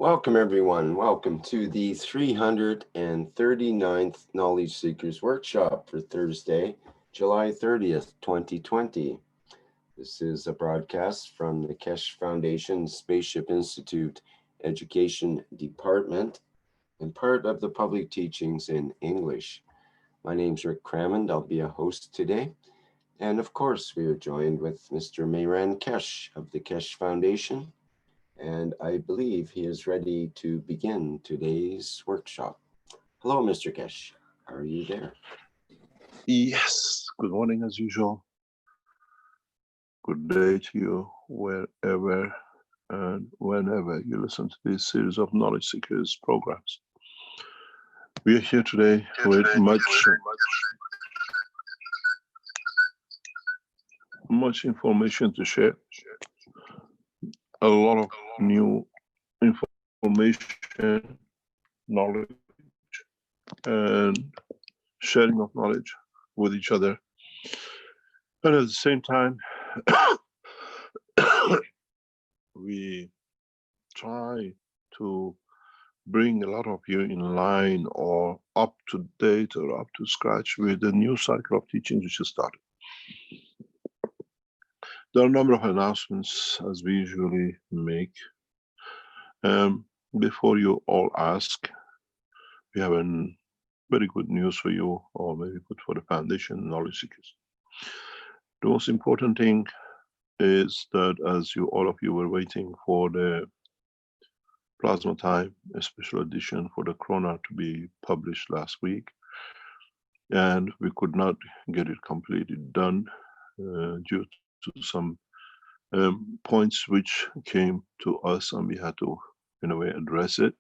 Welcome, everyone. Welcome to the 339th Knowledge Seekers Workshop for Thursday, July 30th, 2020. This is a broadcast from the Keshe Foundation Spaceship Institute Education Department and part of the public teachings in English. My name's Rick Crammond. I'll be a host today. And of course, we are joined with Mr. Mehran Keshe of the Keshe Foundation. And I believe he is ready to begin today's workshop. Hello, Mr. Keshe. Are you there? Yes, good morning as usual. Good day to you wherever and whenever you listen to this series of Knowledge Seekers programs. We are here today with much information to share, a lot of new information, knowledge, and sharing of knowledge with each other. And at the same time, we try to bring a lot of you in line or up to date or up to scratch with the new cycle of teachings which has started. There are a number of announcements as we usually make. Before you all ask, we have a very good news for you, or maybe good for the Foundation Knowledge Seekers. The most important thing is that as all of you were waiting for the Plasma Time, a special edition for the Corona to be published last week, and we could not get it completely done due to some points which came to us and we had to, in a way, address it.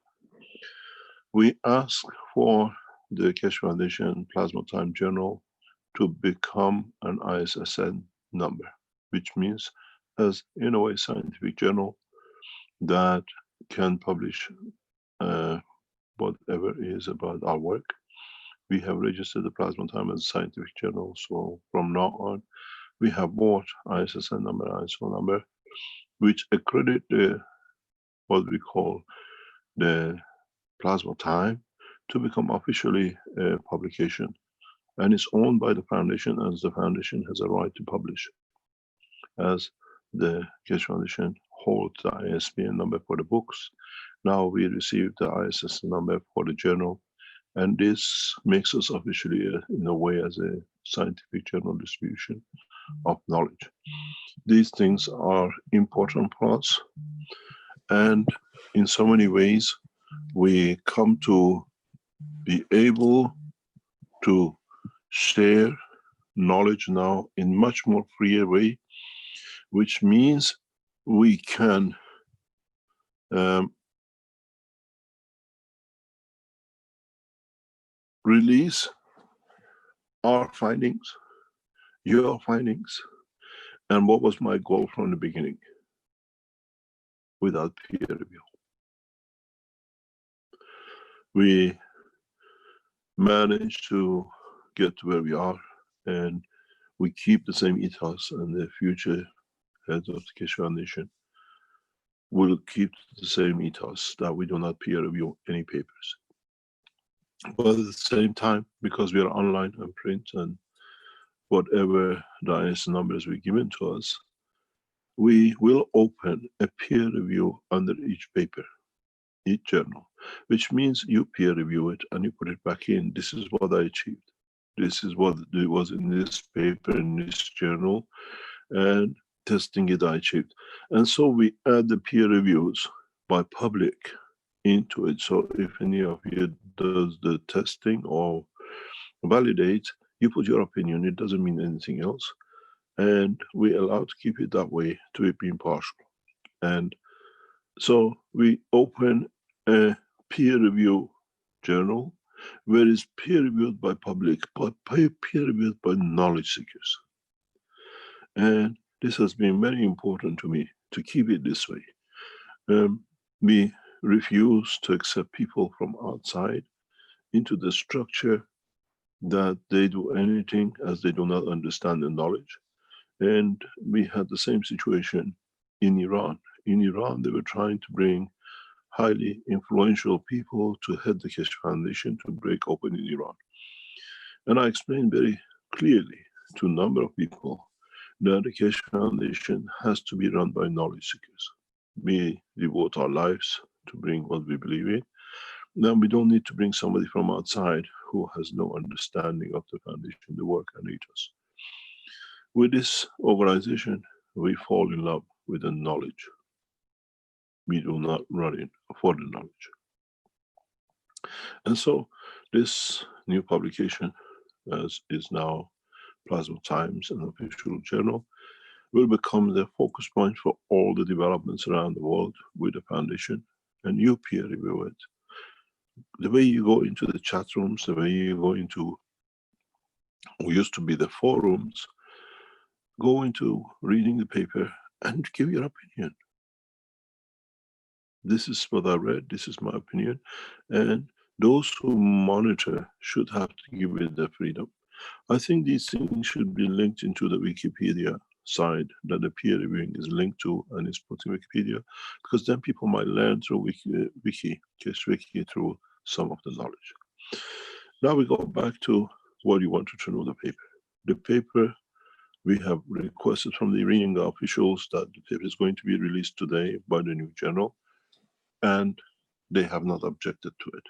We asked for the Keshe Foundation Plasma Time Journal to become an ISSN number, which means as, in a way, scientific journal that can publish whatever is about our work. We have registered the Plasma Time as a scientific journal, so from now on, we have both ISSN number and ISO number, which accredit what we call the Plasma Time to become officially a publication. And it's owned by the Foundation, as the Foundation has a right to publish. As the Keshe Foundation holds the ISBN number for the books, now we receive the ISSN number for the journal, and this makes us officially, in a way, as a scientific journal distribution of knowledge. These things are important for us, and in so many ways, we come to be able to share knowledge now in much more freer way, which means we can release our findings, your findings, and what was my goal from the beginning, without peer review. We managed to get to where we are, and we keep the same ethos, and the future heads of the Keshe Foundation will keep the same ethos, that we do not peer review any papers. But at the same time, because we are online and print and whatever the IS numbers were given to us, we will open a peer review under each paper, each journal, which means you peer review it and you put it back in. This is what I achieved. This is what it was in this paper, in this journal, and testing it I achieved. And so we add the peer reviews by public into it. So if any of you does the testing or validate, you put your opinion, it doesn't mean anything else. And we allow to keep it that way, to be impartial. And so we open a peer review journal where it's peer reviewed by public, but peer reviewed by knowledge seekers. And this has been very important to me to keep it this way. We refuse to accept people from outside into the structure that they do anything as they do not understand the knowledge. And we had the same situation in Iran. In Iran, they were trying to bring highly influential people to head the Keshe Foundation to break open in Iran. And I explained very clearly to a number of people that the Keshe Foundation has to be run by knowledge seekers. We devote our lives to bring what we believe in. Now we don't need to bring somebody from outside who has no understanding of the foundation, the work and ethos. With this organization, we fall in love with the knowledge. We do not run it for the knowledge. And so this new publication, as is now Plasma Times, an official journal, will become the focus point for all the developments around the world with the foundation, and you peer review it. The way you go into the chat rooms, the way you go into what used to be the forums, go into reading the paper and give your opinion. This is what I read, this is my opinion, and those who monitor should have to give it the freedom. I think these things should be linked into the Wikipedia side that the peer reviewing is linked to and is put in Wikipedia, because then people might learn through Keshe Wiki through some of the knowledge. Now we go back to what you wanted to know, the paper. The paper, we have requested from the Iranian officials that the paper is going to be released today by the new journal, and they have not objected to it.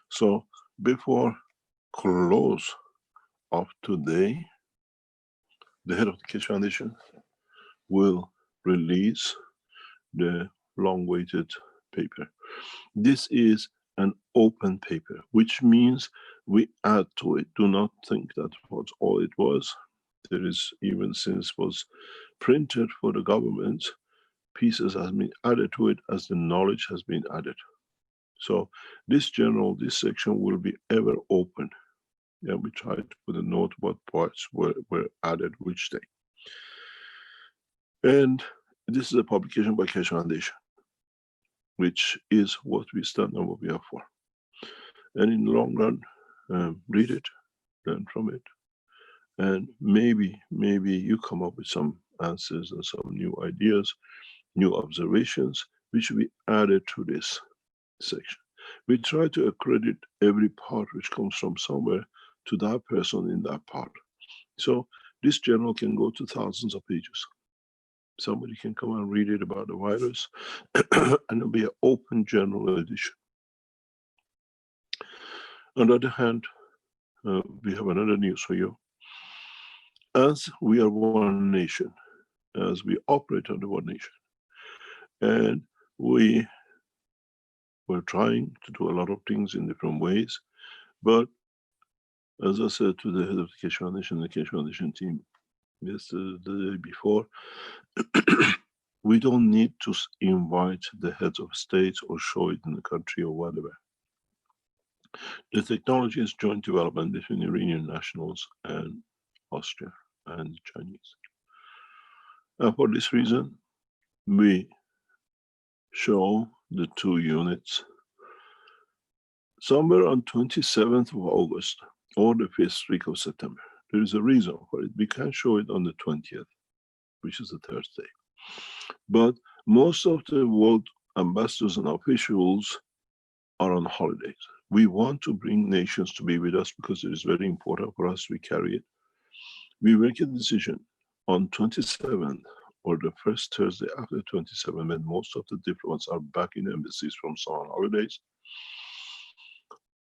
So before close of today, the head of the Keshe Foundation will release the long-awaited paper. This is an open paper, which means we add to it. Do not think that was all it was. There is, even since it was printed for the government, pieces has been added to it as the knowledge has been added. So this journal, this section will be ever open. Yeah, we tried to put a note what parts were added which day. And this is a publication by Keshe Foundation, which is what we stand and what we are for. And in the long run, read it, learn from it, and maybe you come up with some answers and some new ideas, new observations, which will be added to this section. We try to accredit every part which comes from somewhere to that person in that part. So this journal can go to thousands of pages. Somebody can come and read it about the virus, and it'll be an open journal edition. On the other hand, we have another news for you. As we are one nation, as we operate under one nation, and we're trying to do a lot of things in different ways, but as I said to the head of the Keshe Foundation, the Keshe Foundation team yesterday, the day before, we don't need to invite the heads of states or show it in the country or whatever. The technology is joint development between Iranian nationals and Austria and the Chinese. And for this reason, we show the two units somewhere on 27th of August or the 5th week of September. There is a reason for it. We can't show it on the 20th, which is the Thursday. But most of the world ambassadors and officials are on holidays. We want to bring nations to be with us because it is very important for us to carry it. We make a decision on 27th or the first Thursday after 27, when most of the diplomats are back in embassies from summer holidays.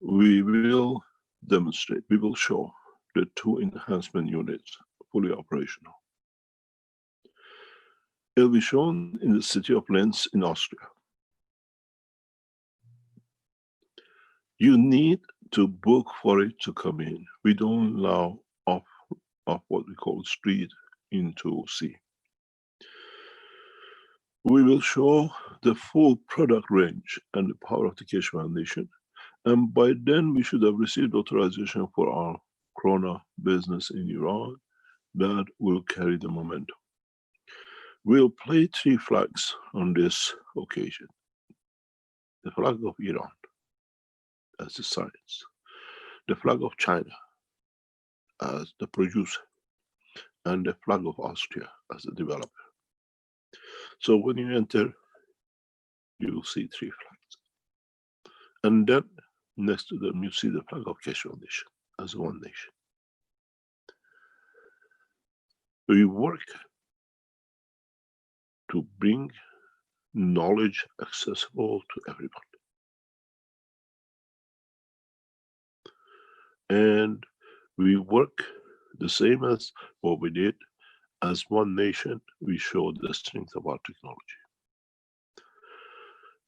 We will demonstrate, we will show the two enhancement units fully operational. It will be shown in the city of Linz in Austria. You need to book for it to come in. We don't allow off what we call street into sea. We will show the full product range and the power of the Keshe Foundation. And by then we should have received authorization for our Corona business in Iran that will carry the momentum. We'll play three flags on this occasion. The flag of Iran as the science, the flag of China as the producer, and the flag of Austria as the developer. So when you enter, you will see three flags. And then next to them, you see the flag of Keshe Foundation as one nation. We work to bring knowledge accessible to everyone. And we work the same as what we did. As one nation, we show the strength of our technology.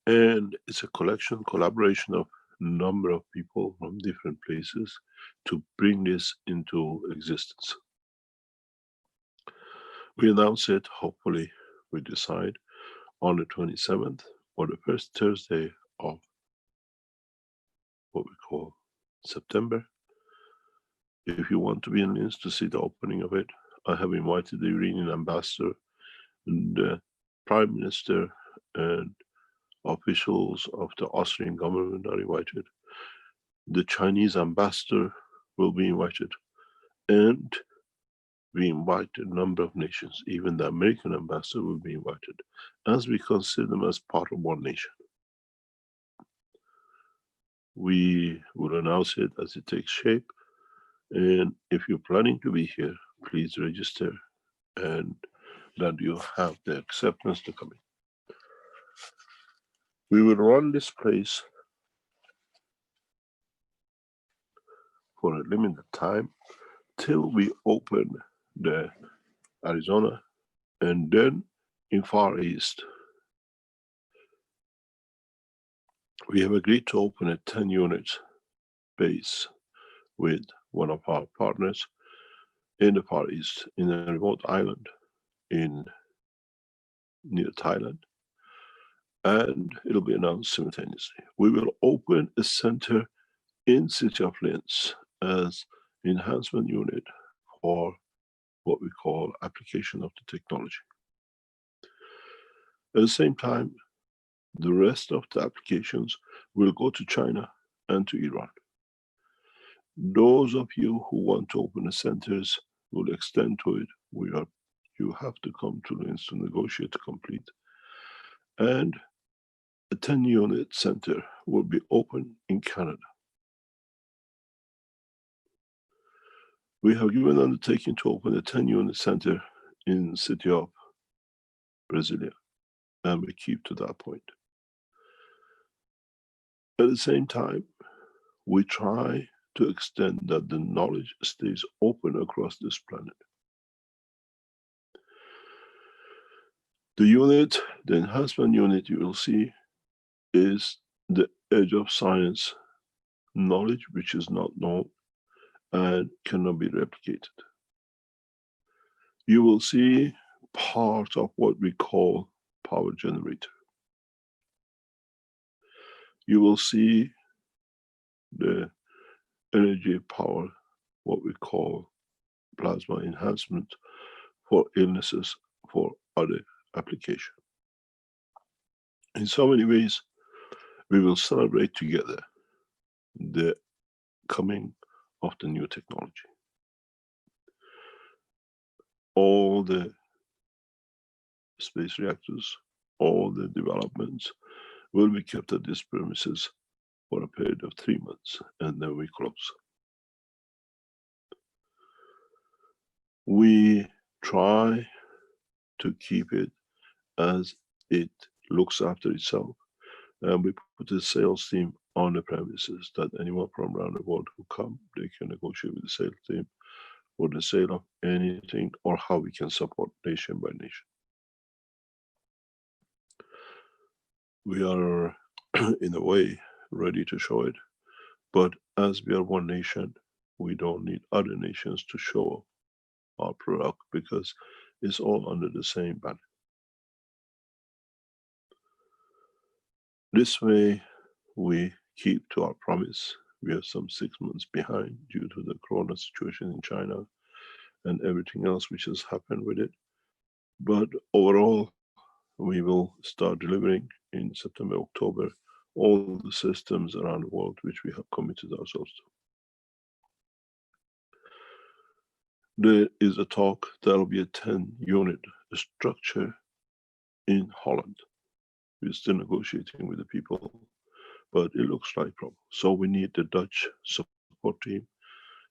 And it's a collaboration of number of people from different places to bring this into existence. We announce it, hopefully we decide, on the 27th or the first Thursday of what we call September. If you want to be in Linz to see the opening of it, I have invited the Iranian ambassador and the prime minister and officials of the Austrian government are invited. The Chinese ambassador will be invited. And we invite a number of nations. Even the American ambassador will be invited, as we consider them as part of one nation. We will announce it as it takes shape. And if you're planning to be here, please register and that you have the acceptance to come in. We will run this place for a limited time till we open the Arizona, and then in Far East, we have agreed to open a 10 units base with one of our partners in the Far East, in a remote island near Thailand, and it'll be announced simultaneously. We will open a center in City of Linz as enhancement unit for what we call application of the technology. At the same time, the rest of the applications will go to China and to Iran. Those of you who want to open the centers will extend to it. You have to come to Linz to negotiate to complete. And a 10 unit center will be open in Canada. We have given undertaking to open a 10 unit center in the city of Brasilia, and we keep to that point. At the same time, we try to extend that the knowledge stays open across this planet. The unit, the enhancement unit you will see, is the edge of science knowledge which is not known and cannot be replicated. You will see part of what we call power generator. You will see the energy power, what we call plasma enhancement for illnesses, for other application. In so many ways, we will celebrate together the coming of the new technology. All the space reactors, all the developments will be kept at these premises for a period of 3 months, and then we close. We try to keep it as it looks after itself, and we put a sales team on the premises that anyone from around the world who come, they can negotiate with the sales team for the sale of anything or how we can support nation by nation. We are in a way ready to show it, but as we are one nation, we don't need other nations to show our product because it's all under the same banner. This way we keep to our promise. We are some 6 months behind due to the corona situation in China and everything else which has happened with it. But overall, we will start delivering in September, October, all the systems around the world which we have committed ourselves to. There is a talk, there will be a 10 unit structure in Holland. We're still negotiating with the people, but it looks like problem. So we need the Dutch support team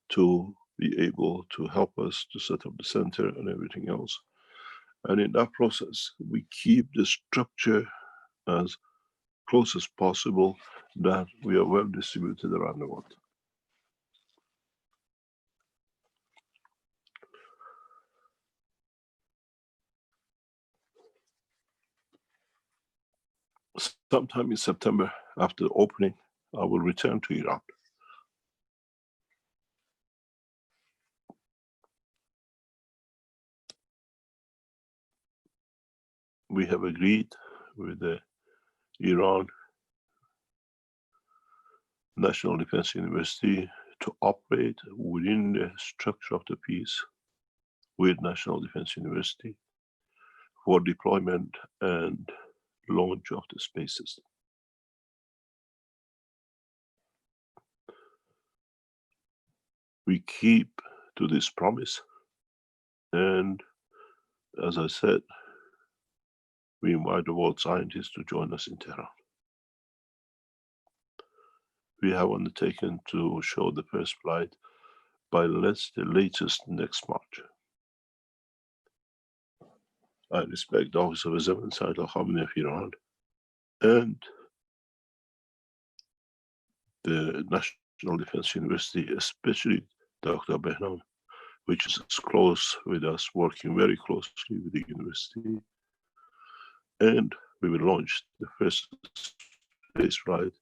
to be able to help us to set up the center and everything else. And in that process, we keep the structure as close as possible, that we are well distributed around the world. Sometime in September, after the opening, I will return to Iran. We have agreed with the Iran National Defense University to operate within the structure of the piece with National Defense University for deployment and launch of the space system. We keep to this promise, and as I said, we invite the world scientists to join us in Tehran. We have undertaken to show the first flight by the latest next March. I respect the Office of Azam and Said Al-Khamenei of Iran and the National Defense University, especially Dr. Behnam, which is close with us, working very closely with the university. And we will launch the first space flight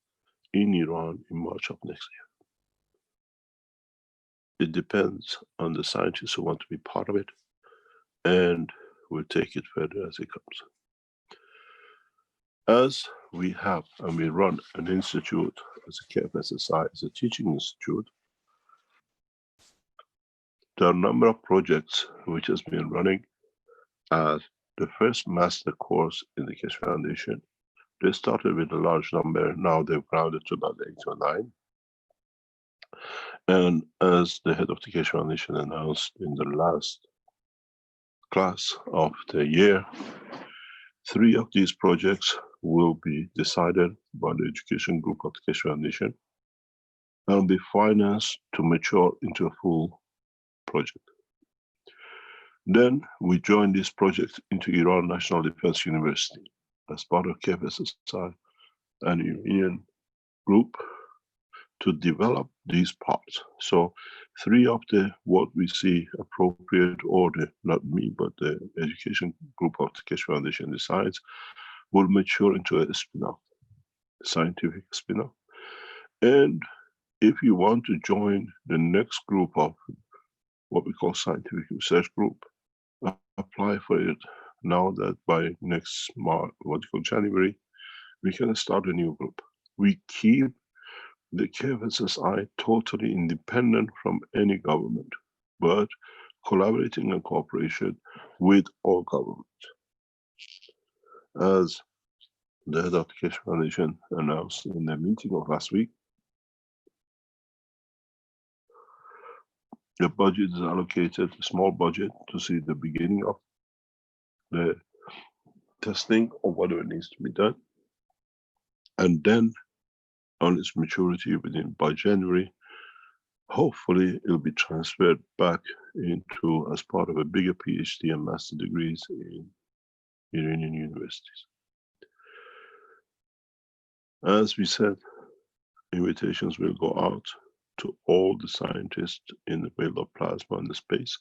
in Iran in March of next year. It depends on the scientists who want to be part of it, and we'll take it further as it comes. As we have, and we run an institute as a KFSSI, as a teaching institute, there are a number of projects which has been running as the first master course in the Keshe Foundation. They started with a large number, now they've rounded to about 8 or 9. And as the head of the Keshe Foundation announced in the last class of the year, 3 of these projects will be decided by the education group of the Keshe Foundation and be financed to mature into a full project. Then we joined this project into Iran National Defense University as part of KFSSI and Iranian group to develop these parts. So 3 of the what we see appropriate, or the, not me, but the education group of the Keshe Foundation decides, will mature into a spin-off, scientific spin-off. And if you want to join the next group of what we call scientific research group, apply for it now, that by next March, what you call January, we can start a new group. We keep the KFSSI totally independent from any government, but collaborating and cooperation with all governments. As the head of the Keshe Foundation announced in the meeting of last week, the budget is allocated, a small budget, to see the beginning of the testing of whatever needs to be done. And then on its maturity by January, hopefully it'll be transferred back into as part of a bigger PhD and master degrees in Iranian universities. As we said, invitations will go out to all the scientists in the field of plasma and the space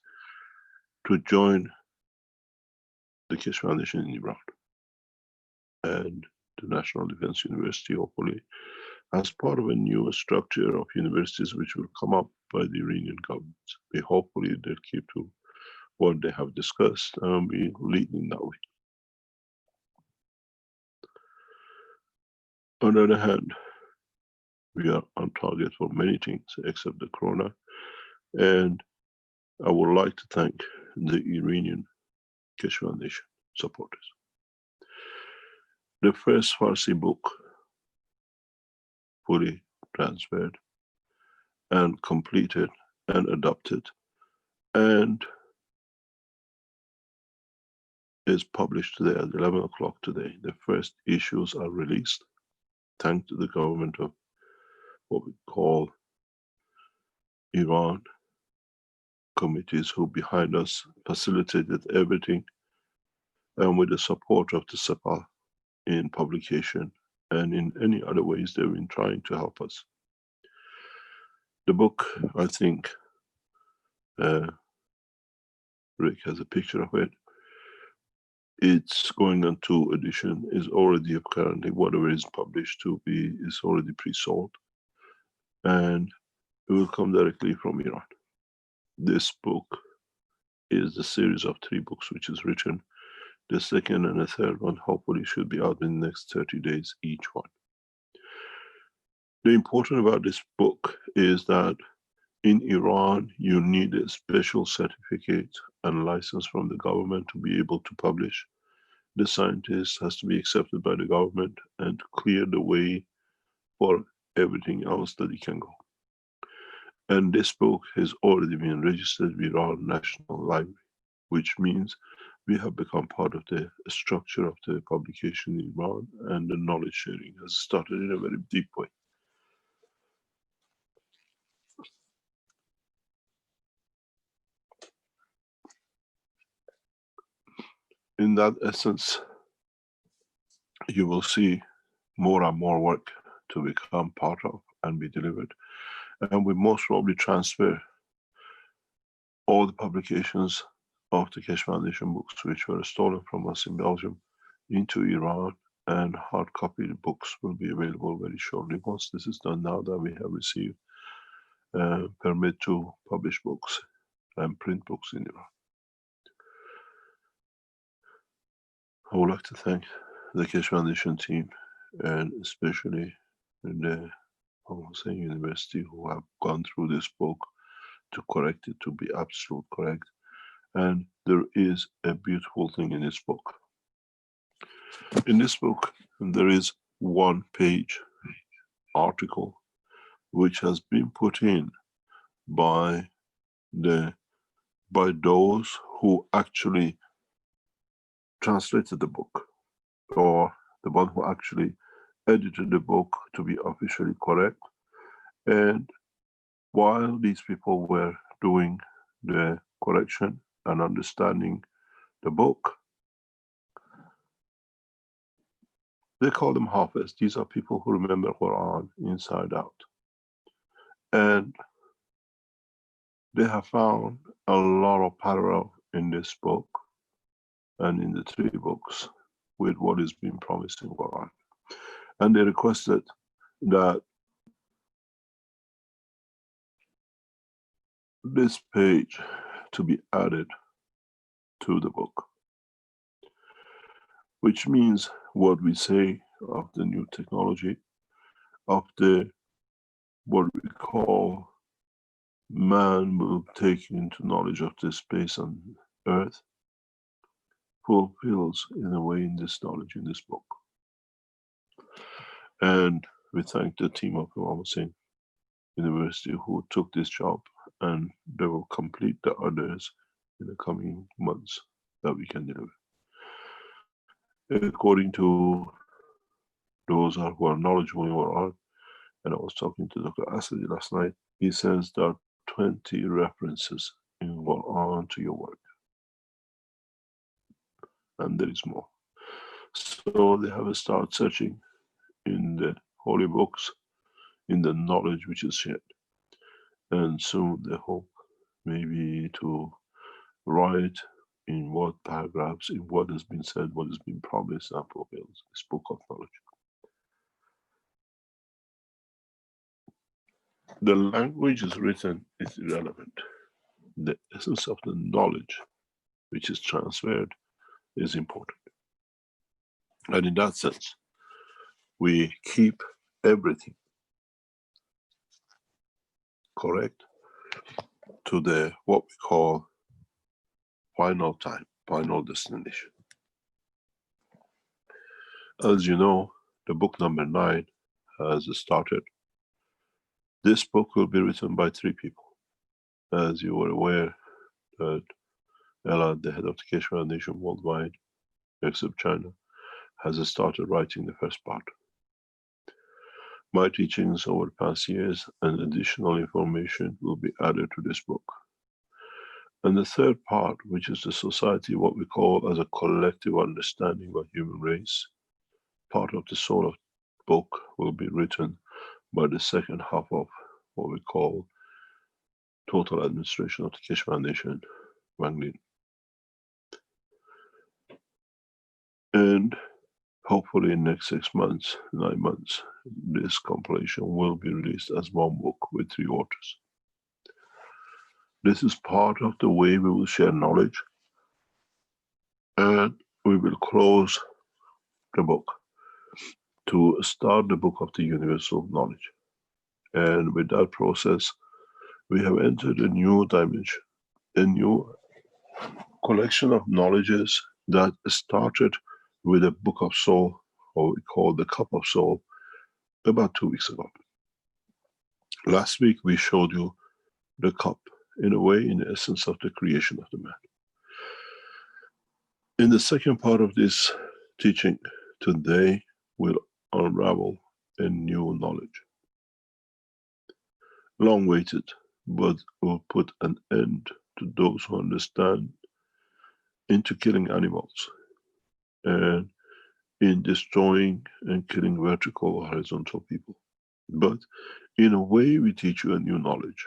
to join the Keshe Foundation in Iran and the National Defense University, hopefully, as part of a new structure of universities which will come up by the Iranian government. Hopefully they'll keep to what they have discussed and be leading that way. On the other hand, we are on target for many things except the corona, and I would like to thank the Iranian Keshe Foundation supporters. The first Farsi book fully transferred and completed and adopted and is published today at 11 o'clock today. The first issues are released thank the government of what we call Iran committees who behind us facilitated everything, and with the support of the SEPA in publication and in any other ways they've been trying to help us. The book, I think, Rick has a picture of it. It's going on 2 edition, is already currently, whatever is published to be, is already pre-sold. And it will come directly from Iran. This book is the series of 3 books which is written. The second and the third one hopefully should be out in the next 30 days each one. The important about this book is that in Iran, you need a special certificate and license from the government to be able to publish. The scientist has to be accepted by the government and clear the way for everything else that he can go. And this book has already been registered with our National Library, which means we have become part of the structure of the publication in Iran, and the knowledge sharing has started in a very deep way. In that essence, you will see more and more work to become part of and be delivered. And we most probably transfer all the publications of the Keshe Foundation books which were stolen from us in Belgium into Iran, and hard copy books will be available very shortly. Once this is done, now that we have received permit to publish books and print books in Iran. I would like to thank the Keshe Foundation team, and especially the Al Hussein University, who have gone through this book to correct it to be absolute correct. And there is a beautiful thing in this book. In this book, there is 1-page article which has been put in by those who actually translated the book, or the one who actually edited the book to be officially correct. And while these people were doing the correction and understanding the book, they call them Hafiz. These are people who remember Quran inside out. And they have found a lot of parallel in this book and in the 3 books with what is being promised in Quran. And they requested that this page to be added to the book, which means what we say of the new technology, of the what we call man will take into knowledge of the space and earth, fulfills in a way in this knowledge in this book. And we thank the team of Imam Hussein University who took this job, and they will complete the others in the coming months that we can deliver. According to those who are knowledgeable in Quran, and I was talking to Dr. Asadi last night, he says there are 20 references in Quran to your work. And there is more. So they have started searching in the holy books, in the knowledge which is shared. And soon they hope maybe to write in what paragraphs, in what has been said, what has been promised and fulfilled, this book of knowledge. The language is written is irrelevant. The essence of the knowledge which is transferred is important. And in that sense, we keep everything correct to the what we call final time, final destination. As you know, the book number 9 has started. This book will be written by 3 people. As you were aware that Ella, the head of the Keshe Foundation worldwide, except China, has started writing the first part. My teachings over the past years and additional information will be added to this book. And the third part, which is the society, what we call as a collective understanding of human race, part of the soul of the book will be written by the second half of what we call total administration of the Keshe Foundation, Wang Lin. And hopefully in the next 6 months, 9 months, this compilation will be released as one book with 3 authors. This is part of the way we will share knowledge, and we will close the book to start the book of the universal knowledge. And with that process, we have entered a new dimension, a new collection of knowledges that started with a book of soul, or we call the cup of soul, about 2 weeks ago. Last week we showed you the cup, in a way, in the essence of the creation of the man. In the second part of this teaching, today we'll unravel a new knowledge. Long waited, but will put an end to those who understand into killing animals and in destroying and killing vertical or horizontal people. But in a way, we teach you a new knowledge.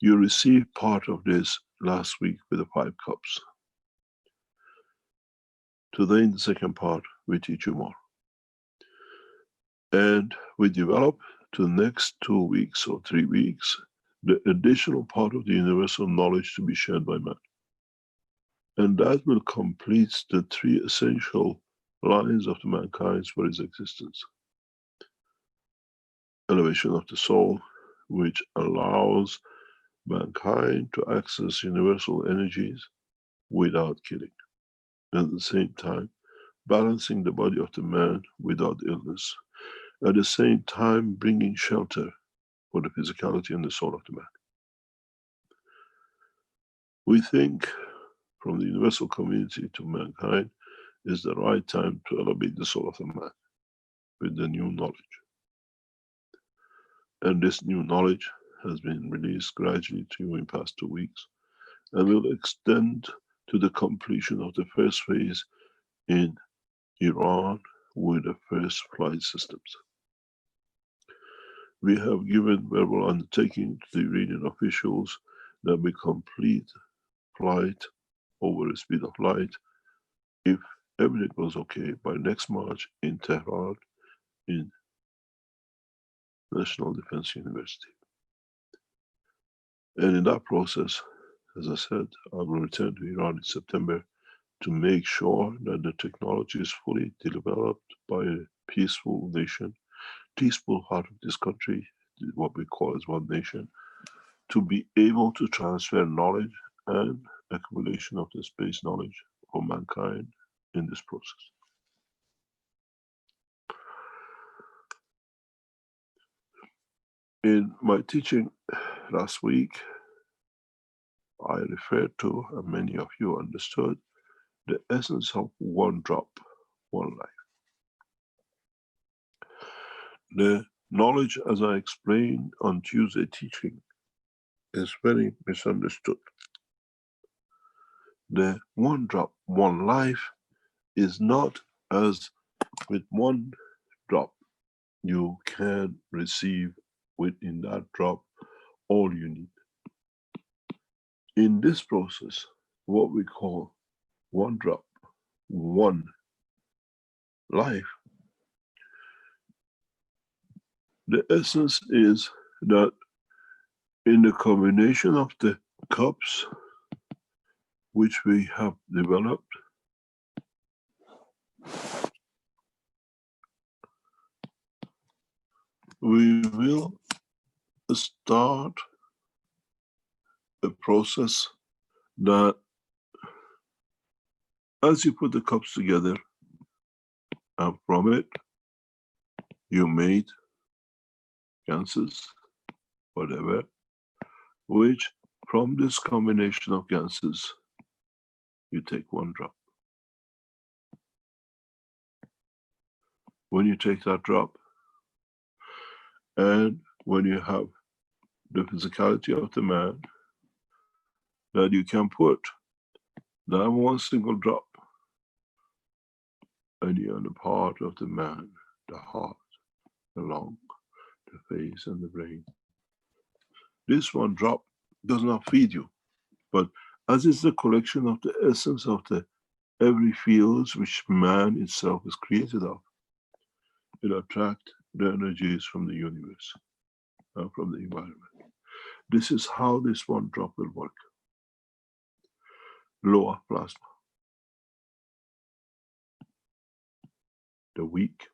You received part of this last week with the 5 cups. Today, in the second part, we teach you more. And we develop to the next 2 weeks or 3 weeks the additional part of the universal knowledge to be shared by man. And that will complete the 3 essential lines of the mankind for his existence. Elevation of the soul, which allows mankind to access universal energies without killing. And at the same time, balancing the body of the man without illness. At the same time, bringing shelter for the physicality and the soul of the man. We think from the universal community to mankind is the right time to elevate the soul of the man with the new knowledge. And this new knowledge has been released gradually to you in past 2 weeks and will extend to the completion of the first phase in Iran with the first flight systems. We have given verbal undertaking to the Iranian officials that we complete flight over the speed of light, if everything goes okay, by next March in Tehran, in National Defense University. And in that process, as I said, I will return to Iran in September to make sure that the technology is fully developed by a peaceful nation, peaceful heart of this country, what we call as one nation, to be able to transfer knowledge and accumulation of the space knowledge for mankind in this process. In my teaching last week, I referred to, and many of you understood, the essence of one drop, one life. The knowledge, as I explained on Tuesday teaching, is very misunderstood. The one drop, one life is not as with one drop you can receive within that drop all you need. In this process, what we call one drop, one life, the essence is that in the combination of the cups which we have developed, we will start a process that as you put the cups together, and from it you made ganses, whatever, which from this combination of ganses you take one drop. When you take that drop, And when you have the physicality of the man, that you can put that one single drop any other part of the man, the heart, the lung, the face, and the brain. This one drop does not feed you, but as is the collection of the essence of the every fields which man itself is created of, it attracts the energies from the universe, from the environment. This is how this one drop will work. Lower plasma. The weak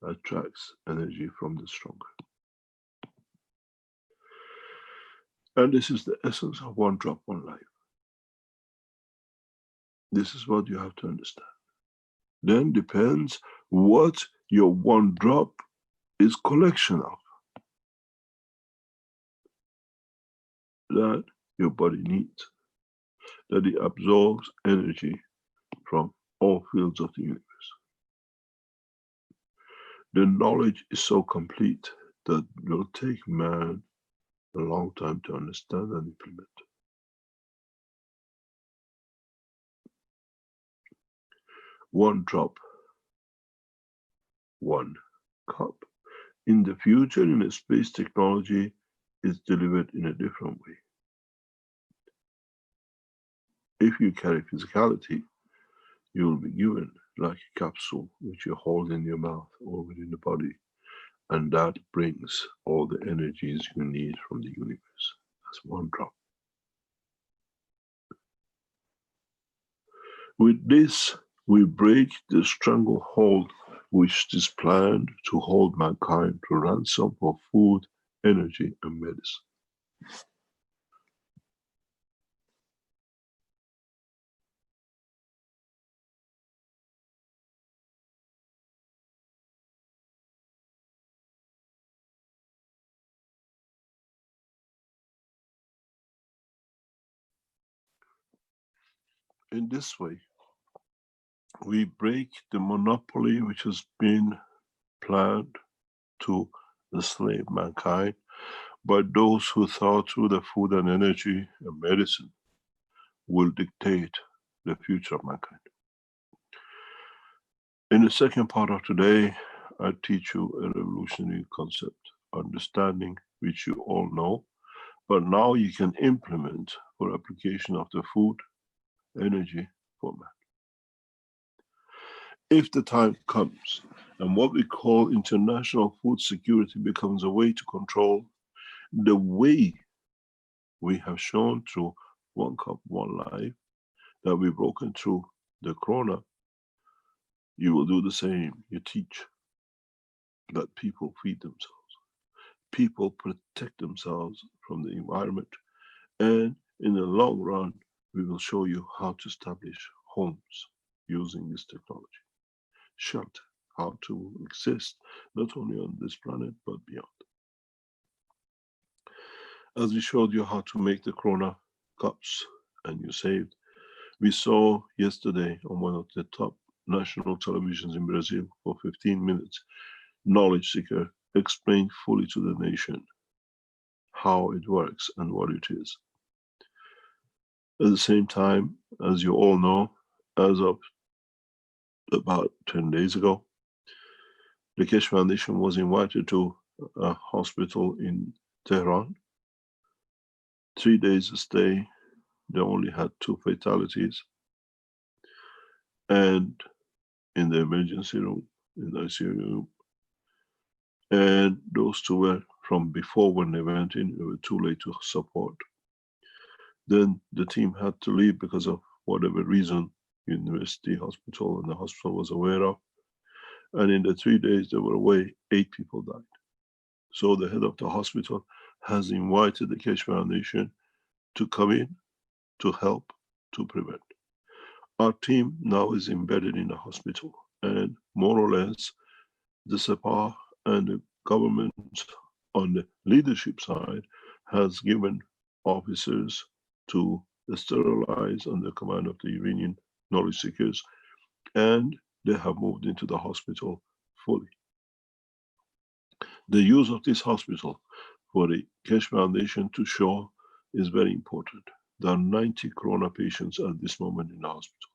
attracts energy from the stronger. And this is the essence of one drop, one life. This is what you have to understand. Then depends what your one drop is collection of. That your body needs. That it absorbs energy from all fields of the universe. The knowledge is so complete that it will take man a long time to understand and implement. One drop, one cup. In the future, in a space technology, is delivered in a different way. If you carry physicality, you will be given like a capsule which you hold in your mouth or within the body, and that brings all the energies you need from the universe. That's one drop. With this, we break the stranglehold which is planned to hold mankind to ransom for food, energy, and medicine. In this way, we break the monopoly which has been planned to enslave mankind by those who thought through the food and energy and medicine will dictate the future of mankind. In the second part of today, I teach you a revolutionary concept, understanding, which you all know, but now you can implement for application of the food, energy format. If the time comes and what we call international food security becomes a way to control the way we have shown through one cup, one life, that we've broken through the corona, you will do the same. You teach that people feed themselves, people protect themselves from the environment, and in the long run, we will show you how to establish homes using this technology, shelter, how to exist not only on this planet but beyond. As we showed you how to make the corona cups and you saved, we saw yesterday on one of the top national televisions in Brazil for 15 minutes, knowledge seeker explained fully to the nation how it works and what it is. At the same time, as you all know, as of about 10 days ago, the Keshe Foundation was invited to a hospital in Tehran. 3 days stay, they only had 2 fatalities. And in the emergency room, in the ICU room. And those 2 were from before when they went in, they were too late to support. Then the team had to leave because of whatever reason, university hospital and the hospital was aware of. And in the 3 days they were away, 8 people died. So the head of the hospital has invited the Keshe Foundation to come in, to help, to prevent. Our team now is embedded in the hospital, and more or less the SEPA and the government on the leadership side has given officers to sterilize under command of the Iranian knowledge seekers, and they have moved into the hospital fully. The use of this hospital for the Keshe Foundation to show is very important. There are 90 corona patients at this moment in the hospital.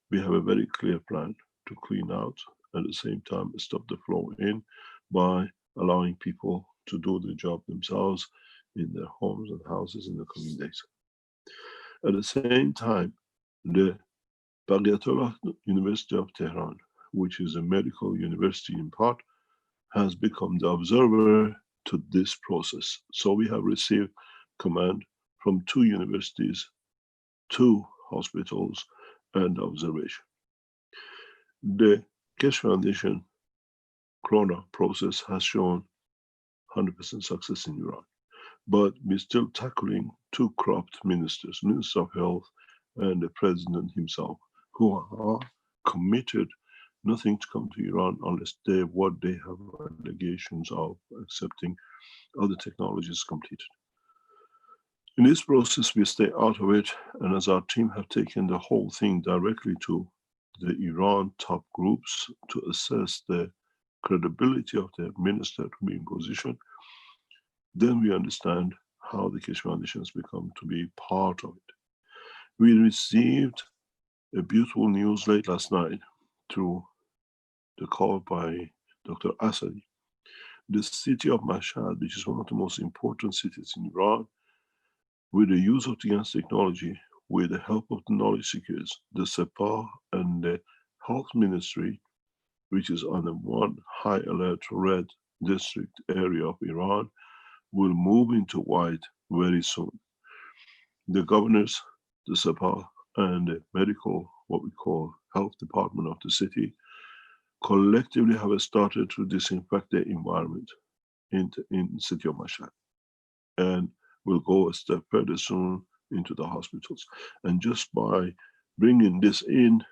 We have a very clear plan to clean out, at the same time stop the flow in by allowing people to do the job themselves in their homes and houses in the coming days. At the same time, the Baghatullah University of Tehran, which is a medical university in part, has become the observer to this process. So we have received command from 2 universities, 2 hospitals, and observation. The Keshe Foundation Corona process has shown 100% success in Iran, but we're still tackling 2 corrupt ministers, Minister of Health and the President himself, who are committed nothing to come to Iran unless what they have allegations of accepting other technologies completed. In this process, we stay out of it, and as our team have taken the whole thing directly to the Iran top groups to assess the credibility of the minister to be in position, then we understand how the Keshe Foundation has become to be part of it. We received a beautiful news late last night through the call by Dr. Asadi. The city of Mashhad, which is one of the most important cities in Iran, with the use of the GANS technology, with the help of the knowledge seekers, the Sepah and the Health Ministry, which is on the one high alert red district area of Iran, will move into white very soon. The governors, the Sepah, and the medical, what we call health department of the city, collectively have started to disinfect the environment in the city of Mashhad, and will go a step further soon into the hospitals. And just by bringing this in,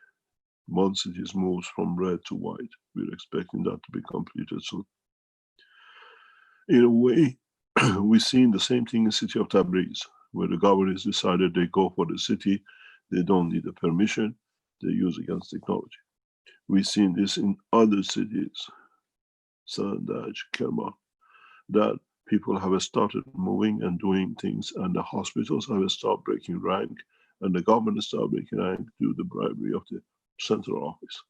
one city moves from red to white. We're expecting that to be completed soon. In a way, we've seen the same thing in the city of Tabriz, where the governors decided they go for the city, they don't need a permission, they use GANS technology. We've seen this in other cities, Sandaj, Kerman, that people have started moving and doing things, and the hospitals have started breaking rank, and the government started breaking rank due to the bribery of the central office.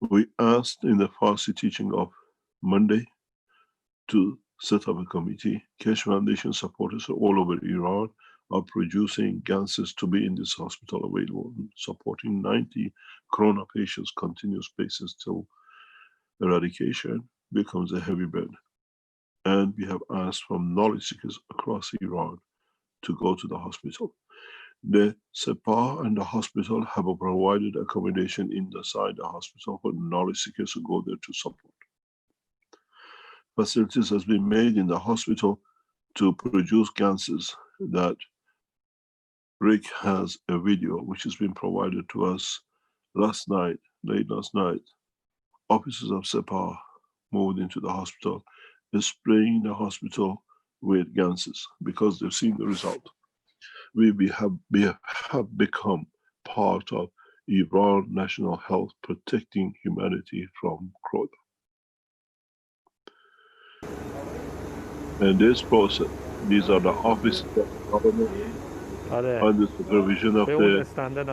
We asked in the Farsi teaching of Monday to set up a committee. Keshe Foundation supporters all over Iran are producing GANSes to be in this hospital available, supporting 90 corona patients continuous basis till eradication becomes a heavy burden. And we have asked from knowledge seekers across Iran to go to the hospital. The Sepah and the hospital have provided accommodation inside the hospital for knowledge seekers to go there to support. Facilities has been made in the hospital to produce GANSes. That Rick has a video which has been provided to us last night, late last night. Officers of Sepah moved into the hospital, spraying the hospital with GANSes because they've seen the result. We have become part of Iran national health, protecting humanity from corona. And this process, these are the offices of the government under supervision of the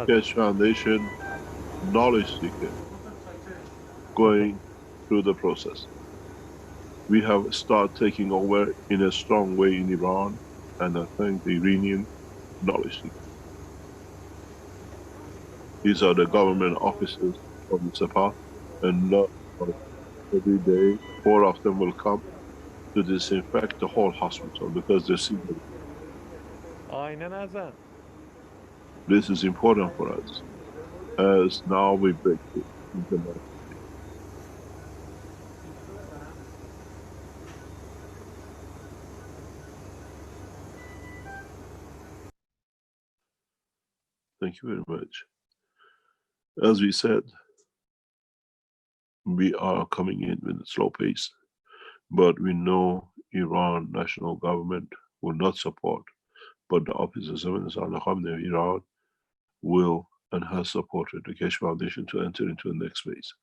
Keshe Foundation knowledge seeker going through the process. We have started taking over in a strong way in Iran, and I thank the Iranian knowledge seeker. These are the government officers from the Sepah, and every day 4 of them will come to disinfect the whole hospital because they see this is important for us as now we break the internet. Thank you very much. As we said, we are coming in with a slow pace, but we know Iran national government will not support, but the officers of Iran will and has supported the Keshe Foundation to enter into the next phase.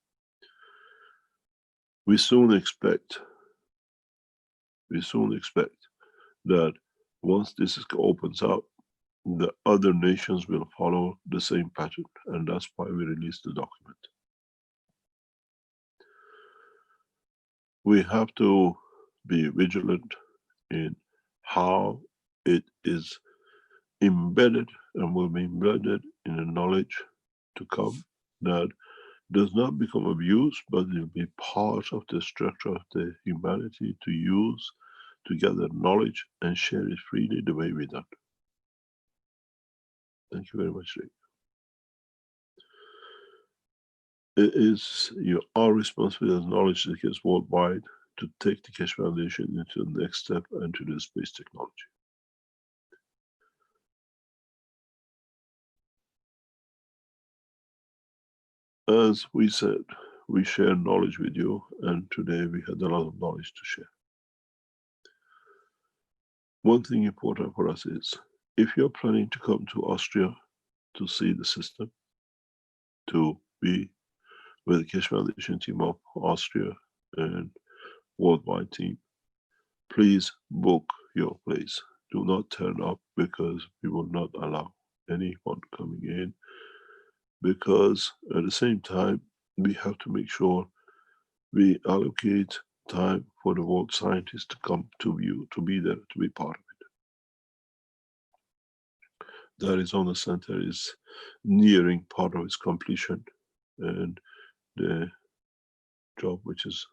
we soon expect that once this opens up, the other nations will follow the same pattern, and that's why we released the document. We have to be vigilant in how it is embedded and will be embedded in the knowledge to come that does not become abuse, but it will be part of the structure of the humanity to use to gather knowledge and share it freely the way we done. Thank you very much, Rick. It is our responsibility as knowledge seekers worldwide to take the Keshe Foundation into the next step and to the space technology. As we said, we share knowledge with you, and today we had a lot of knowledge to share. One thing important for us is, if you're planning to come to Austria to see the system, to be with the Keshe Foundation team of Austria and worldwide team, please book your place. Do not turn up, because we will not allow anyone coming in, because at the same time we have to make sure we allocate time for the world scientists to come to view, to be there, to be part of it. The Arizona Center is nearing part of its completion, and the job which is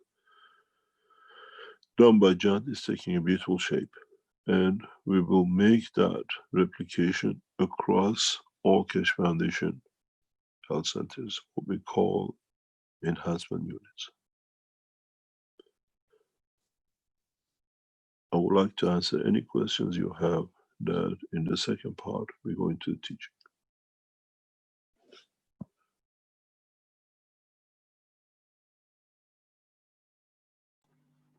done by John is taking a beautiful shape, and we will make that replication across all Keshe Foundation health centers, what we call enhancement units. I would like to answer any questions you have that in the second part we go into the teaching.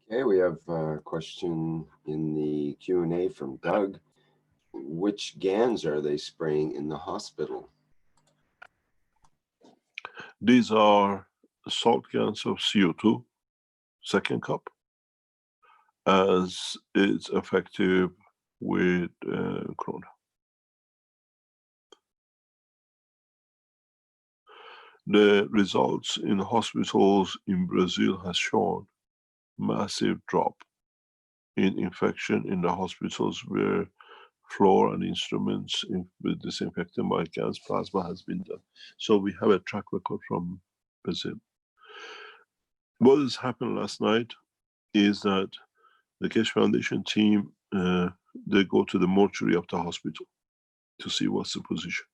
Okay, we have a question in the Q&A from Doug. Which GANs are they spraying in the hospital? These are salt GANs of CO2, second cup, as it's effective with corona. The results in hospitals in Brazil has shown massive drop in infection in the hospitals where floor and instruments with disinfectant by gas plasma has been done. So we have a track record from Brazil. What has happened last night is that the Keshe Foundation team, they go to the mortuary of the hospital to see what's the position.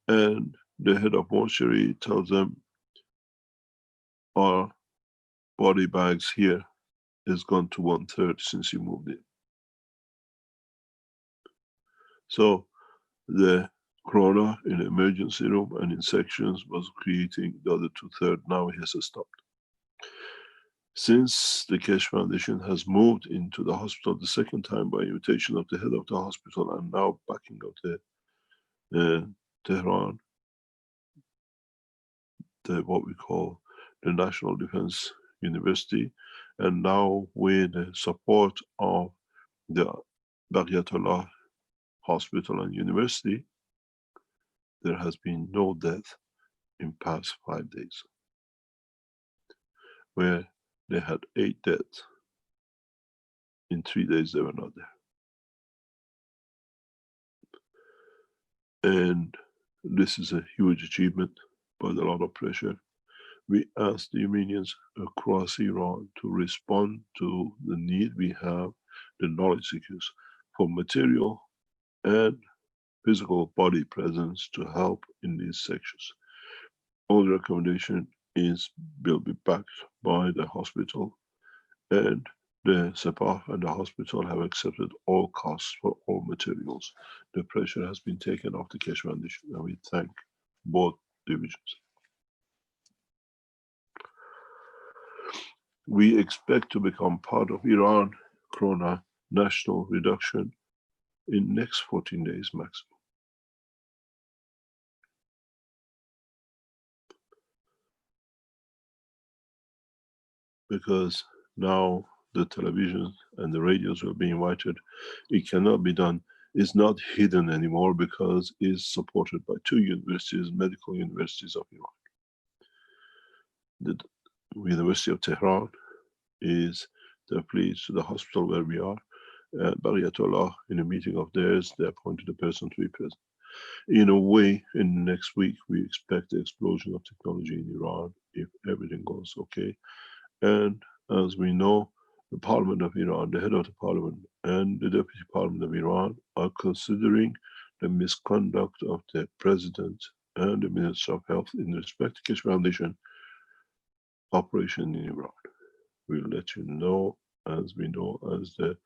And the head of mortuary tells them, our body bags here has gone to 1/3 since you moved in. So the corona in the emergency room and in sections was creating the other 2/3. Now it has stopped. Since the Keshe Foundation has moved into the hospital the second time by invitation of the head of the hospital, and now backing of the Tehran, what we call the National Defense University, and now with the support of the Baghiyatullah Hospital and University, there has been no death in past 5 days, where they had 8 deaths. In 3 days they were not there. And this is a huge achievement, but a lot of pressure. We asked the Armenians across Iran to respond to the need we have, the knowledge seekers, for material and physical body presence to help in these sections. All the recommendation will be backed by the hospital, and the Sepah and the hospital have accepted all costs for all materials. The pressure has been taken off the Keshe Foundation, and we thank both divisions. We expect to become part of Iran Corona national reduction in next 14 days maximum. because now the television and the radios will be invited. It cannot be done. It's not hidden anymore because it's supported by 2 universities, medical universities of Iran. The University of Tehran is the place to the hospital where we are. Bariatullah, in a meeting of theirs, they appointed a person to be present. In a way, in next week, we expect the explosion of technology in Iran if everything goes okay. And as we know, the Parliament of Iran, the head of the Parliament and the Deputy Parliament of Iran are considering the misconduct of the President and the Minister of Health in respect to Keshe Foundation operation in Iran. We'll let you know as we know, as the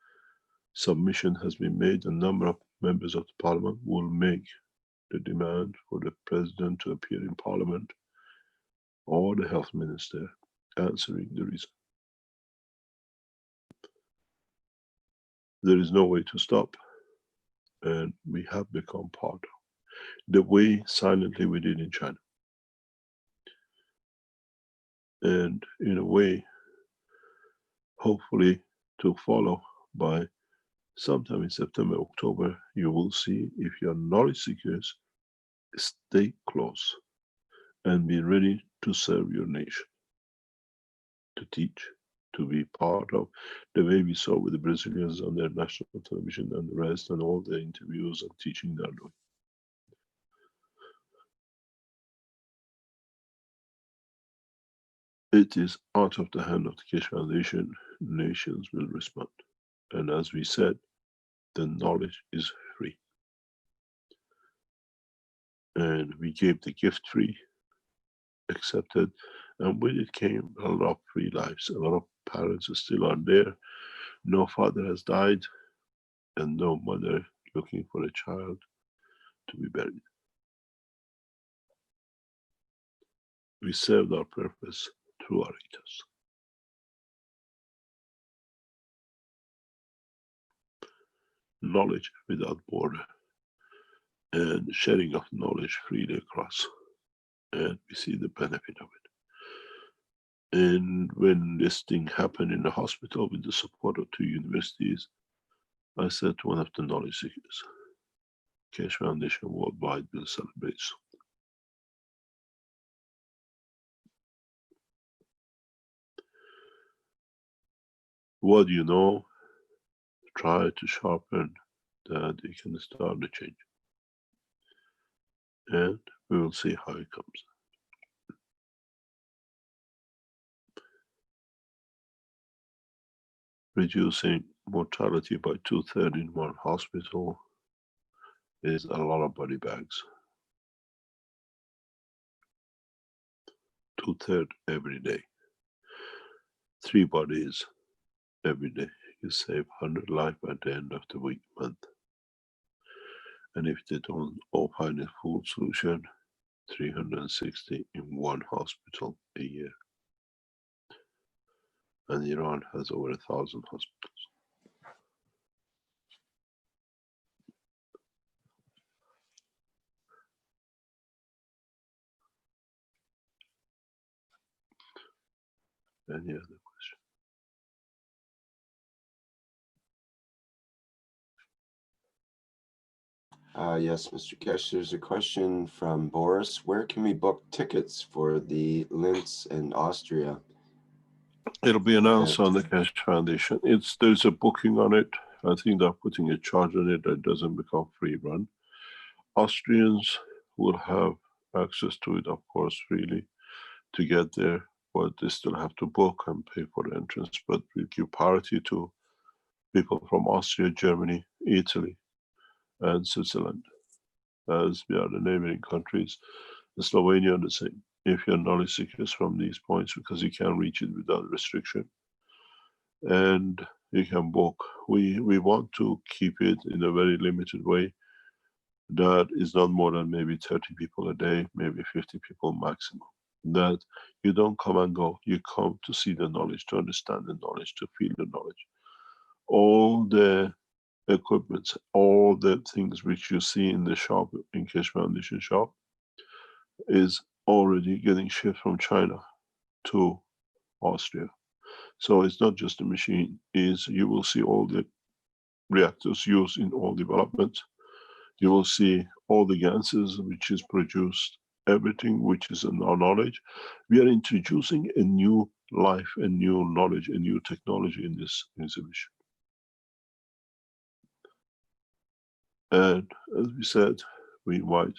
submission has been made, a number of members of the Parliament will make the demand for the President to appear in Parliament or the Health Minister answering the reason. There is no way to stop, and we have become part of the way silently we did in China. And in a way, hopefully to follow by sometime in September, October, you will see if you are knowledge seekers, stay close and be ready to serve your nation, to teach, to be part of the way we saw with the Brazilians on their national television and the rest, and all the interviews and teaching they're doing. It is out of the hand of the Keshe Foundation, nations will respond. And as we said, the knowledge is free. And we gave the gift free, accepted, and with it came a lot of free lives. A lot of parents still are there. No father has died, and no mother looking for a child to be buried. We served our purpose through our ethos. Knowledge without border, and sharing of knowledge freely across. And we see the benefit of it. And when this thing happened in the hospital with the support of 2 universities, I said to one of the knowledge seekers, Keshe Foundation worldwide will celebrate. What you know, try to sharpen that you can start the change. And we will see how it comes. Reducing mortality by 2/3 in one hospital is a lot of body bags. 2/3 every day. 3 bodies every day. You save 100 lives at the end of the week, month. And if they don't all find a full solution, 360 in one hospital a year. And Iran has over 1,000 hospitals. Any other question? Yes, Mr. Keshe, there's a question from Boris. Where can we book tickets for the Linz in Austria? It'll be announced on the Keshe Foundation. There's a booking on it. I think they're putting a charge on it that doesn't become free run. Austrians will have access to it, of course, freely to get there, but they still have to book and pay for the entrance. But we'll give priority to people from Austria, Germany, Italy, and Switzerland, as we are the neighboring countries. Slovenia, the same. If you're knowledge seekers from these points, because you can reach it without restriction, and you can book. We want to keep it in a very limited way. That is not more than maybe 30 people a day, maybe 50 people maximum. That you don't come and go, you come to see the knowledge, to understand the knowledge, to feel the knowledge. All the equipment, all the things which you see in the shop, in Keshe Foundation shop, is already getting shipped from China to Austria. So it's not just a machine, is you will see all the reactors used in all development. You will see all the gases which is produced, everything which is in our knowledge. We are introducing a new life, a new knowledge, a new technology in this exhibition. And as we said, we invite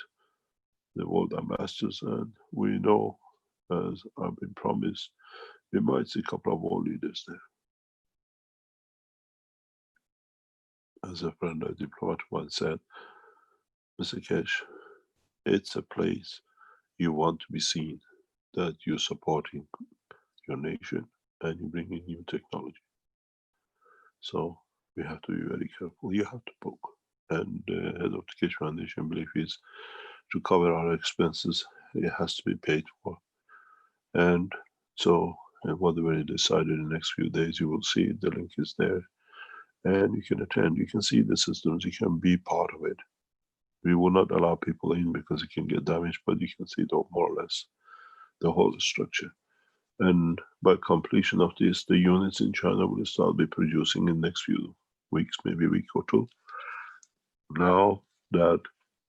the world ambassadors, and we know, as I've been promised, we might see a couple of world leaders there. As a friend, a diplomat once said, Mr. Kesh, it's a place you want to be seen, that you're supporting your nation and you bring in new technology. So we have to be very careful. You have to book. And the head of the Keshe Foundation belief is to cover our expenses. It has to be paid for. And so whatever you decided in the next few days, you will see the link is there. And you can attend, you can see the systems, you can be part of it. We will not allow people in because it can get damaged, but you can see more or less the whole structure. And by completion of this, the units in China will start be producing in the next few weeks, maybe a week or two. Now that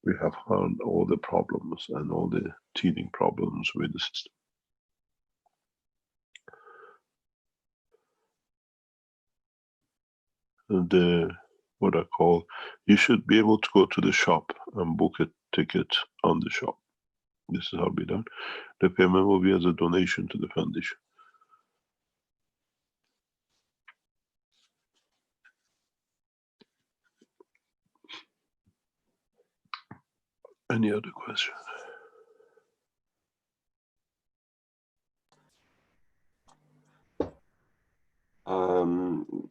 we have found all the problems and all the teething problems with the system. The what I call, you should be able to go to the shop and book a ticket on the shop. This is how it'll be done. The payment will be as a donation to the foundation. Any other question?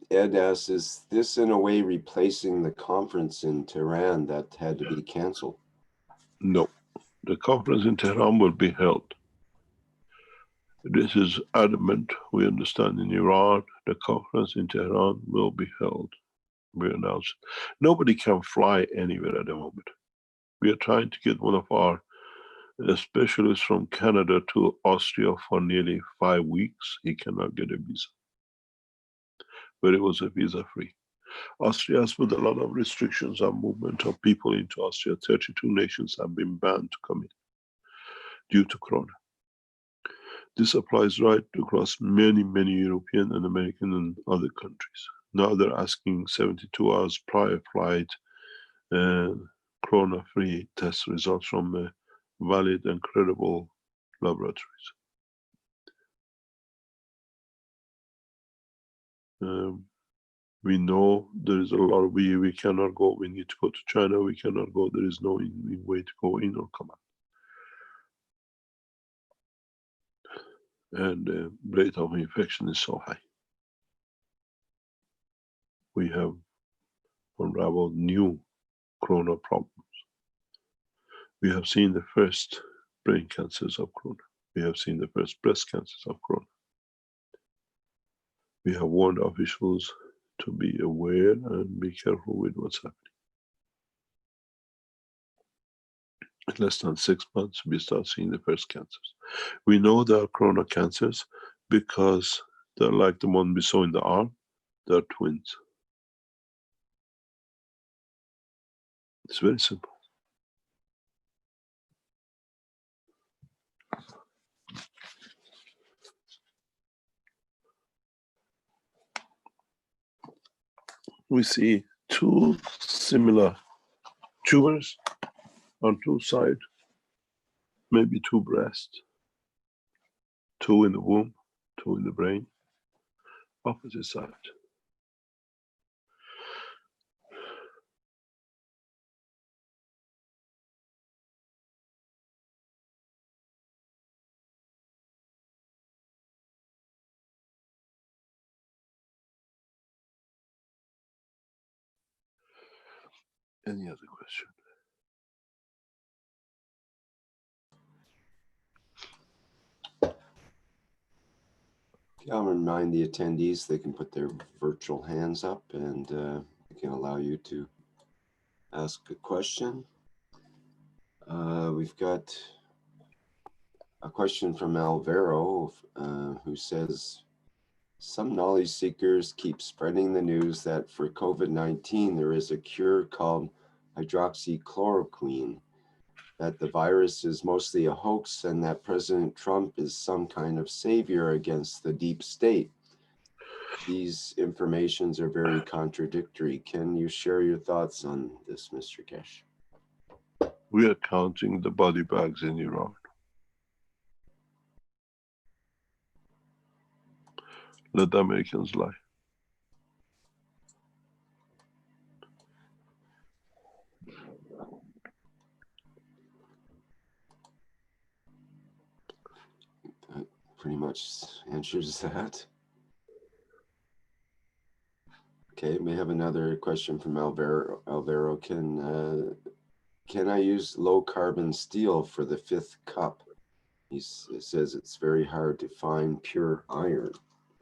Ed asks, is this in a way replacing the conference in Tehran that had to be canceled? No, the conference in Tehran will be held. This is adamant. We understand in Iran, the conference in Tehran will be held. We announced. Nobody can fly anywhere at the moment. We are trying to get one of our specialists from Canada to Austria for nearly 5 weeks. He cannot get a visa. But it was a visa free. Austria has put a lot of restrictions on movement of people into Austria. 32 nations have been banned to come in due to Corona. This applies right across many, many European and American and other countries. Now they're asking 72 hours prior flight Corona-free test results from valid and credible laboratories. We know there is a lot of, we cannot go, we need to go to China, we cannot go, there is no way to go in or come out. And the rate of infection is so high. We have unraveled new Corona problems. We have seen the first brain cancers of Corona. We have seen the first breast cancers of Corona. We have warned officials to be aware and be careful with what's happening. In less than 6 months, we start seeing the first cancers. We know there are Corona cancers because they're like the one we saw in the arm, they're twins. It's very simple. We see 2 similar tumors on 2 sides, maybe 2 breasts, 2 in the womb, 2 in the brain, opposite side. Any other question? I'll remind the attendees they can put their virtual hands up and we can allow you to ask a question. We've got a question from Alvaro who says, Some knowledge seekers keep spreading the news that for COVID-19 there is a cure called hydroxychloroquine, that the virus is mostly a hoax, and that President Trump is some kind of savior against the deep state. These informations are very contradictory. Can you share your thoughts on this, Mr. Kesh? We are counting the body bags in Iran. Let the Americans lie. That pretty much answers that. Okay, we have another question from Alvaro. Alvaro, can I use low carbon steel for the fifth cup? He says it's very hard to find pure iron.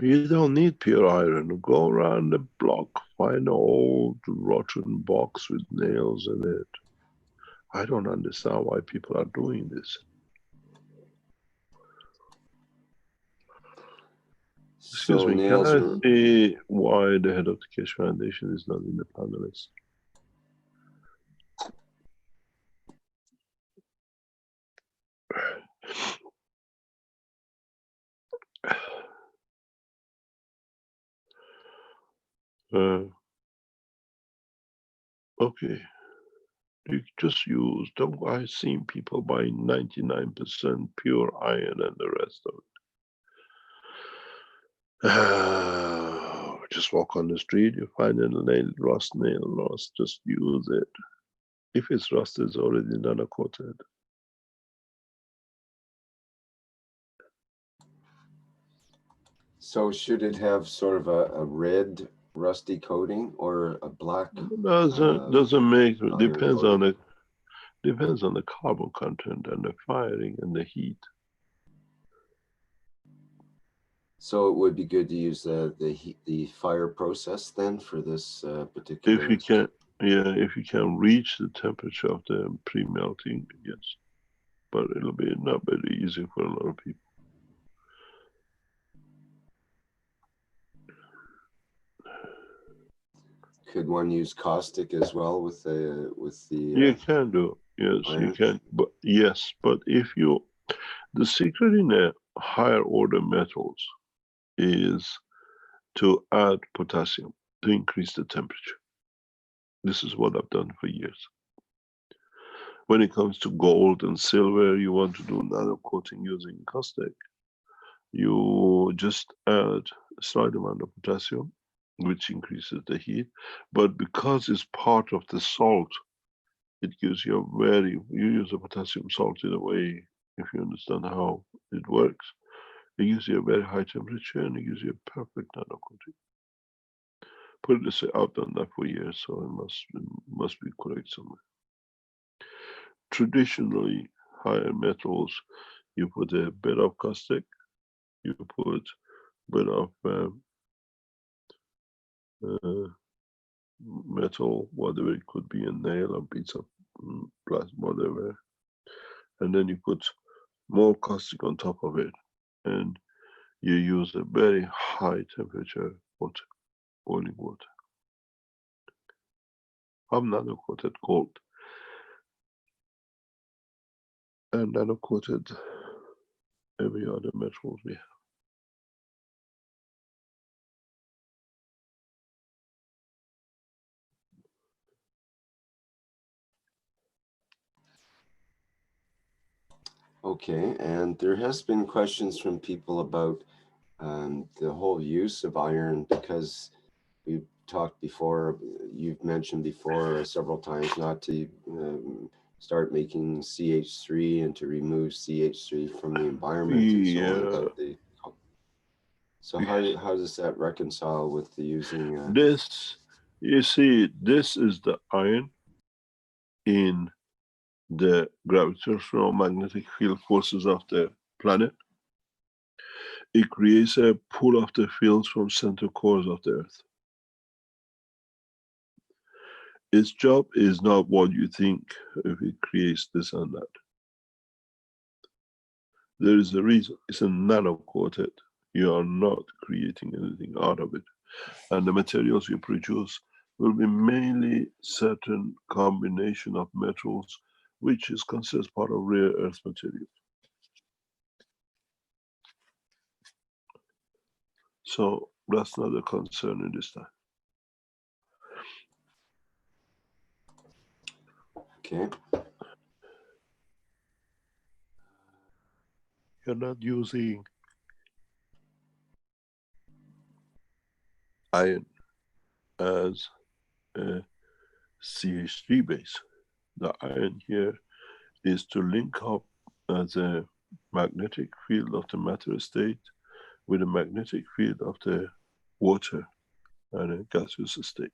You don't need pure iron. Go around the block, find an old rotten box with nails in it. I don't understand why people are doing this. Excuse So me, can nails I are, see why the head of the Keshe Foundation is not in the panelist? Okay, you just use, don't I seen people buying 99% pure iron and the rest of it. Just walk on the street, you find a nail rust, just use it. If it's rust, it's already nano-coated. so should it have sort of a red rusty coating or a black? Doesn't make, depends coating? on the carbon content and the firing and the heat. So it would be good to use the fire process then for this particular. If you can, yeah, if you can reach the temperature of the pre-melting, yes, but it'll be not very easy for a lot of people. Could one use caustic as well with the You can do, yes, iron? you can, but yes, but if you, the secret in the higher order metals is to add potassium to increase the temperature. This is what I've done for years. When it comes to gold and silver, you want to do nano coating using caustic, you just add a slight amount of potassium, which increases the heat, but because it's part of the salt, it gives you a very, you use a potassium salt in a way, if you understand how it works, it gives you a very high temperature and it gives you a perfect nano coating. Put it this way, I've done that for years, so it must be correct somewhere. Traditionally, higher metals, you put a bit of caustic, you put a bit of metal, whatever it could be, a nail, a piece of glass, whatever, and then you put more caustic on top of it, and you use a very high temperature water, boiling water. I've nano coated gold and nano coated every other metal we have. Okay, and there has been questions from people about the whole use of iron, because we've talked before, you've mentioned before several times not to start making CH3 and to remove CH3 from the environment and so on. But so how does that reconcile with the using? This, you see, this is the iron in the gravitational magnetic field forces of the planet. It creates a pull of the fields from center cores of the Earth. Its job is not what you think if it creates this and that. There is a reason. It's a nano coated. You are not creating anything out of it. And the materials you produce will be mainly certain combination of metals, which is considered part of rare earth material. So that's not a concern in this time. Okay. You're not using iron as a CH3 base. The iron here is to link up as a magnetic field of the matter state with a magnetic field of the water and a gaseous state.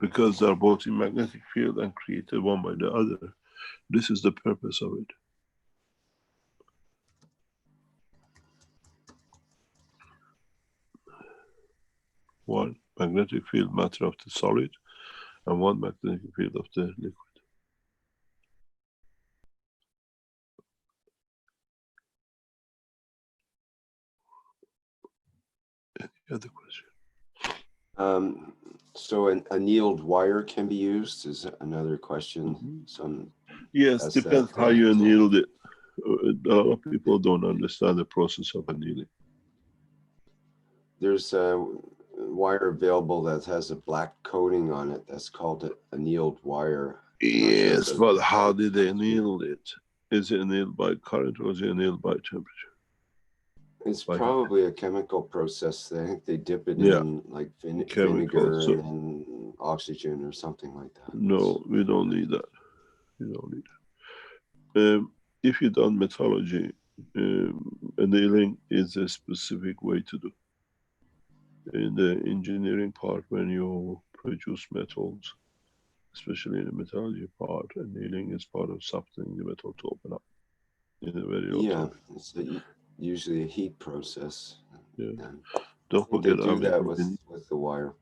Because they're both in magnetic field and created one by the other, this is the purpose of it. One magnetic field matter of the solid and one magnetic field of the liquid. Any other question? So an annealed wire can be used is another question. Yes, depends how you annealed it. A lot of people don't understand the process of annealing. There's a wire available that has a black coating on it. That's called an annealed wire. Yes, but how did they anneal it? Is it annealed by current or is it annealed by temperature? It's probably a chemical process. I think they dip it in like vinegar and then oxygen or something like that. No, we don't need that. We don't need that. If you've done metallurgy, annealing is a specific way to do. In the engineering part, when you produce metals, especially in the metallurgy part, annealing is part of softening the metal to open up in a very low temperature. It's usually a heat process. Yeah. Don't forget they do that with the wire,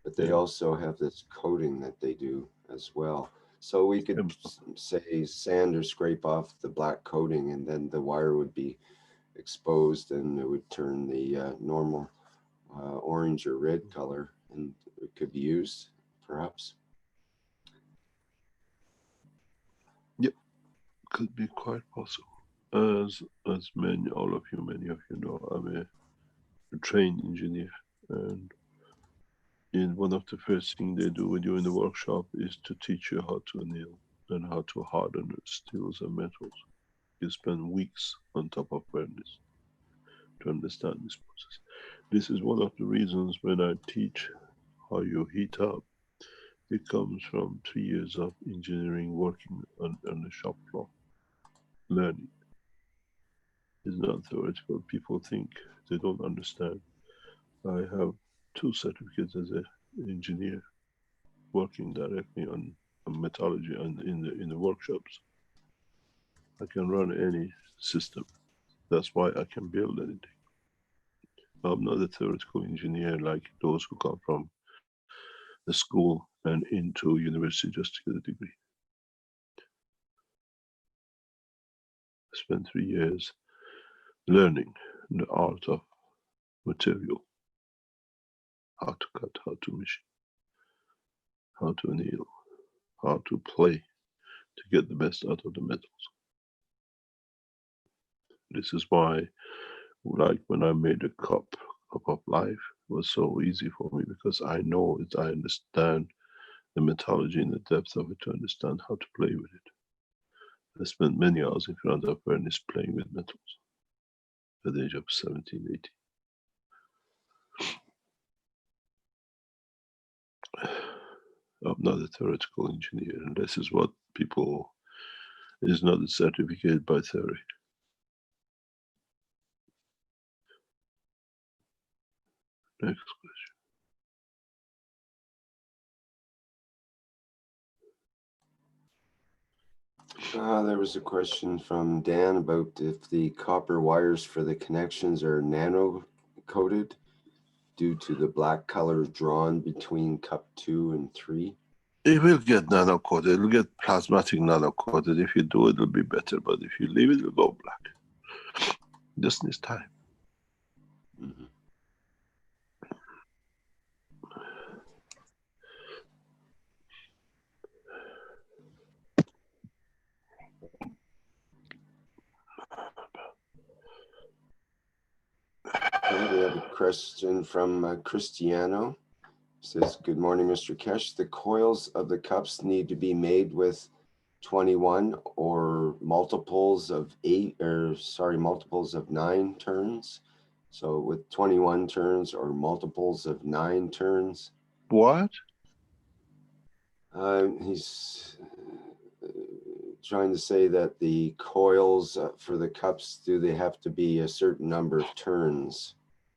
but they also have this coating that they do as well. So we could say sand or scrape off the black coating, and then the wire would be exposed, and it would turn the normal orange or red color, and it could be used, perhaps. Yep, could be quite possible. As many of you know, I'm a trained engineer, and in one of the first things they do with you in the workshop is to teach you how to anneal and how to harden steels and metals. You spend weeks on top of furnace to understand this process. This is one of the reasons when I teach how you heat up, it comes from 3 years of engineering working on the shop floor, learning. It's not theoretical. People think they don't understand. I have 2 certificates as an engineer working directly on metallurgy and in the workshops. I can run any system. That's why I can build anything. I'm not a theoretical engineer like those who come from the school and into university just to get a degree. I spent 3 years learning the art of material, how to cut, how to machine, how to anneal, how to play to get the best out of the metals. This is why, like when I made a cup of life, it was so easy for me because I know it, I understand the metallurgy and the depth of it to understand how to play with it. I spent many hours in front of furnace playing with metals at the age of 17, 18. I'm not a theoretical engineer, and this is what people, is not a certificate by theory. Next question. There was a question from Dan about if the copper wires for the connections are nano coated due to the black color drawn between cup 2 and 3. It will get nano coated. It'll get plasmatic nano coated. If you do it, it'll be better. But if you leave it, it'll go black. Just needs time. Okay, we have a question from Cristiano. It says, good morning, Mr. Kesh. The coils of the cups need to be made with 21 or multiples of 9 turns. So with 21 turns or multiples of 9 turns. What? He's trying to say that the coils for the cups, do they have to be a certain number of turns?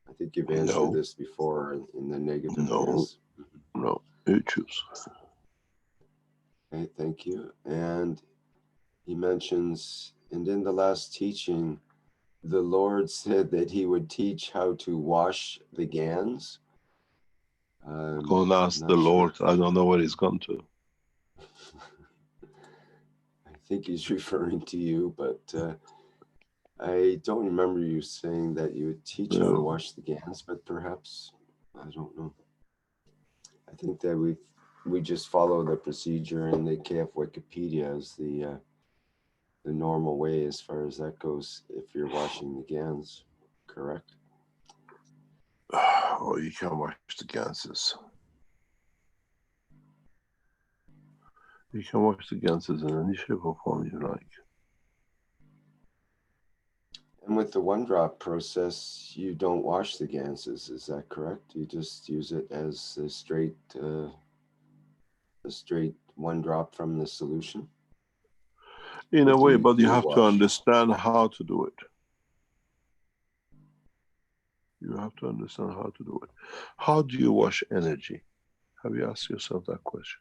I think you've answered No. this before in the negative. No. Yes. No, you choose. Okay, thank you. And he mentions, and in the last teaching, the Lord said that he would teach how to wash the GANs. Go and ask not the sure. Lord. I don't know where he's gone to. I think he's referring to you, but I don't remember you saying that you would teach how to wash the GANs, but perhaps, I don't know. I think that we just follow the procedure in the KF Wikipedia as the normal way as far as that goes if you're washing the GANs, correct? Oh, you can wash the ganses. You can wash the ganses in any shape or form you like. And with the one drop process, you don't wash the ganses, is that correct? You just use it as a straight one drop from the solution? In Or a way, but do you have to wash? understand how to do it. You have to understand how to do it. How do you wash energy? Have you asked yourself that question?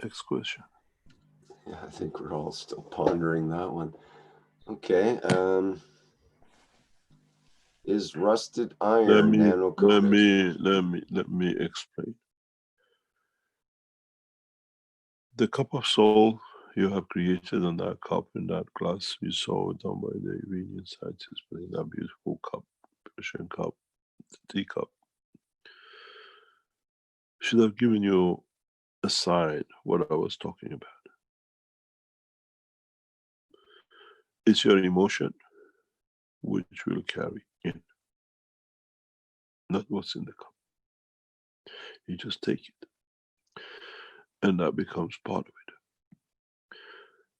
Next question. Yeah, I think we're all still pondering that one. Okay. Is rusted iron nano-coated? Let me explain. The cup of soul you have created in that cup, in that glass we saw done by the Iranian scientists, but in that beautiful cup, Persian cup, the teacup, should have given you a sign what I was talking about. It's your emotion which will carry in, not what's in the cup. You just take it, and that becomes part of it.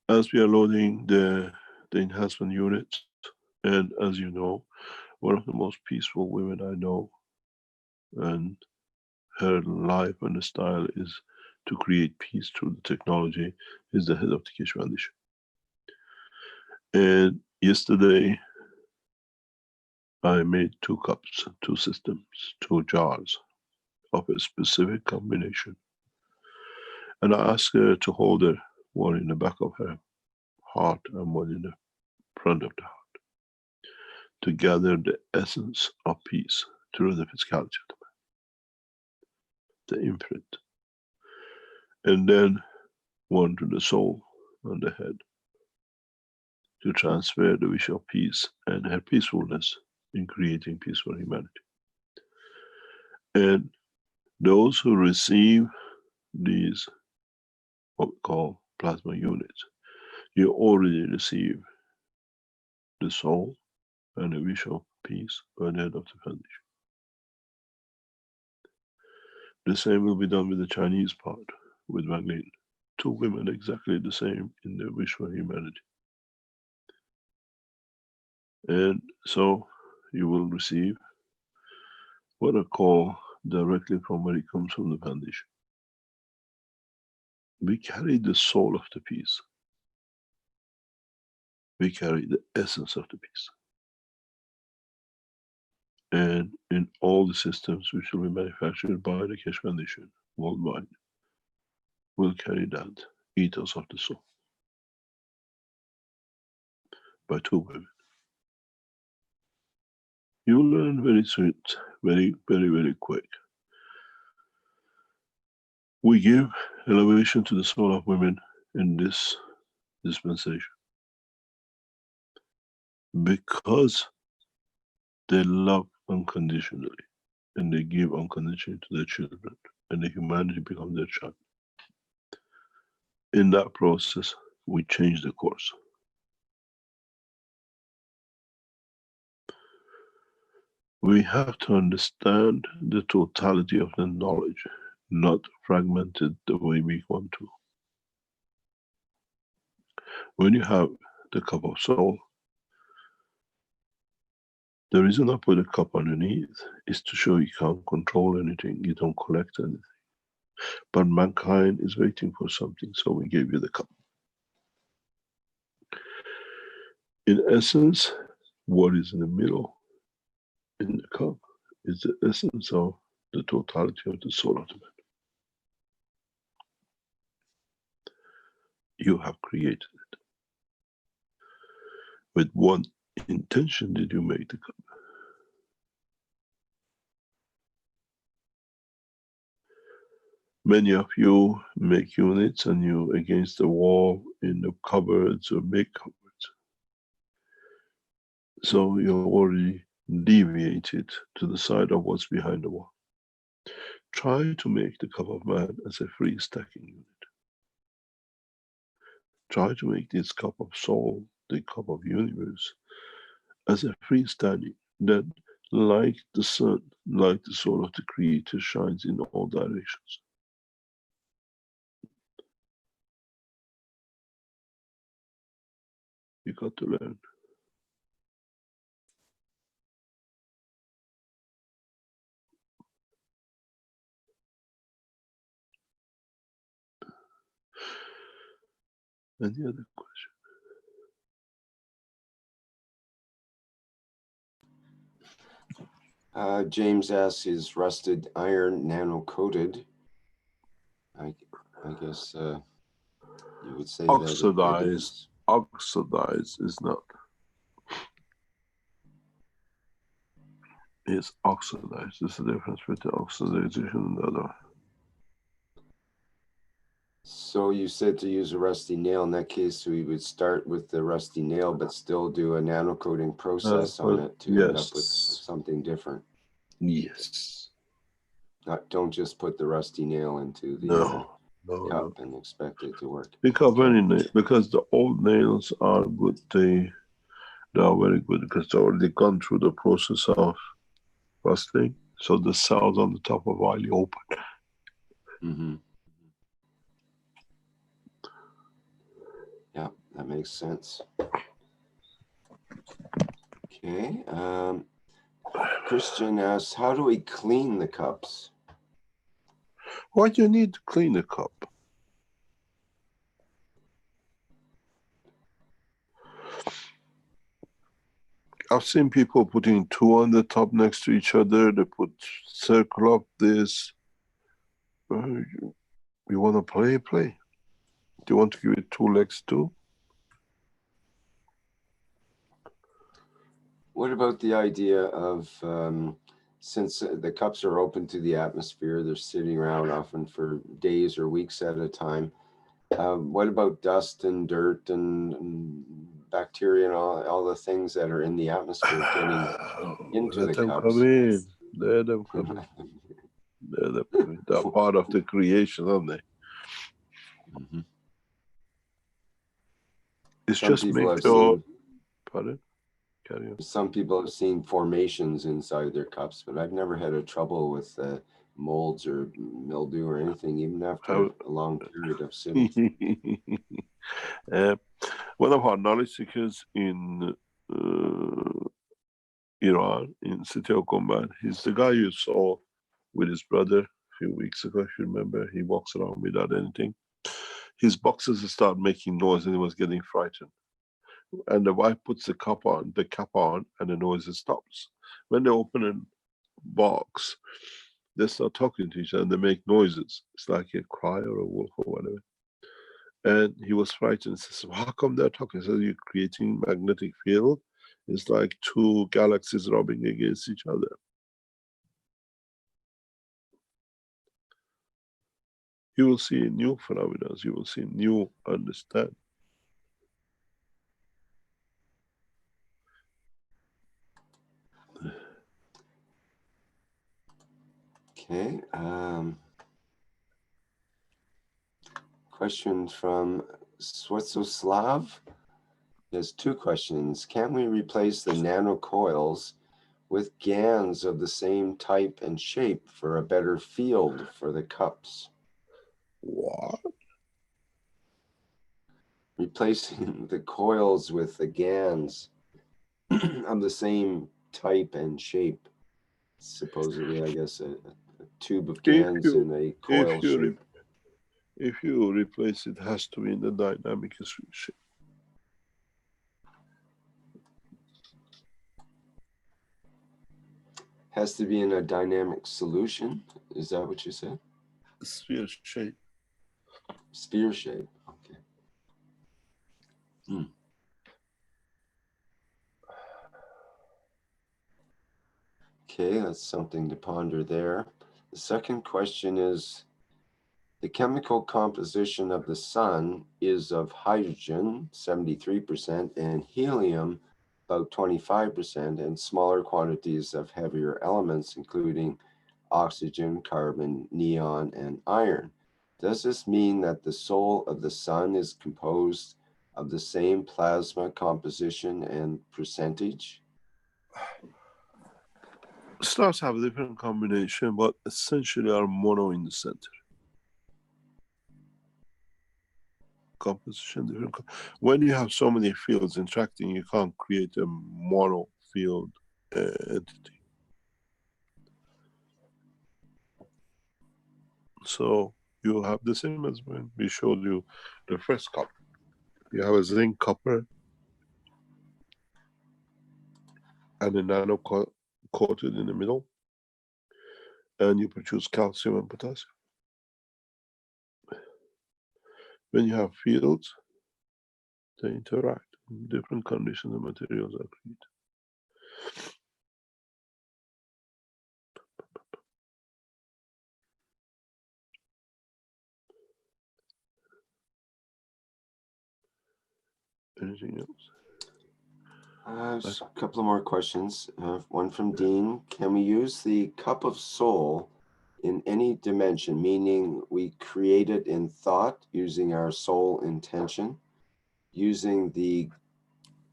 As we are loading the enhancement unit, and as you know, one of the most peaceful women I know, and her life and style is to create peace through the technology, is the head of the Keshe Foundation. And yesterday, I made 2 cups, 2 systems, 2 jars of a specific combination. And I asked her to hold her, one in the back of her heart and one in the front of the heart, to gather the essence of peace through the physicality of the imprint. And then one to the soul and the head, to transfer the wish of peace and her peacefulness in creating peace for humanity. And those who receive these, what we call plasma units, you already receive the soul and the wish of peace by the head of the foundation. The same will be done with the Chinese part, with Wang Lin. 2 women exactly the same in their wish for humanity. And so you will receive what I call directly from where it comes from the foundation. We carry the soul of the peace. We carry the essence of the peace. And in all the systems which will be manufactured by the Keshe Foundation worldwide, will carry that ethos of the soul by 2 women. You will learn very sweet, very, very, very quick. We give elevation to the soul of women in this dispensation. because they love unconditionally and they give unconditionally to their children, and the humanity becomes their child. In that process, we change the course. We have to understand the totality of the knowledge, not fragmented the way we want to. When you have the cup of soul, the reason I put a cup underneath is to show you can't control anything, you don't collect anything. But mankind is waiting for something, so we gave you the cup. In essence, what is in the middle in the cup is the essence of the totality of the soul of the man. You have created it. With what intention did you make the cup? Many of you make units and you against the wall in the cupboards or big cupboards. So you already deviated to the side of what's behind the wall. Try to make the cup of man as a free stacking unit. Try to make this cup of soul, the cup of universe, as a freestanding that, like the sun, like the soul of the creator, shines in all directions. You got to learn. Any other question? James asks, is rusted iron nano-coated? I guess you would say Oxidized. that it is. Oxidized is not. It's oxidized. There's a difference between oxidization and the other. So you said to use a rusty nail. In that case, we would start with the rusty nail, but still do a nano coating process on it to end up with something different. Yes. Don't just put the rusty nail into the cup and expect it to work. Because the old nails are good. They are very good because they've already gone through the process of rusting. So the cells on the top are widely open. Mm-hmm. Yeah, that makes sense. Okay. Christian asks, how do we clean the cups? Why do you need to clean the cup? I've seen people putting two on the top next to each other. They put circle up this. You want to play? Do you want to give it two legs too? What about the idea of, since the cups are open to the atmosphere, they're sitting around often for days or weeks at a time. What about dust and dirt and bacteria and all the things that are in the atmosphere getting into Let the them cups? come in. Let them come in. Let them come in. They're part of the creation, aren't they? Mm-hmm. It's just make your... Pardon? Carry on. Some people have seen formations inside their cups, but I've never had a trouble with molds or mildew or anything, even after a long period of sitting. One of our knowledge seekers in Iran, in City of Combat, he's the guy you saw with his brother a few weeks ago, if you remember. He walks around without anything. His boxes start making noise and he was getting frightened. And the wife puts the cap on, and the noise stops. When they open a box, they start talking to each other and they make noises. It's like a cry or a wolf or whatever. And he was frightened. He says, well, how come they're talking? So you're creating magnetic field. It's like two galaxies rubbing against each other. You will see new phenomena. You will see new understanding. Okay. Question from Swiatoslav. He has two questions. Can we replace the nanocoils with GANs of the same type and shape for a better field for the cups? What? Replacing the coils with the GANs of the same type and shape. Supposedly, I guess, a tube of GANs in a coil shape. If you replace it, has to be in the dynamic shape. Has to be in a dynamic solution? Is that what you said? Sphere shape. Sphere shape. Okay. Okay, that's something to ponder there. The second question is, the chemical composition of the sun is of hydrogen, 73%, and helium, about 25%, and smaller quantities of heavier elements, including oxygen, carbon, neon, and iron. Does this mean that the soul of the sun is composed of the same plasma composition and percentage? Stars have a different combination, but essentially are mono in the center. Composition different. When you have so many fields interacting, you can't create a mono field entity. So you have the same as when we showed you the first cup. You have a zinc copper and a nano coated in the middle, and you produce calcium and potassium. When you have fields, they interact in different conditions and materials are created. Anything else? Just a couple of more questions. One from Dean. Can we use the cup of soul in any dimension, meaning we create it in thought using our soul intention, using the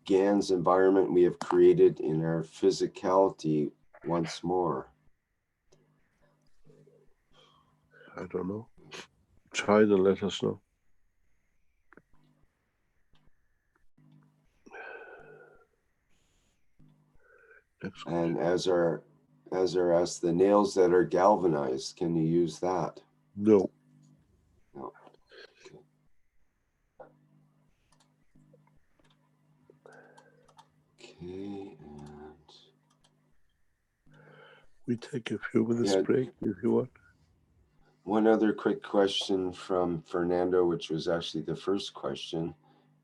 GANs environment we have created in our physicality once more? I don't know. Try it and let us know. And as the nails that are galvanized, can you use that? No. No. Okay, and we take a few minutes break if you want. One other quick question from Fernando, which was actually the first question,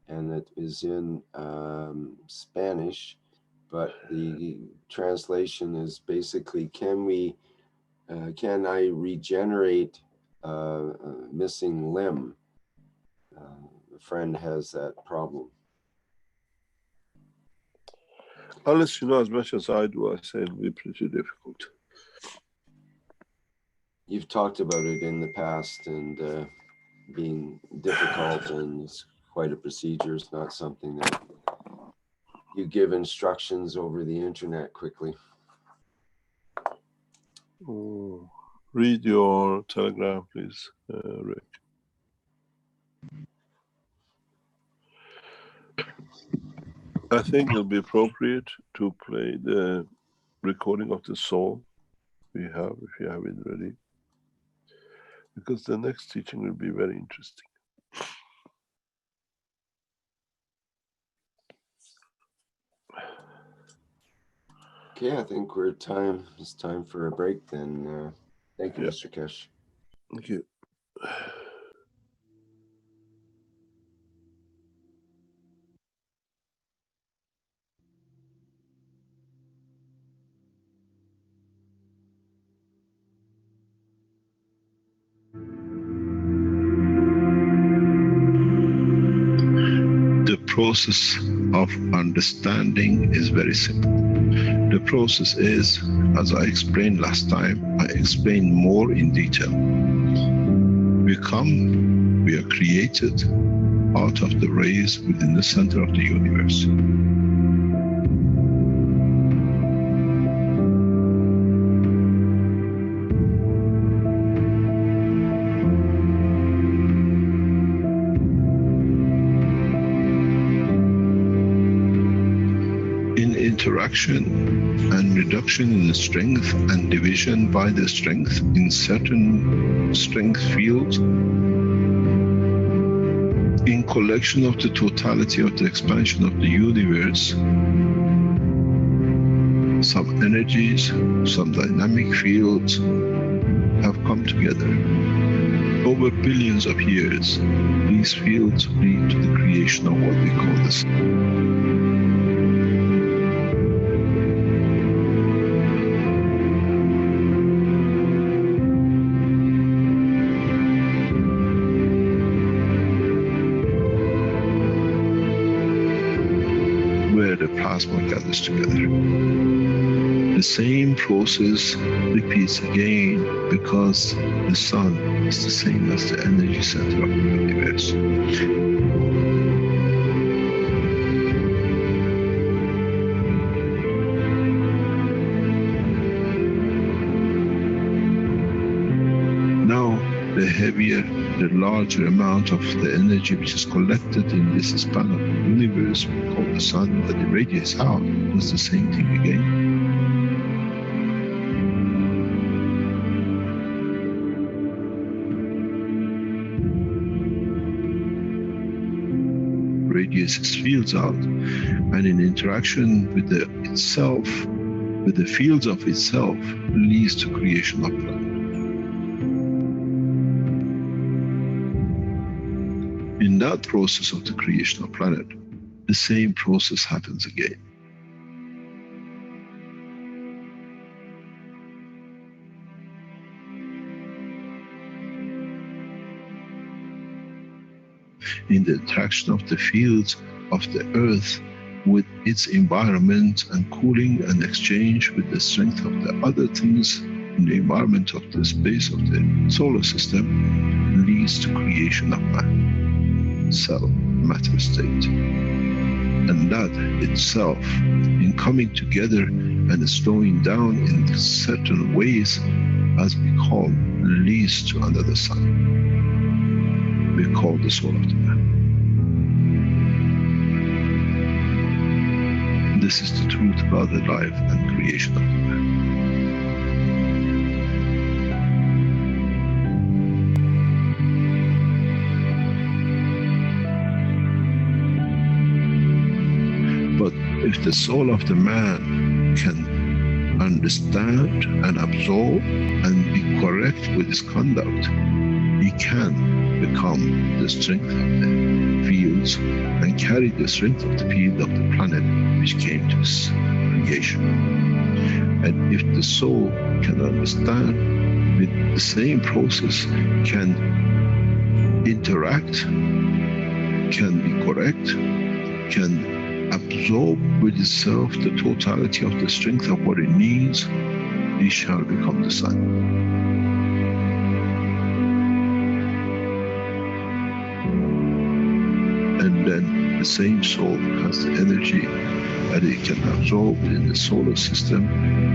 and it is in Spanish, but the translation is basically, can I regenerate a missing limb? A friend has that problem. Unless you know as much as I do, I say it'll be pretty difficult. You've talked about it in the past and being difficult, and it's quite a procedure. It's not something that you give instructions over the internet quickly. Oh, read your telegram, please, Rick. I think it'll be appropriate to play the recording of the soul we have, if you have it ready, because the next teaching will be very interesting. Okay, I think it's time for a break then. Thank you, Mr. Keshe. Thank you. The process of understanding is very simple. The process is, as I explained last time, I explained more in detail. We are created out of the rays within the center of the universe. In interaction and reduction in the strength and division by the strength in certain strength fields, in collection of the totality of the expansion of the universe, some energies, some dynamic fields have come together. Over billions of years, these fields lead to the creation of what we call the sun. Where the plasma gathers together. The same process repeats again because the sun is the same as the energy center of the universe. Now, the heavier, the larger amount of the energy which is collected in this span of the universe we call the sun that irradiates out does the same thing again. Radiates its fields out, and in interaction with itself, with the fields of itself, leads to creation of planet. In that process of the creation of planet, the same process happens again. In the interaction of the fields of the earth with its environment and cooling and exchange with the strength of the other things in the environment of the space of the solar system leads to creation of man, cell, matter state. And that itself, in coming together and slowing down in certain ways, as we call, leads to another sun. We call the soul of the man. This is the truth about the life and creation of the man. But if the soul of the man can understand and absorb and be correct with his conduct, he can become the strength of the fields and carry the strength of the field of the planet which came to its creation. And if the soul can understand with the same process, can interact, can be correct, can absorb with itself the totality of the strength of what it needs, he shall become the sun. And then the same soul has the energy that it can absorb within the solar system,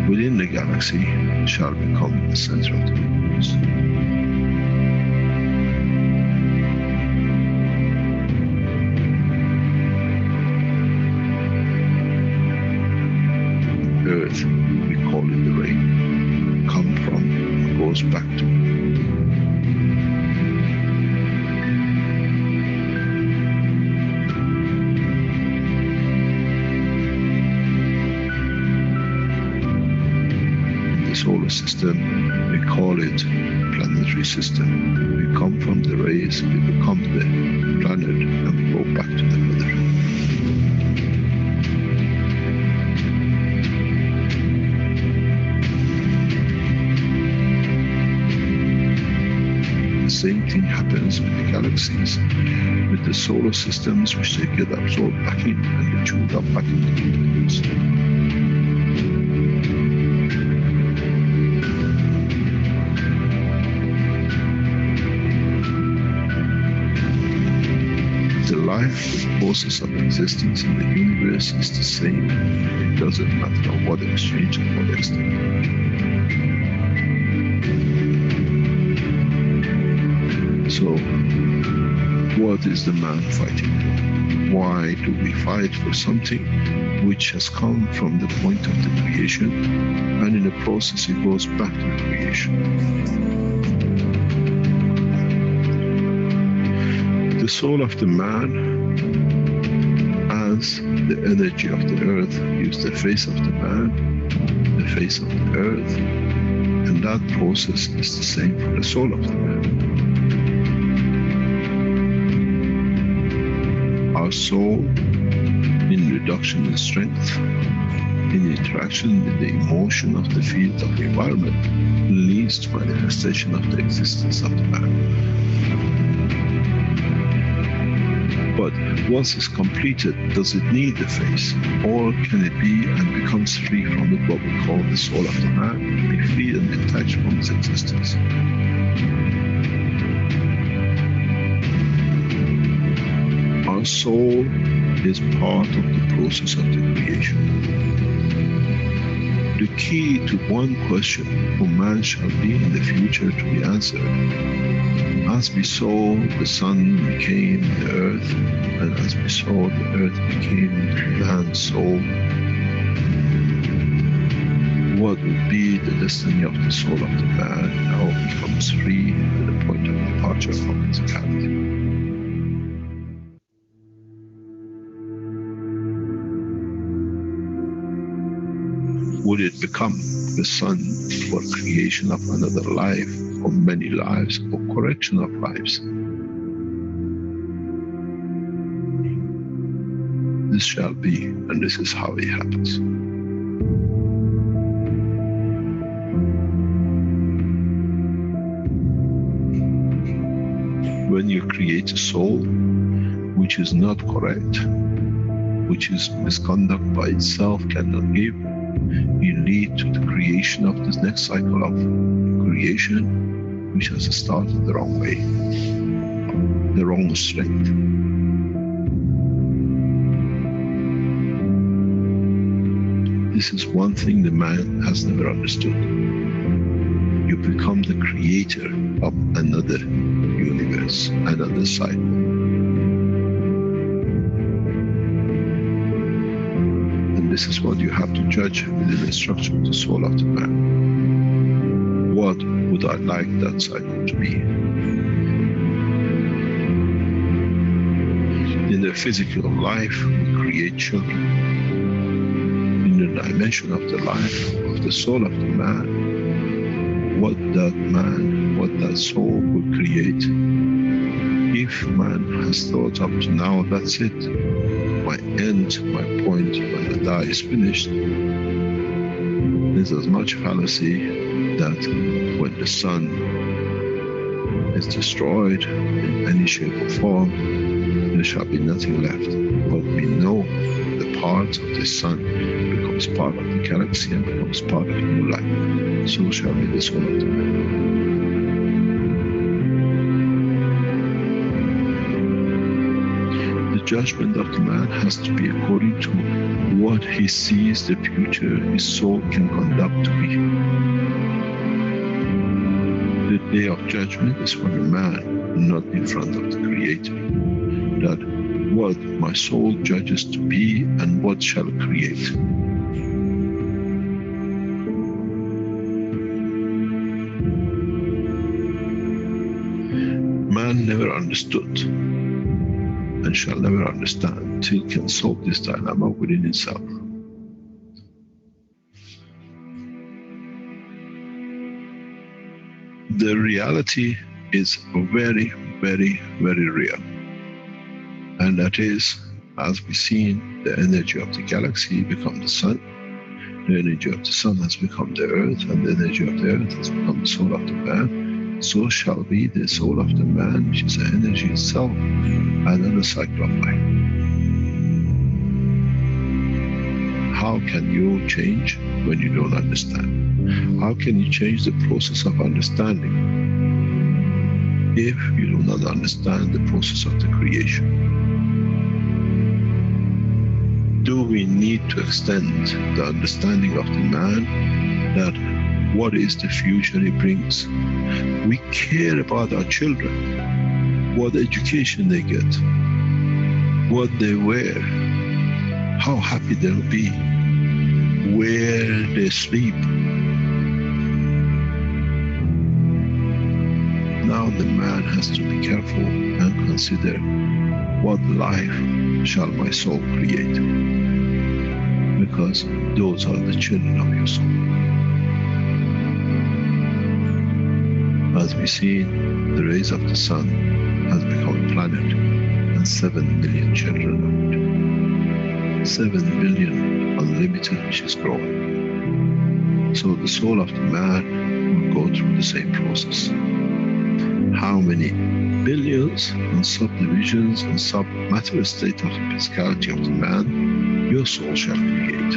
within the galaxy, shall become the center of the universe. Earth, we call it the rain, come from, goes back to. Solar system, we call it planetary system. We come from the rays, we become the planet, and we go back to the mother. The same thing happens with the galaxies, with the solar systems, which they get absorbed back in and they chewed up back into the universe. life, the process of existence in the universe is the same. It doesn't matter on what exchange and what extent. So, what is the man fighting for? Why do we fight for something which has come from the point of the creation, and in the process it goes back to the creation? The soul of the man, as the energy of the earth, gives the face of the man, the face of the earth, and that process is the same for the soul of the man. Our soul, in reduction in strength, in interaction with the emotion of the field of the environment, leads to manifestation of the existence of the man. But once it's completed, does it need the face? Or can it be and becomes free from it, what we call the soul of the man, be free and detached from its existence? Our soul is part of the process of the creation. The key to one question, who man shall be in the future, to be answered. As we saw, the sun became the earth, and as we saw, the earth became man's soul. What would be the destiny of the soul of the man now becomes free to the point of departure from physicality? Would it become the sun for creation of another life, or many lives, or correction of lives? This shall be, and this is how it happens. When you create a soul which is not correct, which is misconduct by itself, cannot give, you lead to the creation of this next cycle of creation, which has started the wrong way, the wrong strength. This is one thing the man has never understood. You become the creator of another universe, another cycle. This is what you have to judge within the structure of the soul of the man. What would I like that cycle to be? In the physical life, we create children. In the dimension of the life of the soul of the man, what that soul will create. If man has thought up to now, that's it, my end, my point, when the die is finished, there's as much fallacy that when the sun is destroyed in any shape or form, there shall be nothing left. But we know the part of the sun becomes part of the galaxy and becomes part of new life. So shall be the soul of the man. Judgment of the man has to be according to what he sees the future his soul can conduct to be. The day of judgment is for the man, not in front of the Creator. That what my soul judges to be and what shall create. Man never understood and shall never understand till can solve this dilemma within itself. The reality is very, very, very real. And that is, as we've seen, the energy of the galaxy become the sun, the energy of the sun has become the earth, and the energy of the earth has become the soul of the man. So shall be the soul of the man, which is the energy itself, another cycle of life. How can you change when you don't understand? How can you change the process of understanding if you do not understand the process of the creation? do we need to extend the understanding of the man that what is the future he brings? We care about our children, what education they get, what they wear, how happy they'll be, where they sleep. Now the man has to be careful and consider, what life shall my soul create? Because those are the children of your soul. As we see, the rays of the sun has become a planet and 7 billion children of it. 7 billion unlimited, which is growing. So the soul of the man will go through the same process. How many billions and subdivisions and sub-matter state of the physicality of the man your soul shall create?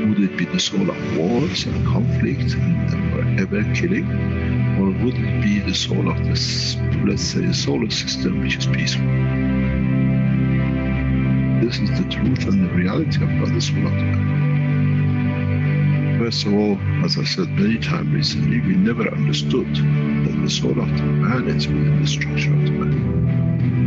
Would it be the soul of wars and conflict and forever killing? Or would it be the soul of this, let's say, solar system, which is peaceful? This is the truth and the reality of God, the soul of the man. First of all, as I said many times recently, we never understood that the soul of the man is within the structure of the man.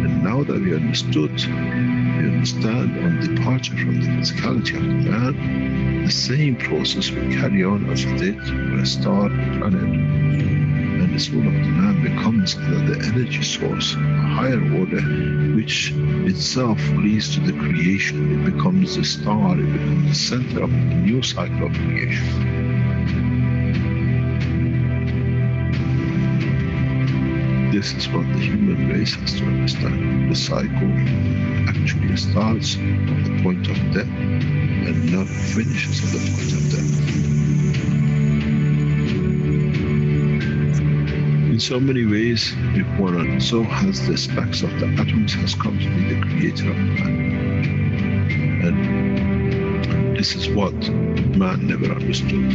And now that we understood, we understand on departure from the physicality of the man, the same process will carry on as it did for a star, a planet. And the soul of the man becomes another energy source, a higher order, which itself leads to the creation. It becomes the star, it becomes the center of a new cycle of creation. This is what the human race has to understand. The cycle actually starts at the point of death and not finishes at the point of death. In so many ways, if one so has the specs of the atoms, has come to be the creator of man. And this is what man never understood.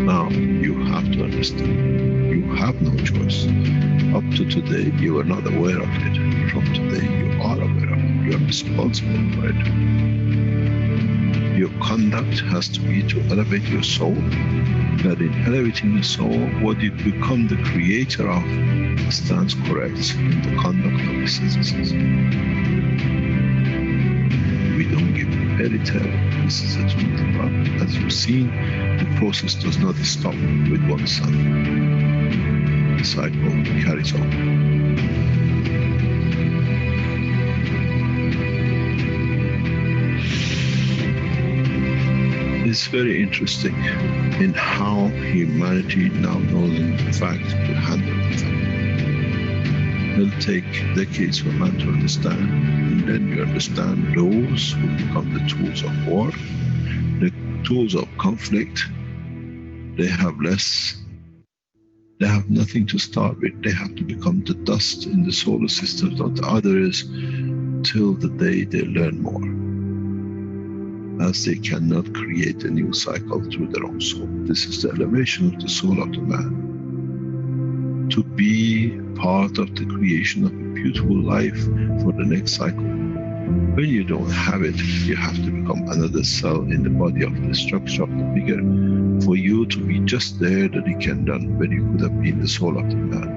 Now you have to understand. You have no choice. Up to today, you were not aware of it. From today, you are aware of it. You are responsible for it. Your conduct has to be to elevate your soul. That in elevating the soul, what you become the creator of stands correct in the conduct of the senses. We don't give fairy tale. This is the truth. But as you've seen, the process does not stop with one sun. The cycle carries on. It's very interesting in how humanity now knows in fact to handle the fact. It'll take decades for man to understand, and then you understand those who become the tools of war, the tools of conflict. They have nothing to start with. They have to become the dust in the solar system, not the others, till the day they learn more. As they cannot create a new cycle through their own soul. This is the elevation of the soul of the man. To be part of the creation of a beautiful life for the next cycle. When you don't have it, you have to become another cell in the body of the structure of the bigger, for you to be just there that it can done when you could have been the soul of the man.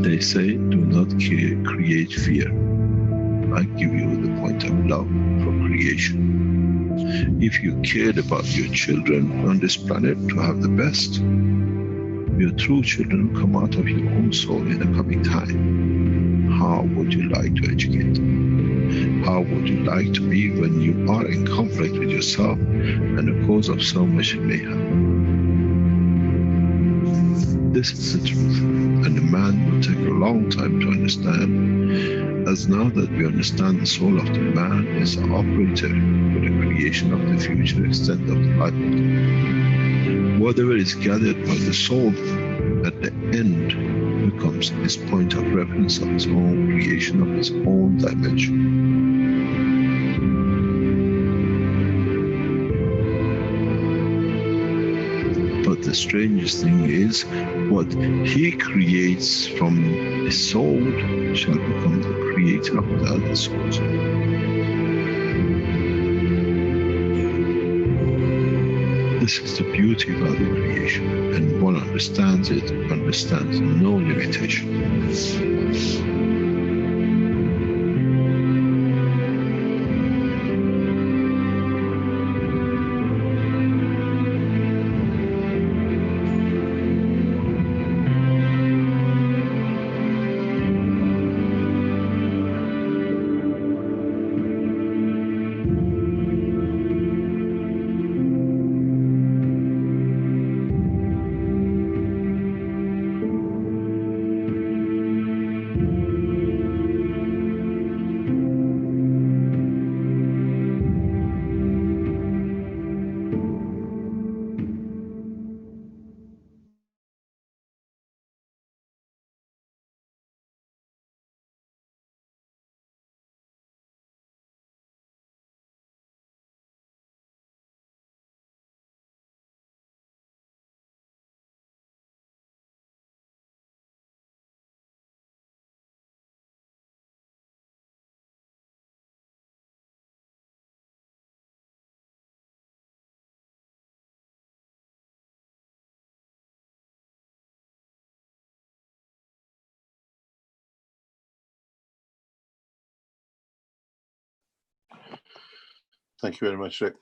They say, do not create fear. I give you the point of love for creation. If you cared about your children on this planet to have the best, your true children come out of your own soul in the coming time. How would you like to educate them? How would you like to be when you are in conflict with yourself and the cause of so much mayhem? This is the truth, and the man will take a long time to understand, as now that we understand the soul of the man is the operator for the creation of the future extent of the life of the man. Whatever is gathered by the soul at the end becomes his point of reference of his own creation, of his own dimension. But the strangest thing is, what he creates from his soul shall become the creator of the other souls. This is the beauty about the creation, and one understands it, understands no limitation. Thank you very much, Rick.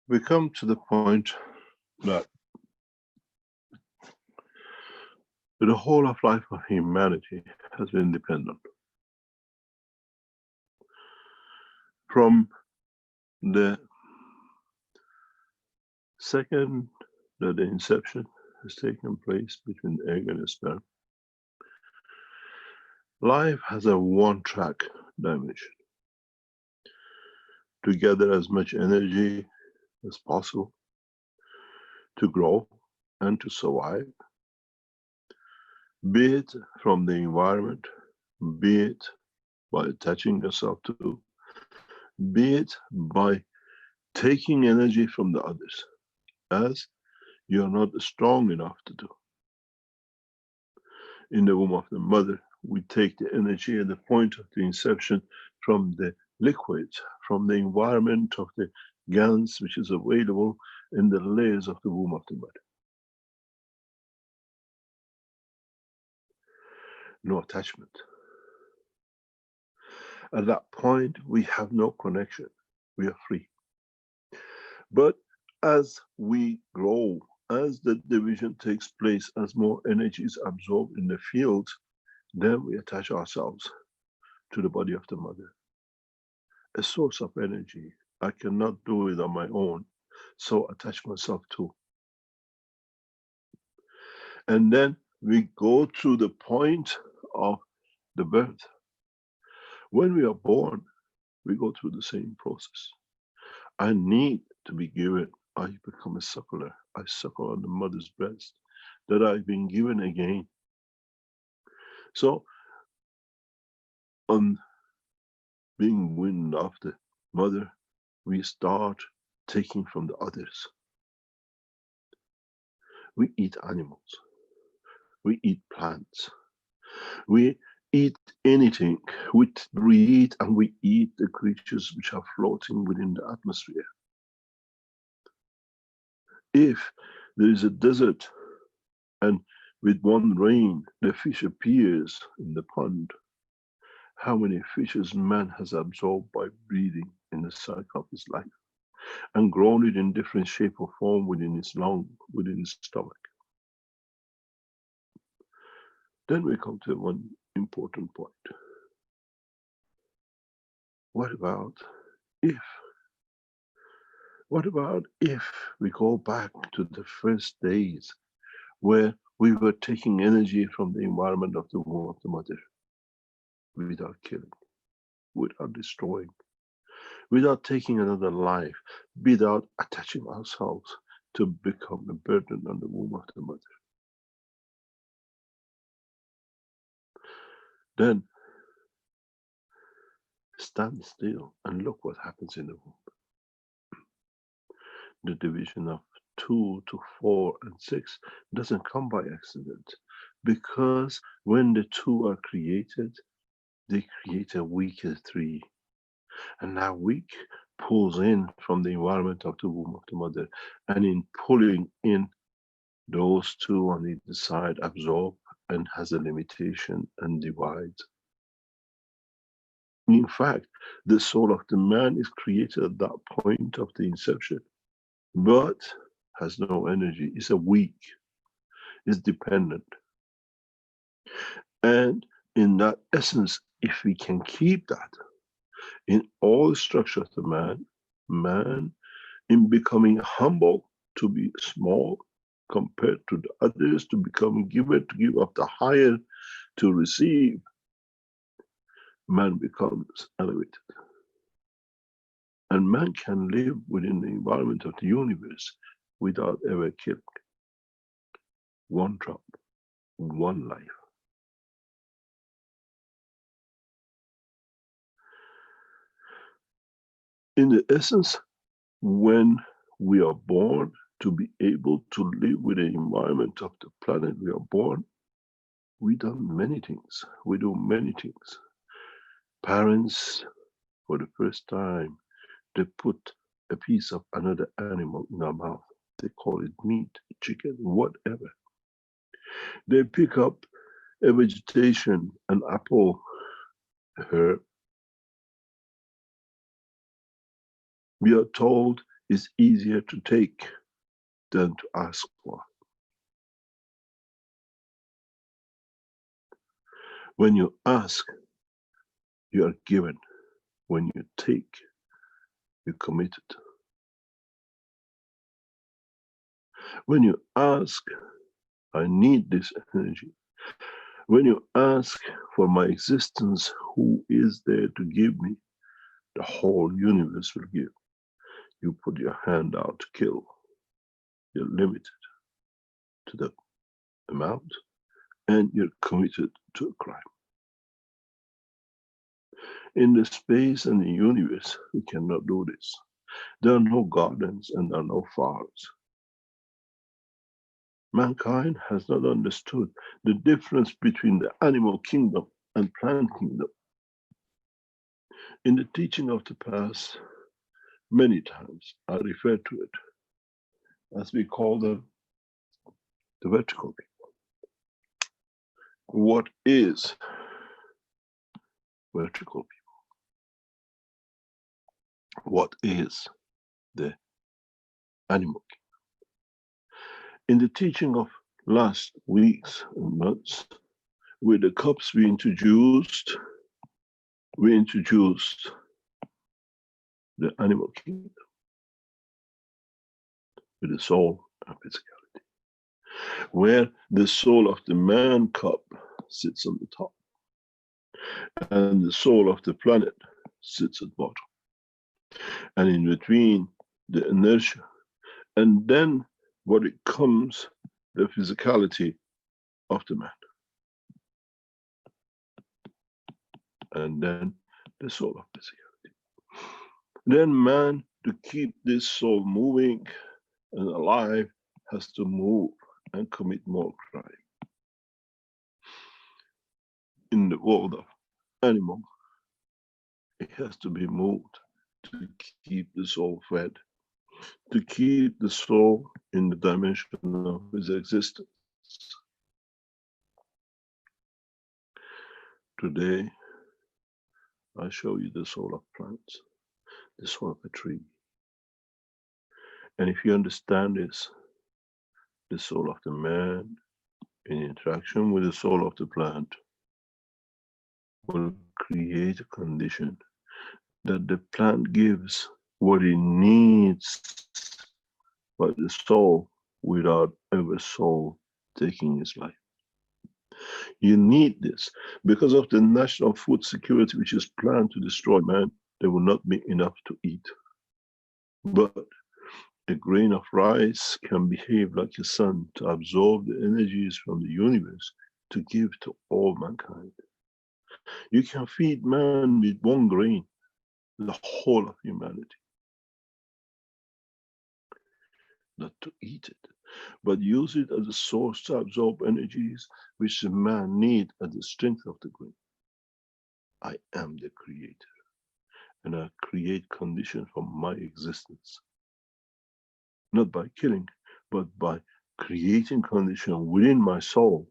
We come to the point that the whole of life of humanity has been dependent. From the second that the inception has taken place between the egg and the sperm, life has a one-track dimension. To gather as much energy as possible, to grow and to survive, be it from the environment, be it by attaching yourself to, be it by taking energy from the others, as you are not strong enough to do. In the womb of the mother, we take the energy at the point of the inception from the liquids, from the environment of the gans which is available in the layers of the womb of the mother. No attachment. At that point, we have no connection. We are free. But as we grow, as the division takes place, as more energy is absorbed in the field, then we attach ourselves to the body of the mother. A source of energy. I cannot do it on my own, so attach myself to. And then we go to the point of the birth. When we are born, we go through the same process. I need to be given. I become a suckler. I suckle on the mother's breast that I've been given again. So, on being weaned off the mother, we start taking from the others. We eat animals. We eat plants. We eat anything. We breathe and we eat the creatures which are floating within the atmosphere. If there is a desert and with one rain the fish appears in the pond, how many fishes man has absorbed by breathing in the cycle of his life and grown it in different shape or form within his lung, within his stomach. Then we come to one important point. What about if? What about if we go back to the first days where we were taking energy from the environment of the womb of the mother without killing, without destroying, without taking another life, without attaching ourselves to become a burden on the womb of the mother? Then stand still and look what happens in the womb. The division of 2 to 4 and 6 doesn't come by accident, because when the 2 are created, they create a weaker 3. And that weak pulls in from the environment of the womb of the mother, and in pulling in, those 2 on either side absorb and has a limitation and divides. In fact, the soul of the man is created at that point of the inception, but has no energy. It's a weak, it's dependent. And in that essence, if we can keep that in all the structure of the man in becoming humble, to be small compared to the others, to become giver, to give up the higher, to receive, man becomes elevated. And man can live within the environment of the universe without ever killing. One drop, one life. In the essence, when we are born, to be able to live with the environment of the planet we are born, we done many things. We do many things. Parents, for the first time, they put a piece of another animal in our mouth. They call it meat, chicken, whatever. They pick up a vegetation, an apple, a herb. We are told it's easier to take than to ask for. When you ask, you are given. When you take, you're committed. When you ask, I need this energy. When you ask for my existence, who is there to give me? The whole universe will give. You put your hand out to kill. You're limited to the amount, and you're committed to a crime. In the space and the universe, we cannot do this. There are no gardens and there are no farms. Mankind has not understood the difference between the animal kingdom and plant kingdom. In the teaching of the past, many times I refer to it as we call them the vertical people. What is vertical people? What is the animal kingdom? In the teaching of last weeks and months, with the cups we introduced the animal kingdom with the soul and physicality, where the soul of the man cup sits on the top and the soul of the planet sits at the bottom, and in between the inertia, and then what it comes, the physicality of the man, and then the soul of physicality. Then man, to keep this soul moving and alive, has to move and commit more crime. In the world of animal, it has to be moved to keep the soul fed, to keep the soul in the dimension of his existence. Today, I show you the soul of plants, the soul of a tree. And if you understand this, the soul of the man in interaction with the soul of the plant will create a condition that the plant gives what it needs by the soul without ever soul taking its life. You need this because of the national food security, which is planned to destroy man. There will not be enough to eat. But a grain of rice can behave like a sun to absorb the energies from the universe to give to all mankind. You can feed man with one grain, the whole of humanity. Not to eat it, but use it as a source to absorb energies which the man needs as the strength of the grain. I am the creator, and I create conditions for my existence. Not by killing, but by creating conditions within my soul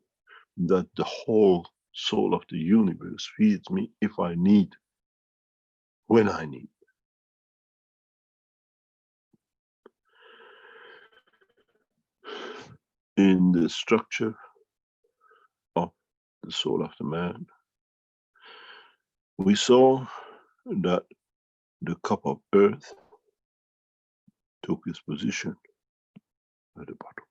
that the whole soul of the universe feeds me if I need, when I need. In the structure of the soul of the man, we saw that the cup of earth took its position at the bottom.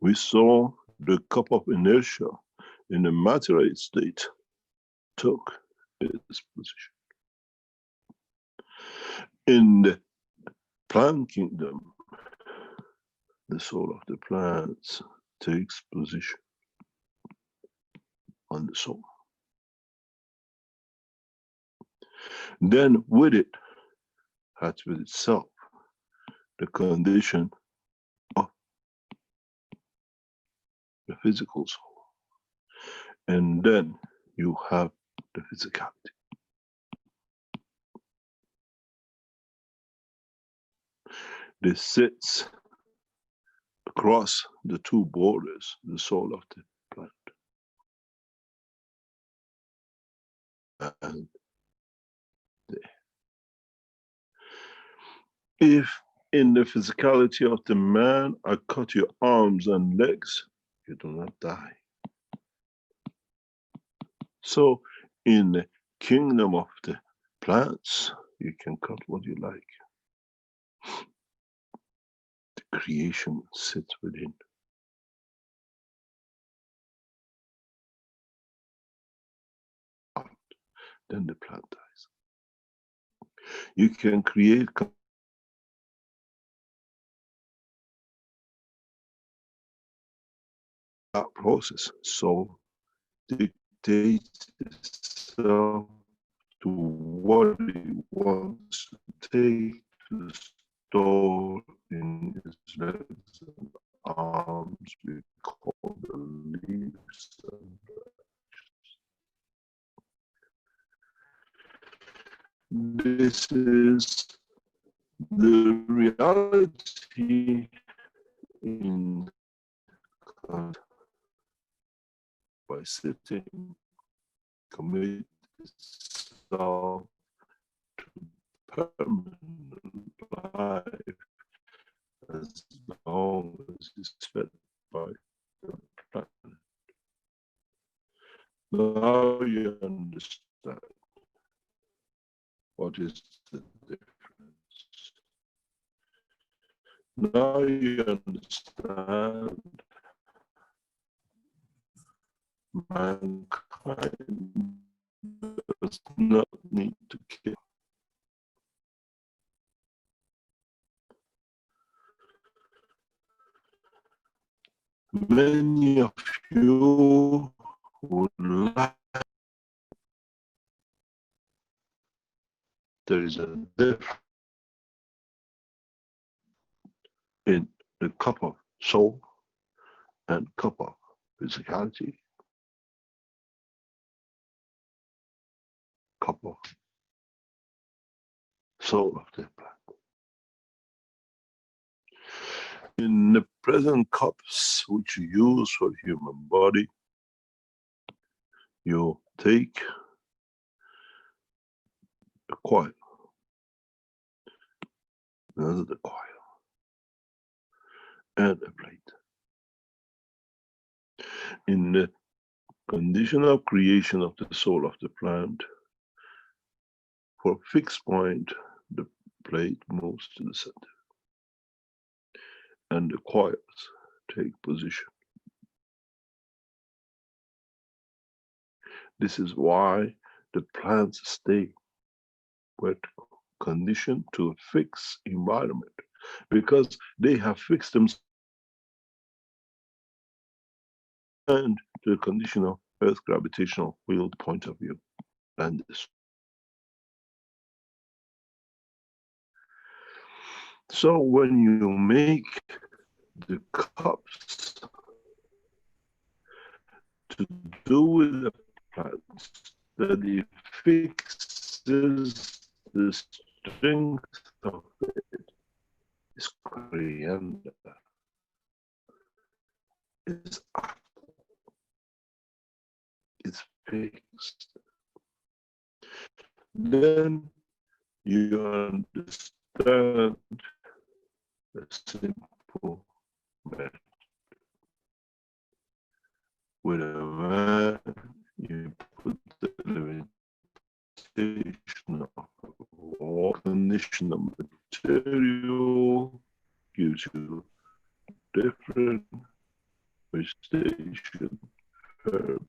We saw the cup of inertia in the material state took its position. In the plant kingdom, the soul of the plants takes position on the soul. Then with it has with itself the condition of the physical soul. And then you have the physicality. This sits across the two borders, the soul of the plant. And if in the physicality of the man I cut your arms and legs, you do not die. So in the kingdom of the plants, you can cut what you like. The creation sits within. Then the plant dies. You can create that process. So dictates itself to what it wants to take to store in its legs and arms, we call the leaves and this is the reality in by sitting, commit itself to permanent life as long as it's fed by the planet. Now you understand what is the difference. Now you understand mankind does not need to kill. Many of you would like, there is a difference in the cup of soul and cup of physicality, cup of soul of the planet. In the present cups which you use for human body, you take a coil, another coil, and a plate. In the condition of creation of the soul of the plant, for a fixed point, the plate moves to the center and the coils take position. This is why the plants stay vertical, conditioned to a fixed environment, because they have fixed themselves and to the condition of Earth gravitational field point of view than this. So when you make the cups to do with the plants, that it fixes the strength of it is coriander. It's fixed. Then you understand the simple method. With a man, you put the limitation of condition of material, gives you different vegetation, herb,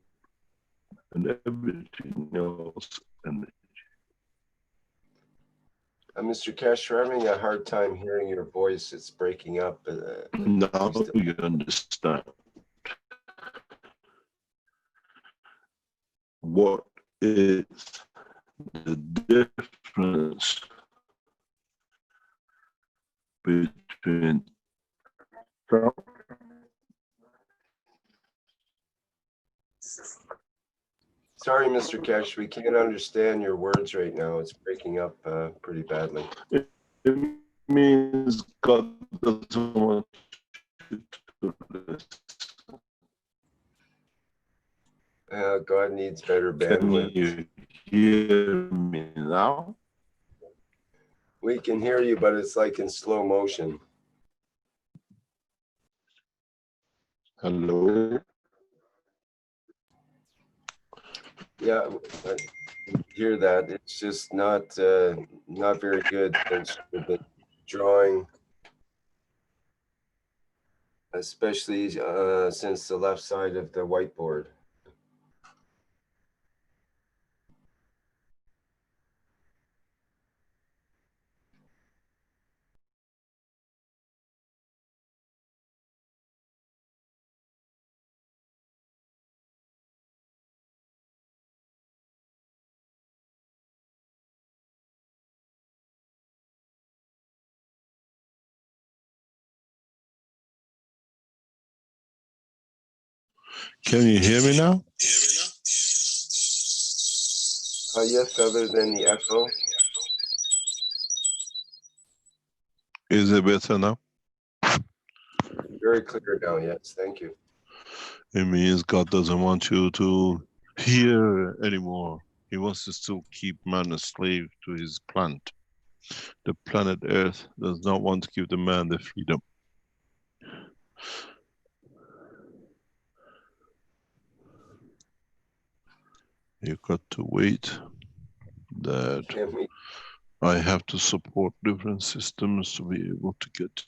and everything else. And Mr. Cash, we're having a hard time hearing your voice. It's breaking up. now you understand what is the difference between Sorry, Mr. Cash, we can't understand your words right now. It's breaking up pretty badly. it means God doesn't want you to listen. God needs better Can bandwidth. you hear me now? We can hear you, but it's like in slow motion. Hello? Yeah, I hear that. It's just not very good since we've been drawing, especially since the left side of the whiteboard. Can you hear me now? Yes, other than the echo. Is it better now? Very clear now, yes, thank you. It means God doesn't want you to hear anymore. He wants to still keep man a slave to his plant. The planet Earth does not want to give the man the freedom. You got to wait that I have to support different systems to be able to get to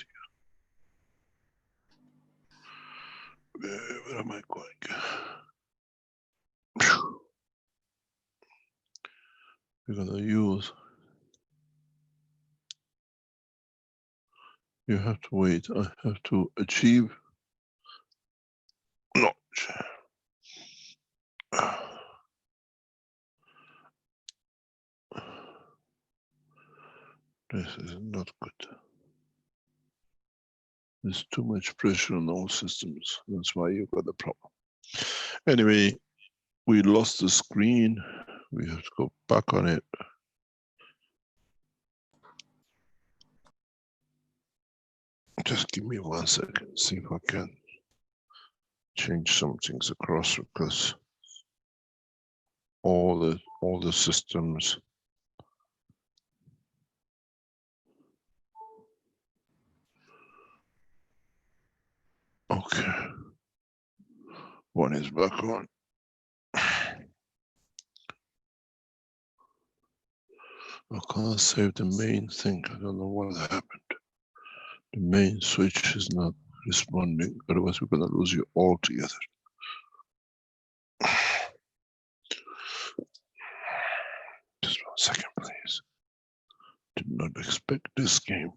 you. Where am I going? We're gonna use. You have to wait. I have to achieve. No. This is not good. There's too much pressure on all systems. That's why you got the problem. Anyway, we lost the screen. We have to go back on it. Just give me 1 second, see if I can change some things across, because all the systems. Okay. One is back on. I can't save the main thing. I don't know what happened. The main switch is not responding. Otherwise, we're gonna lose you all together. Just 1 second, please. Did not expect this game.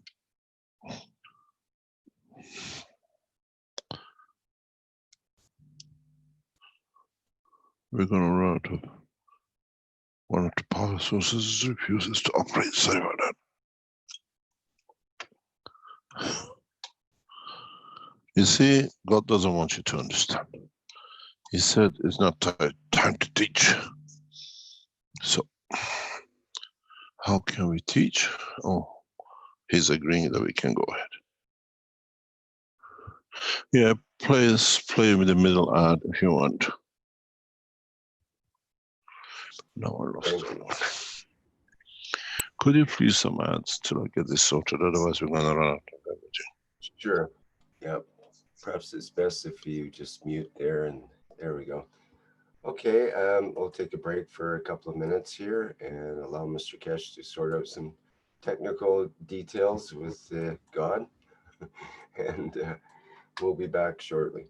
We're going to run out of one of the power sources refuses to operate. Sorry about that. You see, God doesn't want you to understand. He said it's not time to teach. So, how can we teach? Oh, he's agreeing that we can go ahead. Yeah, play with the middle ad if you want. No, I lost one. Could you please some ads to get this sorted? Otherwise, we're gonna run out of everything. Sure. Yep. Perhaps it's best if you just mute there, and there we go. Okay, we'll take a break for a couple of minutes here and allow Mr. Kesh to sort out some technical details with God, and we'll be back shortly.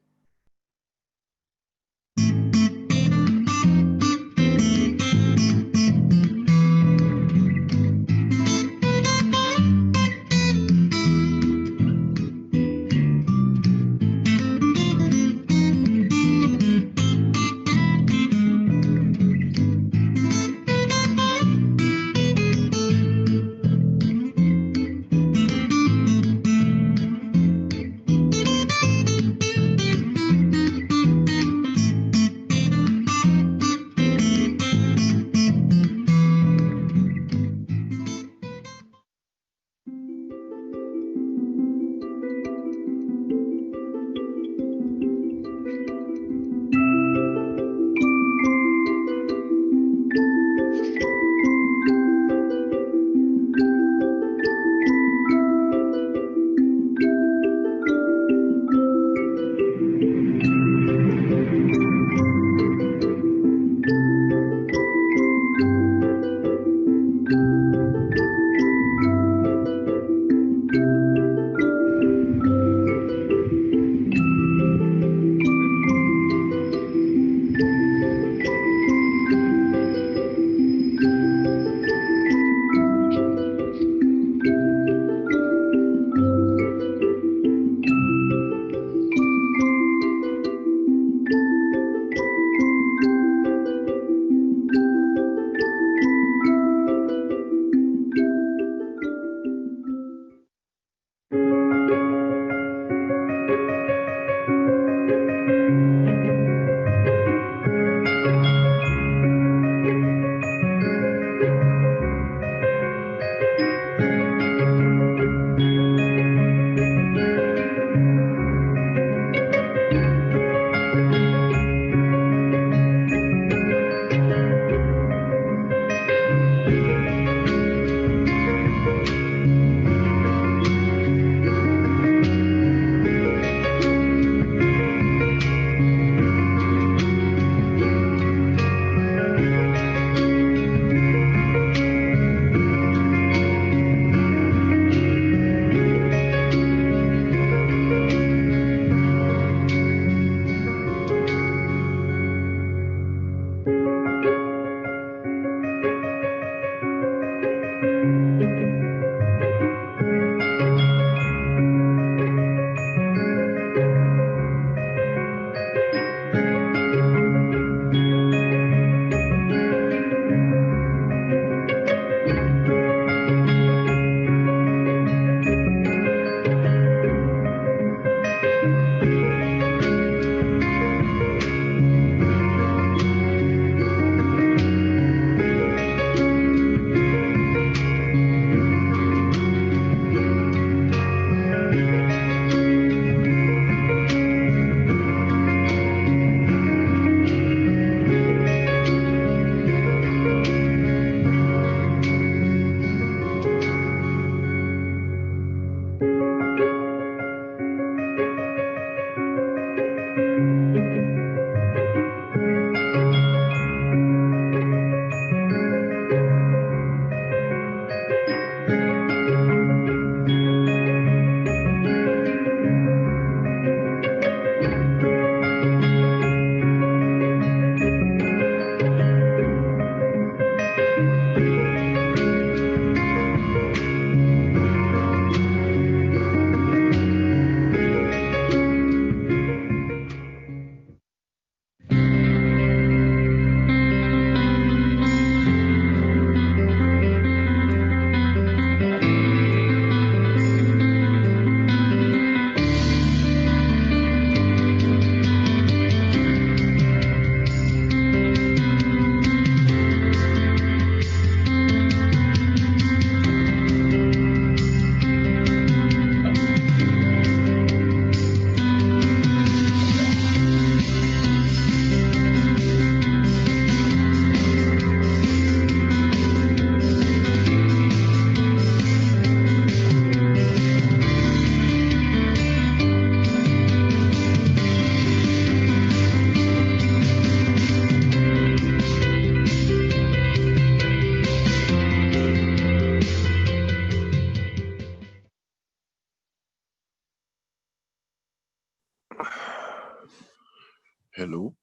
Hello,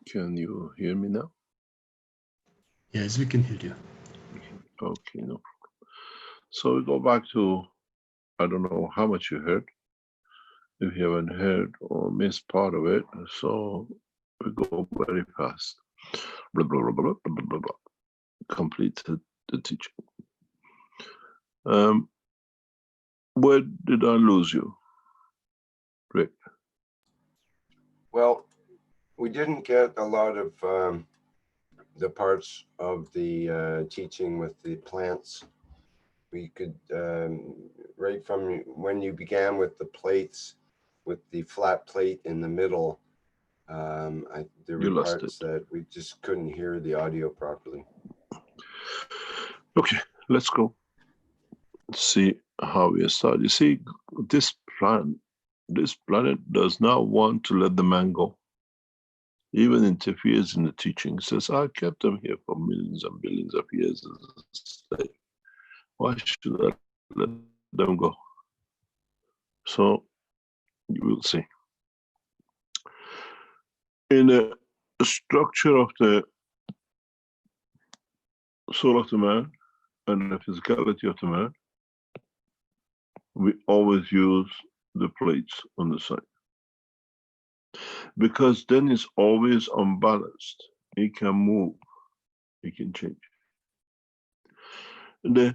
can you hear me now? Yes, we can hear you. Okay, no problem. So we go back to, I don't know how much you heard, if you haven't heard or missed part of it, so we go very fast. Blah, blah, blah, blah, blah, blah, blah. Completed the teaching. Where did I lose you, Rick? Well, we didn't get a lot of the parts of the teaching with the plants. We could, right from when you began with the plates, with the flat plate in the middle, there You were lost parts it. that we just couldn't hear the audio properly. Okay, let's go. See how we start. You see, this planet does not want to let the man go. Even interferes in the teaching. Says, I kept them here for millions and billions of years as a slave. Why should I let them go? So you will see. In the structure of the soul of the man and the physicality of the man, we always use the plates on the side. Because then it's always unbalanced. It can move, it can change. The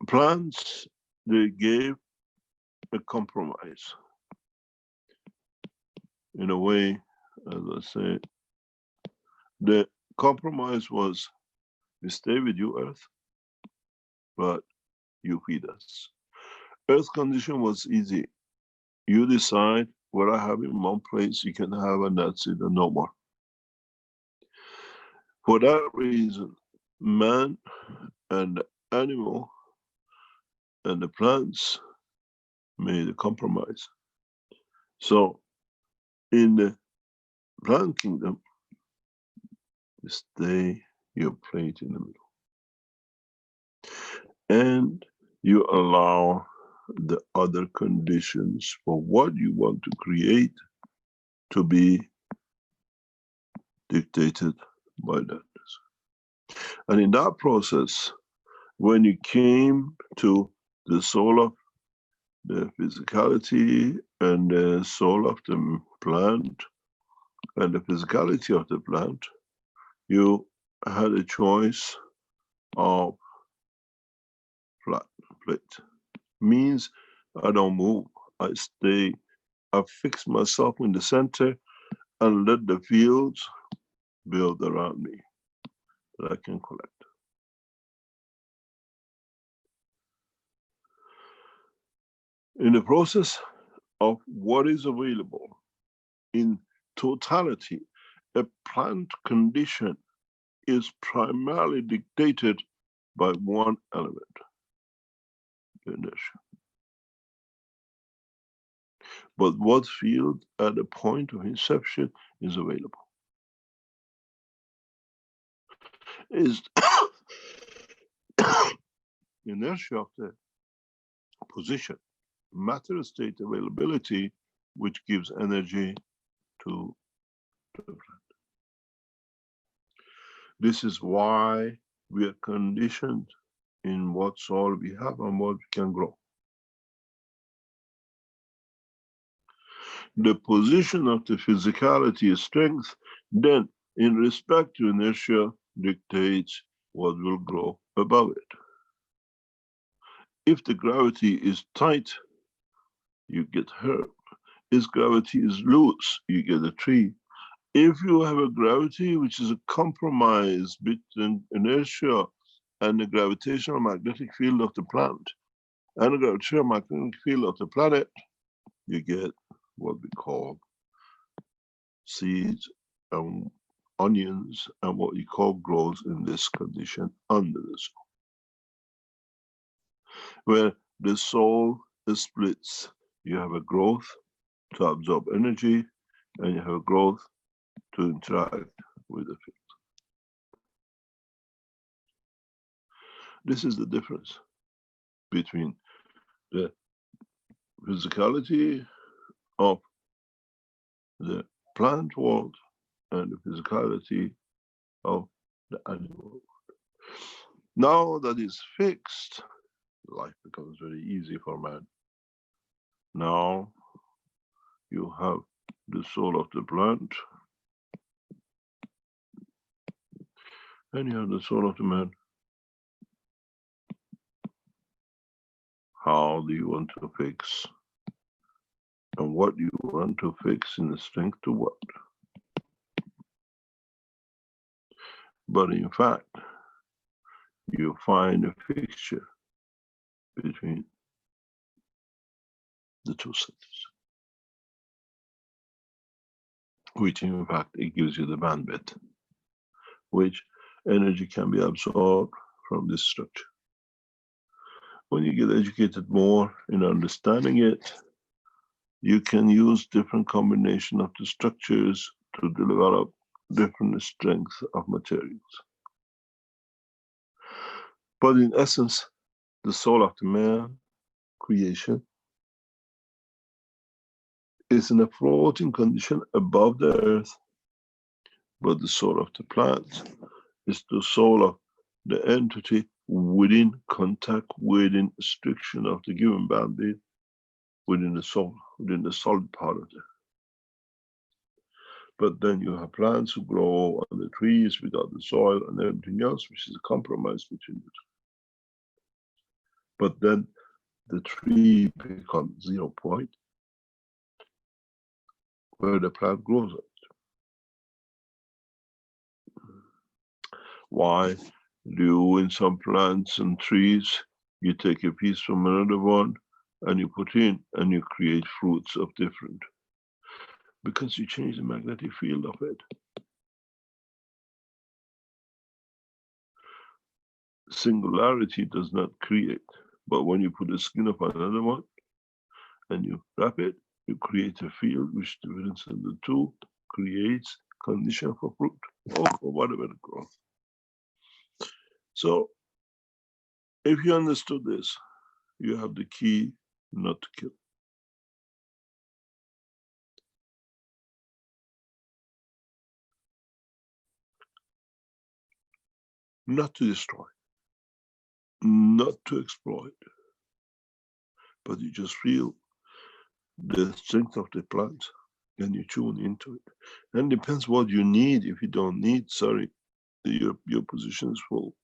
plants, they gave a compromise. In a way, as I say, the compromise was, we stay with you, Earth, but you feed us. Earth condition was easy. You decide what I have in one place, you can have, and that's it, and no more. For that reason, man and the animal and the plants made a compromise. So in the plant kingdom, stay your plate in the middle. And you allow the other conditions for what you want to create to be dictated by that. And in that process, when you came to the soul of the physicality and the soul of the plant and the physicality of the plant, you had a choice of flat plate. Means I don't move, I stay, I fix myself in the center and let the fields build around me that I can collect. In the process of what is available in totality, a plant condition is primarily dictated by one element, inertia. But what field at the point of inception is available is inertia of the position, matter state availability, which gives energy to the plant. This is why we are conditioned in what soul we have and what we can grow. The position of the physicality is strength, then in respect to inertia dictates what will grow above it. If the gravity is tight, you get herb. If gravity is loose, you get a tree. If you have a gravity which is a compromise between inertia and the gravitational magnetic field of the plant and the gravitational magnetic field of the planet, you get what we call seeds and onions and what you call growth in this condition under the soul. Where the soul splits, you have a growth to absorb energy and you have a growth to interact with the field. This is the difference between the physicality of the plant world and the physicality of the animal world. Now that is fixed, life becomes very easy for man. Now you have the soul of the plant, and you have the soul of the man. How do you want to fix? And what do you want to fix in the strength to what? But in fact, you find a fixture between the two centers, which in fact, it gives you the bandwidth, which energy can be absorbed from this structure. When you get educated more in understanding it, you can use different combination of the structures to develop different strengths of materials. But in essence, the soul of the man, creation, is in a floating condition above the earth, but the soul of the plant is the soul of the entity within contact, within restriction of the given bandwidth, within the soul, within the solid part of it. But then you have plants who grow on the trees without the soil and everything else, which is a compromise between the two. But then the tree becomes 0 point where the plant grows up. Why do in some plants and trees, you take a piece from another one and you put in and you create fruits of different? Because you change the magnetic field of it. Singularity does not create, but when you put the skin of another one and you wrap it, you create a field which difference in the two creates condition for fruit or for whatever growth. So if you understood this, you have the key not to kill. Not to destroy, not to exploit, but you just feel the strength of the plant and you tune into it. And depends what you need. If you don't need, sorry, your position is full.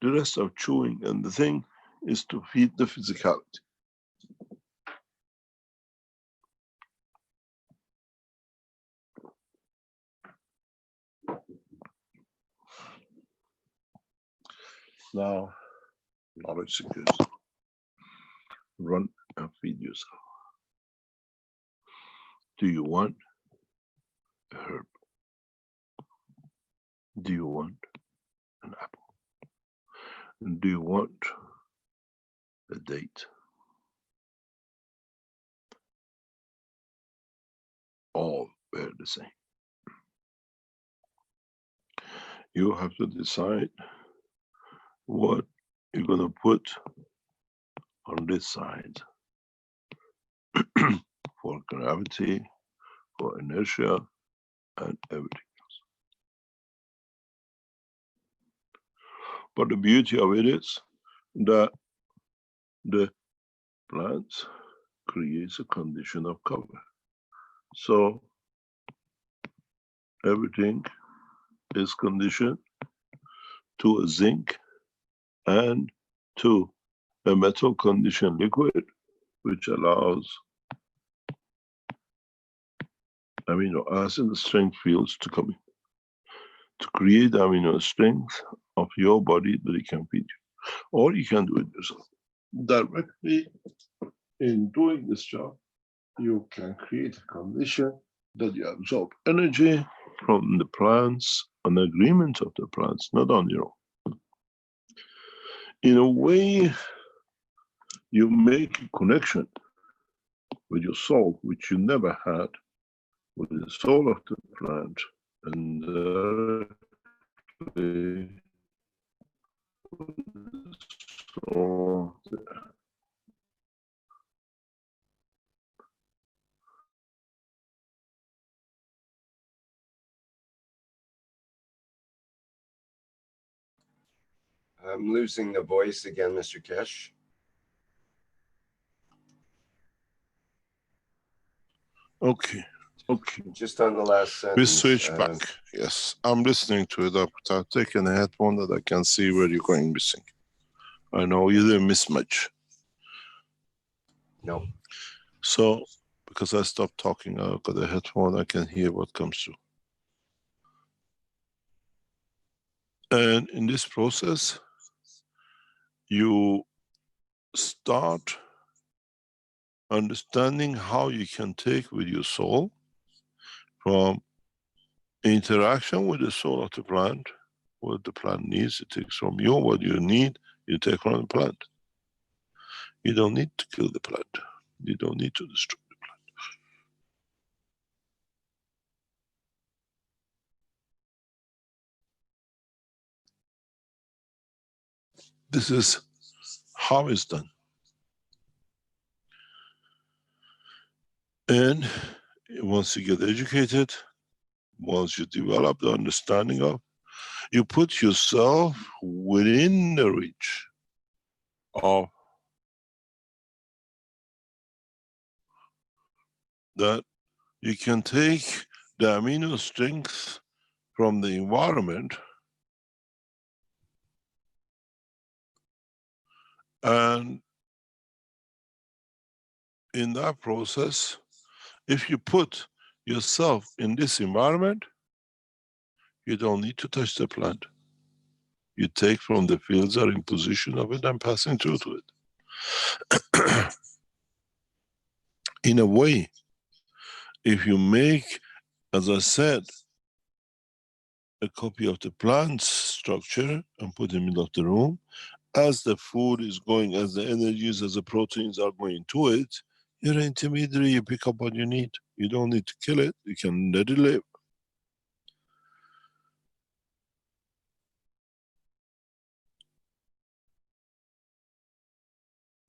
The rest of chewing and the thing is to feed the physicality. Now, knowledge seekers, run and feed yourself. Do you want a herb? Do you want an apple? And do you want a date? All were the same. You have to decide what you're going to put on this side for gravity, for inertia, and everything else. But the beauty of it is that the plant creates a condition of cover. So everything is conditioned to a zinc and to a metal conditioned liquid, which allows amino acid strength fields to come in, to create amino strength of your body that it can feed you. Or you can do it yourself. Directly in doing this job, you can create a condition that you absorb energy from the plants, an agreement of the plants, not on your own. In a way, you make a connection with your soul, which you never had, with the soul of the plant, and the soul. I'm losing the voice again, Mr. Kesh. Okay. Okay. Just on the last We sentence. switch back. Yes, I'm listening to it, but I've taken a headphone that I can see where you're going missing. I know you didn't miss much. No. So, because I stopped talking, I've got a headphone, I can hear what comes through. And in this process, you start understanding how you can take with your soul from interaction with the soul of the plant, what the plant needs, it takes from you, what you need, you take from the plant. You don't need to kill the plant. You don't need to destroy the plant. This is how it's done. And once you get educated, once you develop the understanding of, you put yourself within the reach of that. You can take the amino strength from the environment and in that process, if you put yourself in this environment, you don't need to touch the plant. You take from the fields that are in position of it and passing through to it. In a way, if you make, as I said, a copy of the plant's structure and put in the middle of the room, as the food is going, as the energies, as the proteins are going to it, you're an intermediary, you pick up what you need. You don't need to kill it, you can let it live.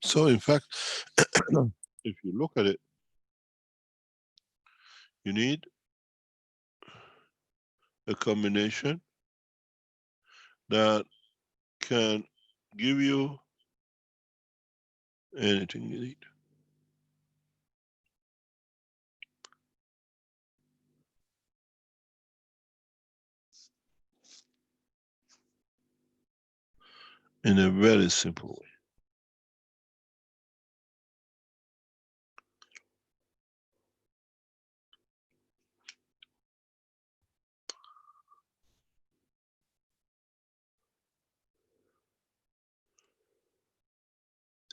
So in fact, if you look at it, you need a combination that can give you anything you need. In a very simple way.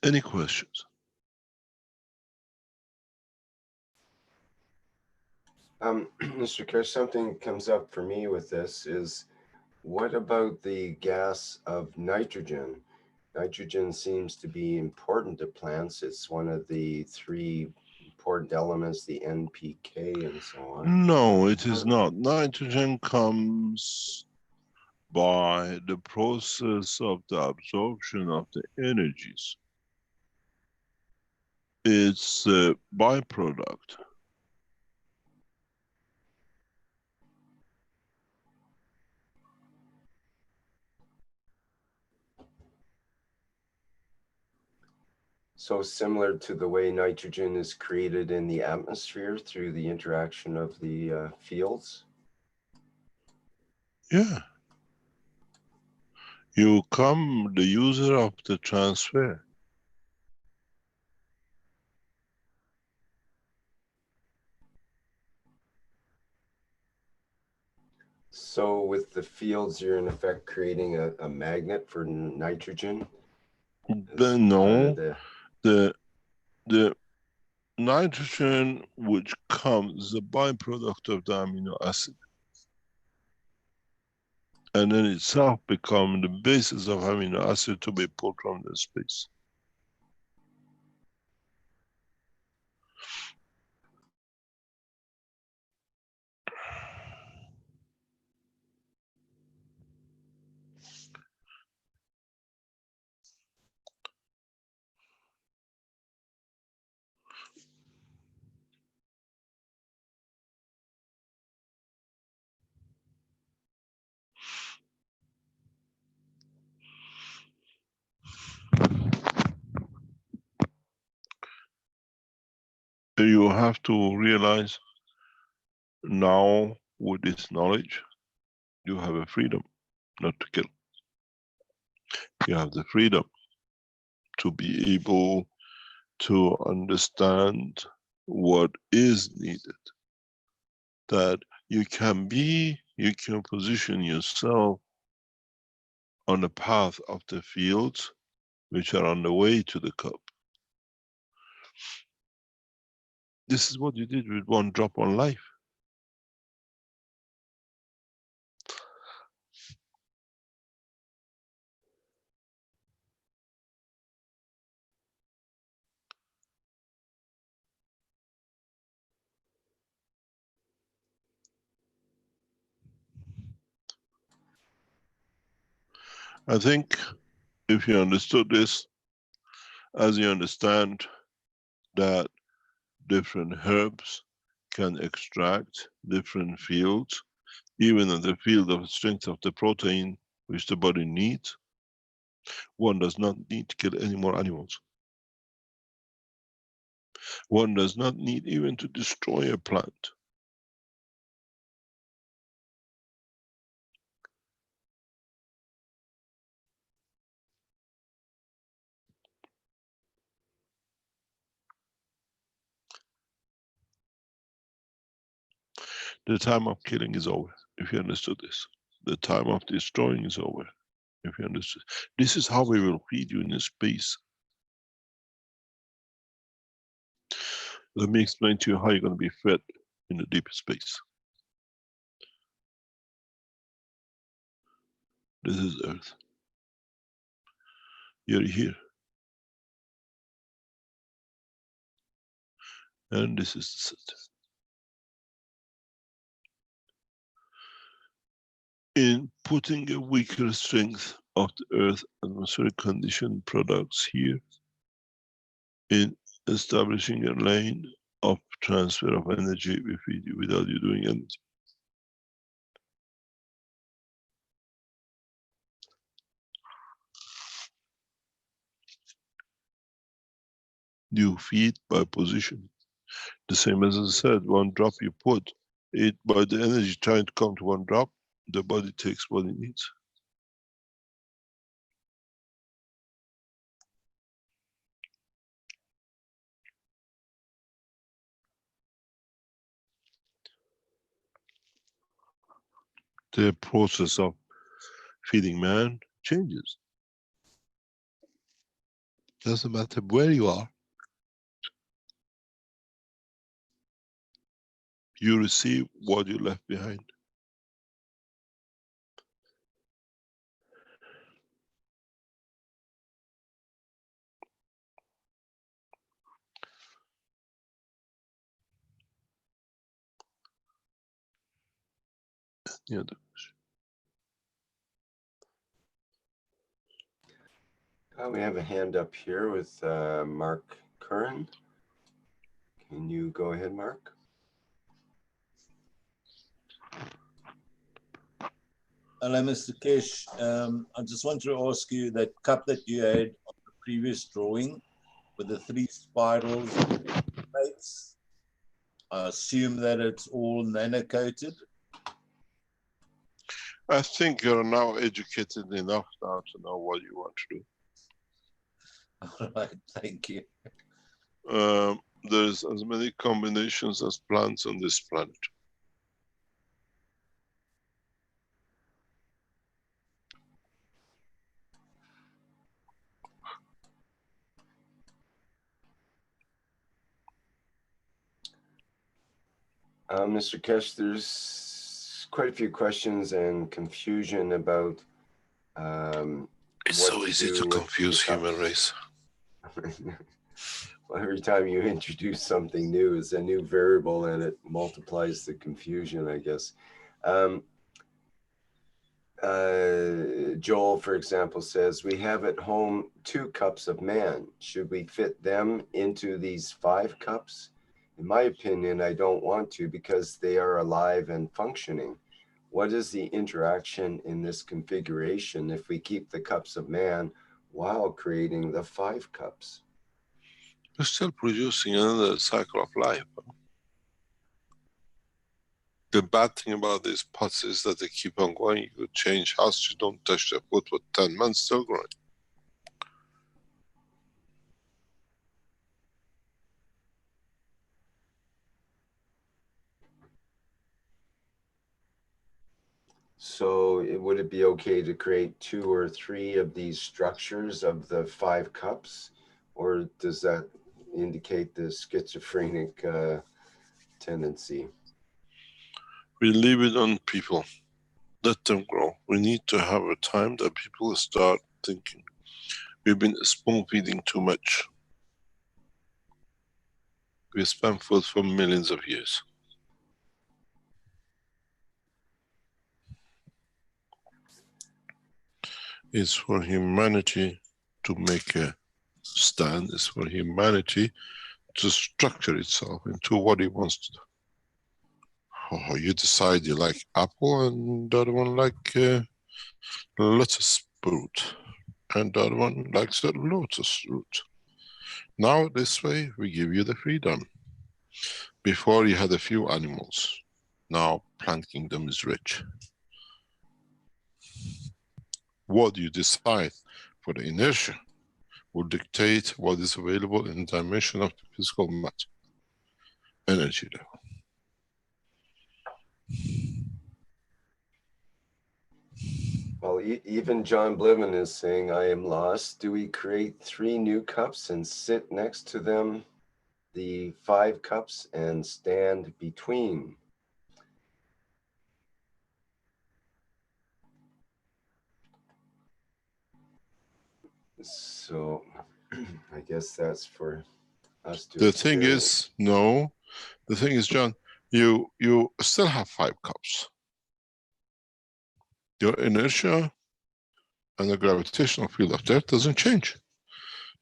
Any questions? Mr. Kesh, something comes up for me with this is, what about the gas of nitrogen? Nitrogen seems to be important to plants. It's one of the 3 important elements, the NPK and so on. No, it is not. Nitrogen comes by the process of the absorption of the energies. It's a byproduct. So similar to the way nitrogen is created in the atmosphere through the interaction of the fields? Yeah. You come the user of the transfer. So with the fields, you're in effect creating a magnet for nitrogen? No, the nitrogen which comes the byproduct of the amino acid, and then itself become the basis of amino acid to be pulled from the space. have to realize now with this knowledge, you have a freedom not to kill. You have the freedom to be able to understand what is needed. That you can position yourself on the path of the fields which are on the way to the cup. This is what you did with One Drop on Life. I think if you understood this, as you understand that different herbs can extract different fields, even in the field of strength of the protein which the body needs, one does not need to kill any more animals. One does not need even to destroy a plant. The time of killing is over, if you understood this. The time of destroying is over, if you understood. This is how we will feed you in a space. Let me explain to you how you're going to be fed in the deeper space. This is Earth. You're here. And this is the center. In putting a weaker strength of the Earth atmospheric condition products here, in establishing a lane of transfer of energy we feed you without you doing anything. You feed by position. The same as I said, one drop you put, it by the energy trying to come to one drop, the body takes what it needs. The process of feeding man changes. Doesn't matter where you are. You receive what you left behind. Yeah. We have a hand up here with Mark Curran. Can you go ahead, Mark? Hello, Mr. Kesh. I just want to ask you that cup that you had on the previous drawing with the 3 spirals plates. I assume that it's all nano-coated. I think you're now educated enough now to know what you want to do. All right, thank you. There's as many combinations as plants on this planet. Mr. Kesh, there's quite a few questions and confusion about It's what so to easy do to with confuse the human cups. race. Well, every time you introduce something new, it's a new variable and it multiplies the confusion, I guess. Joel, for example, says, we have at home 2 cups of man. Should we fit them into these 5 cups? In my opinion, I don't want to because they are alive and functioning. What is the interaction in this configuration if we keep the cups of man while creating the 5 cups? We're still producing another cycle of life. The bad thing about these pots is that they keep on going. You change house, you don't touch the pot for 10 months, still growing. So would it be okay to create 2 or 3 of these structures of the 5 cups? Or does that indicate the schizophrenic tendency? We leave it on people. Let them grow. We need to have a time that people start thinking. We've been spoon feeding too much. We spent food for millions of years. It's for humanity to make a stand. It's for humanity to structure itself into what it wants to do. Oh, you decide you like apple and the other one like lettuce root. And the other one likes the lotus root. Now this way we give you the freedom. Before you had a few animals. Now plant kingdom is rich. What you decide for the inertia will dictate what is available in the dimension of the physical matter, energy level. Well, even John Bliven is saying, I am lost. Do we create 3 new cups and sit next to them, the 5 cups, and stand between? So I guess that's for us to The thing experience. is, no. The thing is, John, you still have 5 cups. Your inertia and the gravitational field of the Earth doesn't change.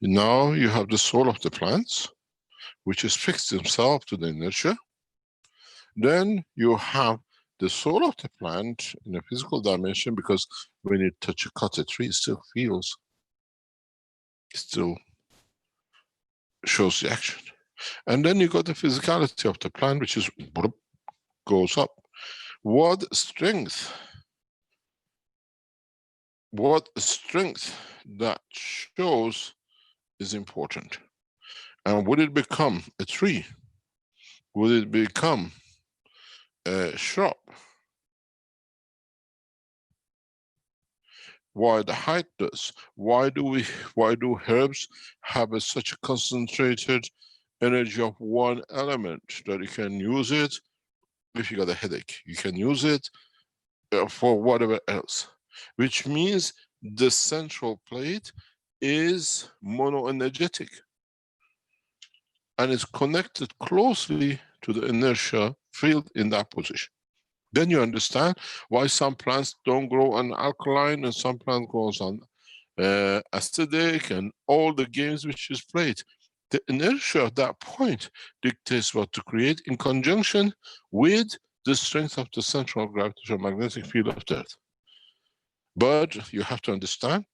Now you have the soul of the plants, which has fixed himself to the inertia. Then you have the soul of the plant in a physical dimension, because when you touch a cut a tree, it still feels, it still shows the action. And then you got the physicality of the plant, which is goes up. What strength that shows is important. And would it become a tree? Would it become a shrub? Why the height does? Why do herbs have such a concentrated energy of one element that you can use it if you got a headache? You can use it for whatever else, which means the central plate is monoenergetic and is connected closely to the inertia field in that position. Then you understand why some plants don't grow on alkaline and some plants grows on acidic, and all the games which is played. The inertia at that point dictates what to create in conjunction with the strength of the central gravitational magnetic field of the Earth. But you have to understand,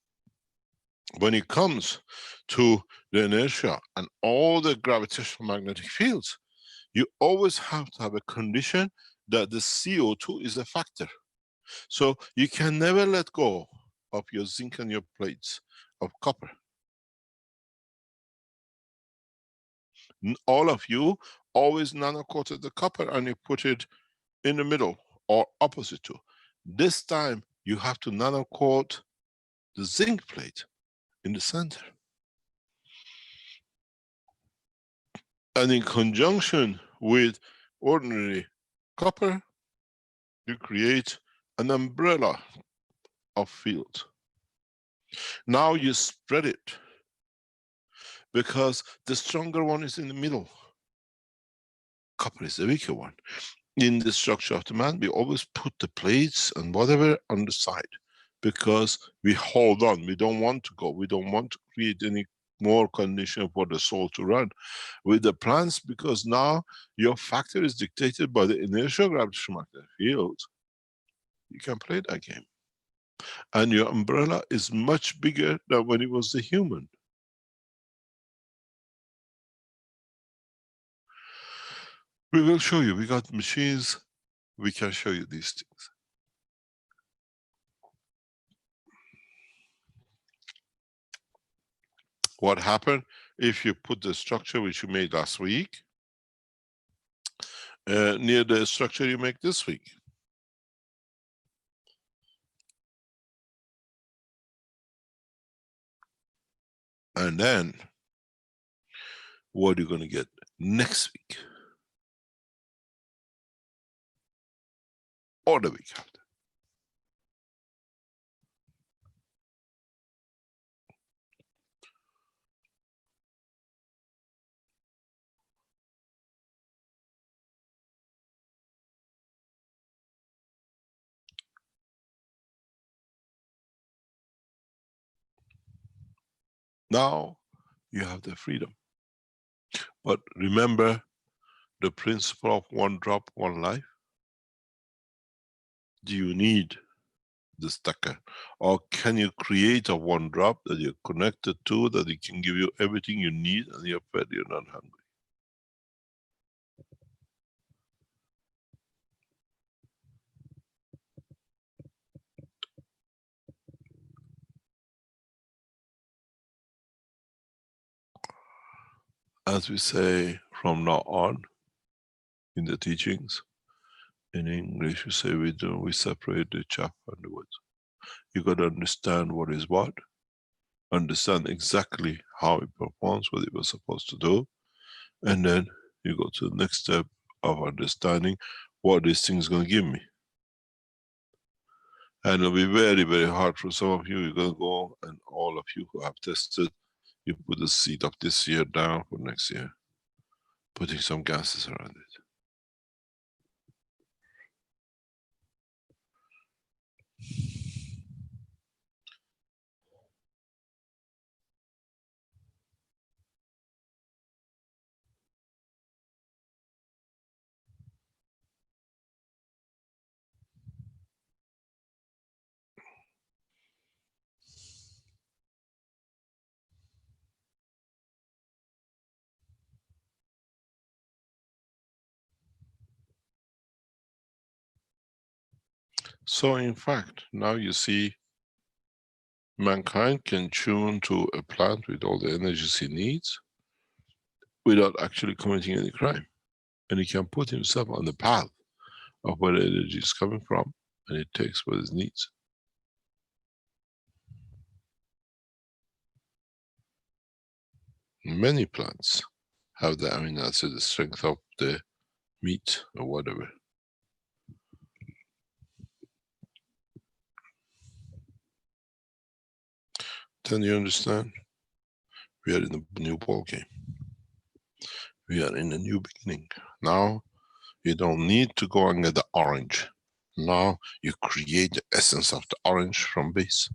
when it comes to the inertia and all the gravitational magnetic fields, you always have to have a condition that the CO2 is a factor. So you can never let go of your zinc and your plates of copper. All of you always nano-coated the copper and you put it in the middle or opposite to. This time you have to nano-coat the zinc plate in the center. And in conjunction with ordinary copper, you create an umbrella of field. Now you spread it, because the stronger one is in the middle. Copper is the weaker one. In the structure of the man, we always put the plates and whatever on the side, because we hold on. We don't want to go. We don't want to create any more condition for the soul to run. With the plants, because now your factor is dictated by the inertial gravitational magnetic field, you can play that game. And your umbrella is much bigger than when it was the human. We will show you. We got machines. We can show you these things. What happened if you put the structure which you made last week near the structure you make this week? And then what are you going to get next week? Or the week after? Now you have the freedom. But remember the principle of one drop, one life? Do you need the stacker? Or can you create a one drop that you're connected to, that it can give you everything you need and you're fed, you're not hungry? As we say from now on in the teachings, in English we say we separate the chaff and the wood. You got to understand what is what, understand exactly how it performs, what it was supposed to do, and then you go to the next step of understanding what this thing is going to give me. And it'll be very, very hard for some of you. You're going to go, and all of you who have tested, you put the seed of this year down for next year, putting some gases around it. So in fact, now you see mankind can tune to a plant with all the energies he needs without actually committing any crime. And he can put himself on the path of where the energy is coming from, and it takes what it needs. Many plants have the amino acid, the strength of the meat or whatever. Then you understand, we are in a new ball game. We are in a new beginning. Now you don't need to go and get the orange. Now you create the essence of the orange from base,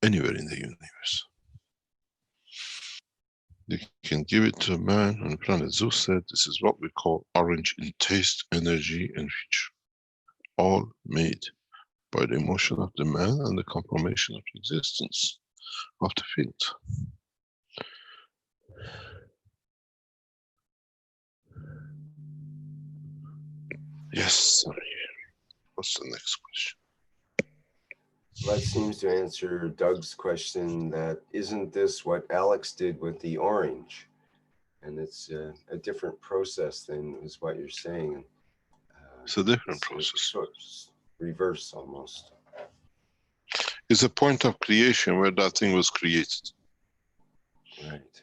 anywhere in the universe. You can give it to a man on the planet. Zeus said this is what we call orange in taste, energy, and future. All made by the emotion of the man and the confirmation of the existence of the field. Yes, sir. What's the next question? That seems to answer Doug's question that isn't this what Alex did with the orange? And it's a different process than is what you're saying. It's a different process. Sort of reverse almost. It's a point of creation where that thing was created. Right.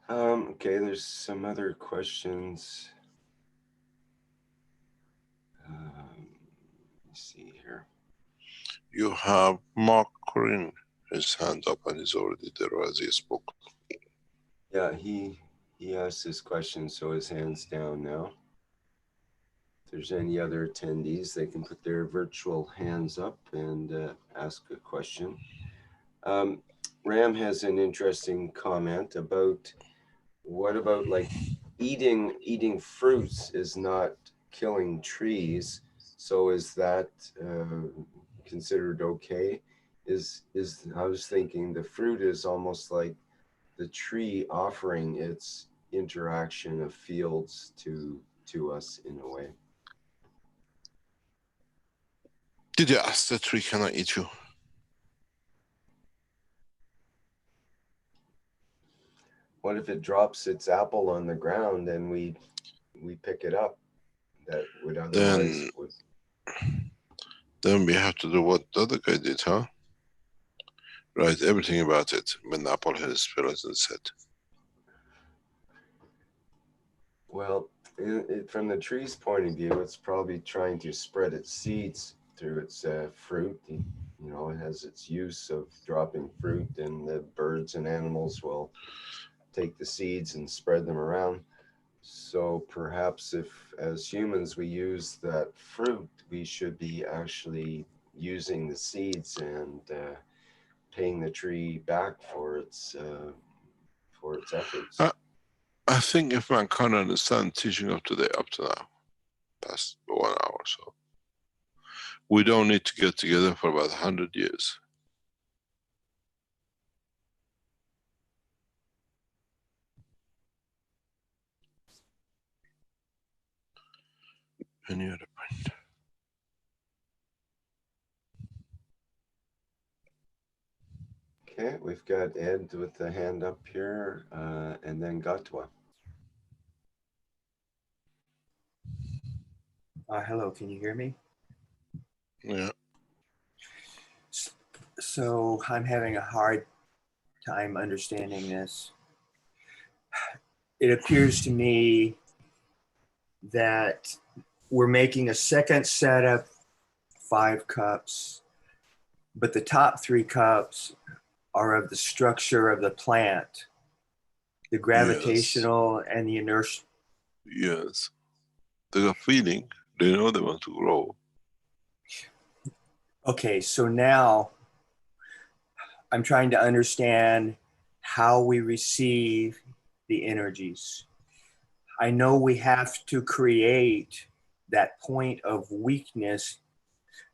Okay, there's some other questions. Let me see here. You have Mark Corinne, his hand up and he's already there as he spoke. Yeah, he asked this question, so his hand's down now. If there's any other attendees, they can put their virtual hands up and ask a question. Ram has an interesting comment about what about like eating fruits is not killing trees, so is that considered okay? is I was thinking the fruit is almost like the tree offering its interaction of fields to us in a way. Did you ask the tree, can I eat you? What if it drops its apple on the ground and we pick it up? That would otherwise Then we have to do what the other guy did, huh? Write everything about it when the apple has spirits and said. Well, from the tree's point of view, it's probably trying to spread its seeds through its fruit. You know, it has its use of dropping fruit, and the birds and animals will take the seeds and spread them around. So perhaps if, as humans, we use that fruit, we should be actually using the seeds and paying the tree back for its efforts. I think if man can't understand teaching of today up to now, past 1 hour or so, we don't need to get together for about 100 years. Any other point? Okay, we've got Ed with the hand up here, and then Gatwa. Hello, can you hear me? Yeah. So I'm having a hard time understanding this. It appears to me that we're making a second set of 5 cups, but the top 3 cups are of the structure of the plant, the gravitational and the inertia. Yes. They got feeling, they know they want to grow. Okay, so now I'm trying to understand how we receive the energies. I know we have to create that point of weakness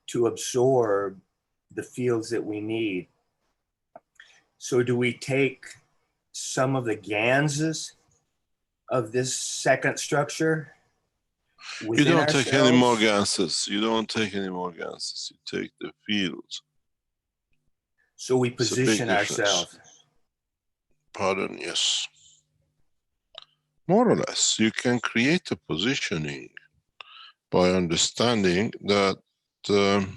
to absorb the fields that we need. So do we take some of the ganses of this second structure You don't take any more ourselves? ganses. You don't take any more ganses. You take the fields. So we It's a big position difference. ourselves. Pardon, yes. More or less, you can create a positioning by understanding that the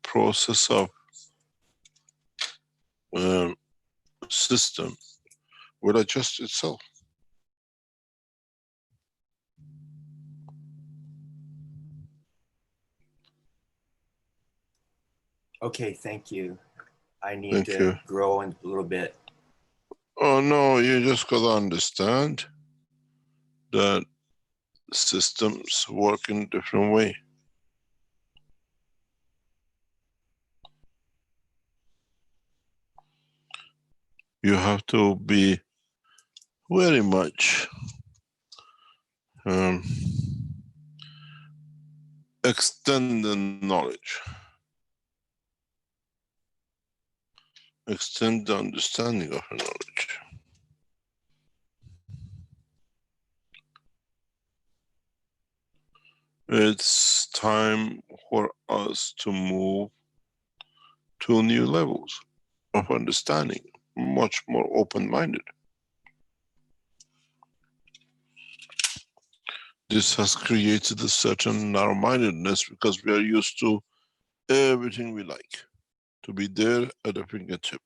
process of system will adjust itself. Okay, thank you. I need Thank to you. grow in a little bit. Oh no, you just gotta understand that systems work in a different way. You have to be very much extend the knowledge, extend the understanding of the knowledge. It's time for us to move to new levels of understanding, much more open-minded. This has created a certain narrow-mindedness because we are used to everything we like to be there at a fingertip.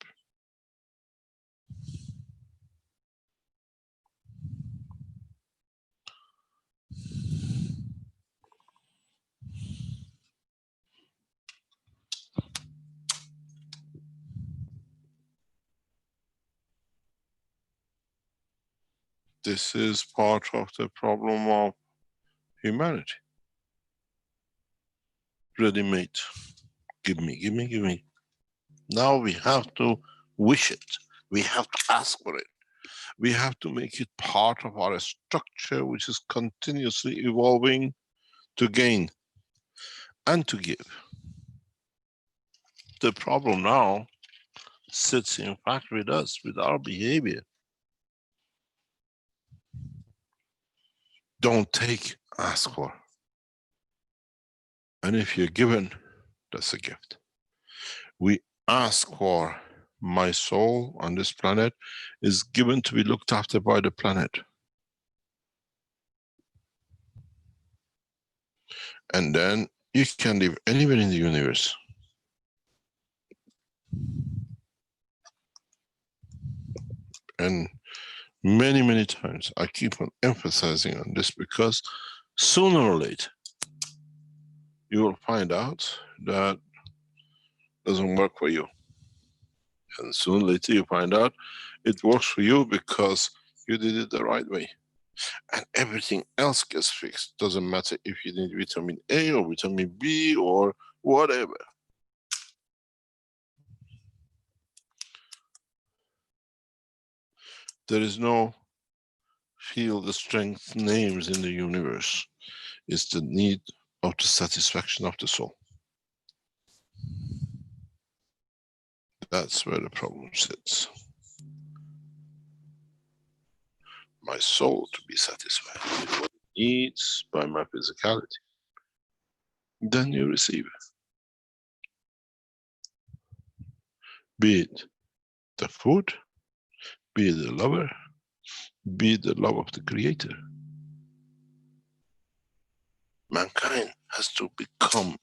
This is part of the problem of humanity. Ready-made. Give me, give me, give me. Now we have to wish it. We have to ask for it. We have to make it part of our structure, which is continuously evolving to gain and to give. the problem now sits in fact with us, with our behavior. Don't take, ask for. And if you're given, that's a gift. We ask for, my soul on this planet is given to be looked after by the planet. And then you can live anywhere in the universe. And many, many times I keep on emphasizing on this because sooner or later you will find out that doesn't work for you. And sooner or later you find out it works for you because you did it the right way. And everything else gets fixed. Doesn't matter if you need vitamin A or vitamin B or whatever. There is no field strength names in the universe. It's the need of the satisfaction of the soul. That's where the problem sits. My soul to be satisfied with what it needs by my physicality. Then you receive it. Be it the food, be it the lover, be it the love of the creator. Mankind has to become,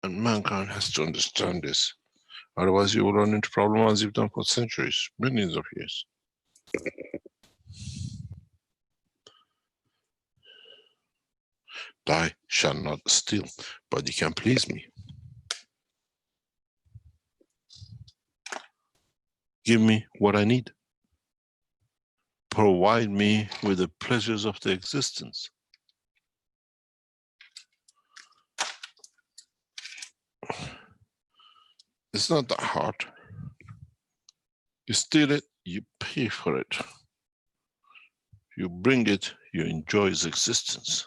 and mankind has to understand this. Otherwise you will run into problems as you've done for centuries, millions of years. Thou shalt not steal, but you can please me. Give me what I need. Provide me with the pleasures of the existence. It's not that hard. You steal it, you pay for it. You bring it, you enjoy its existence.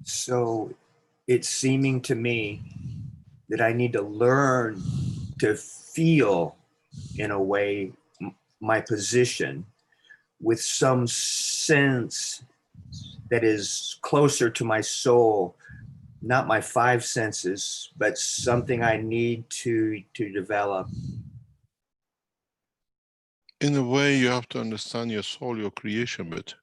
So it's seeming to me that I need to learn to feel, in a way, my position with some sense that is closer to my soul, not my five senses, but something I need to develop. In a way, you have to understand your soul, your creation bit.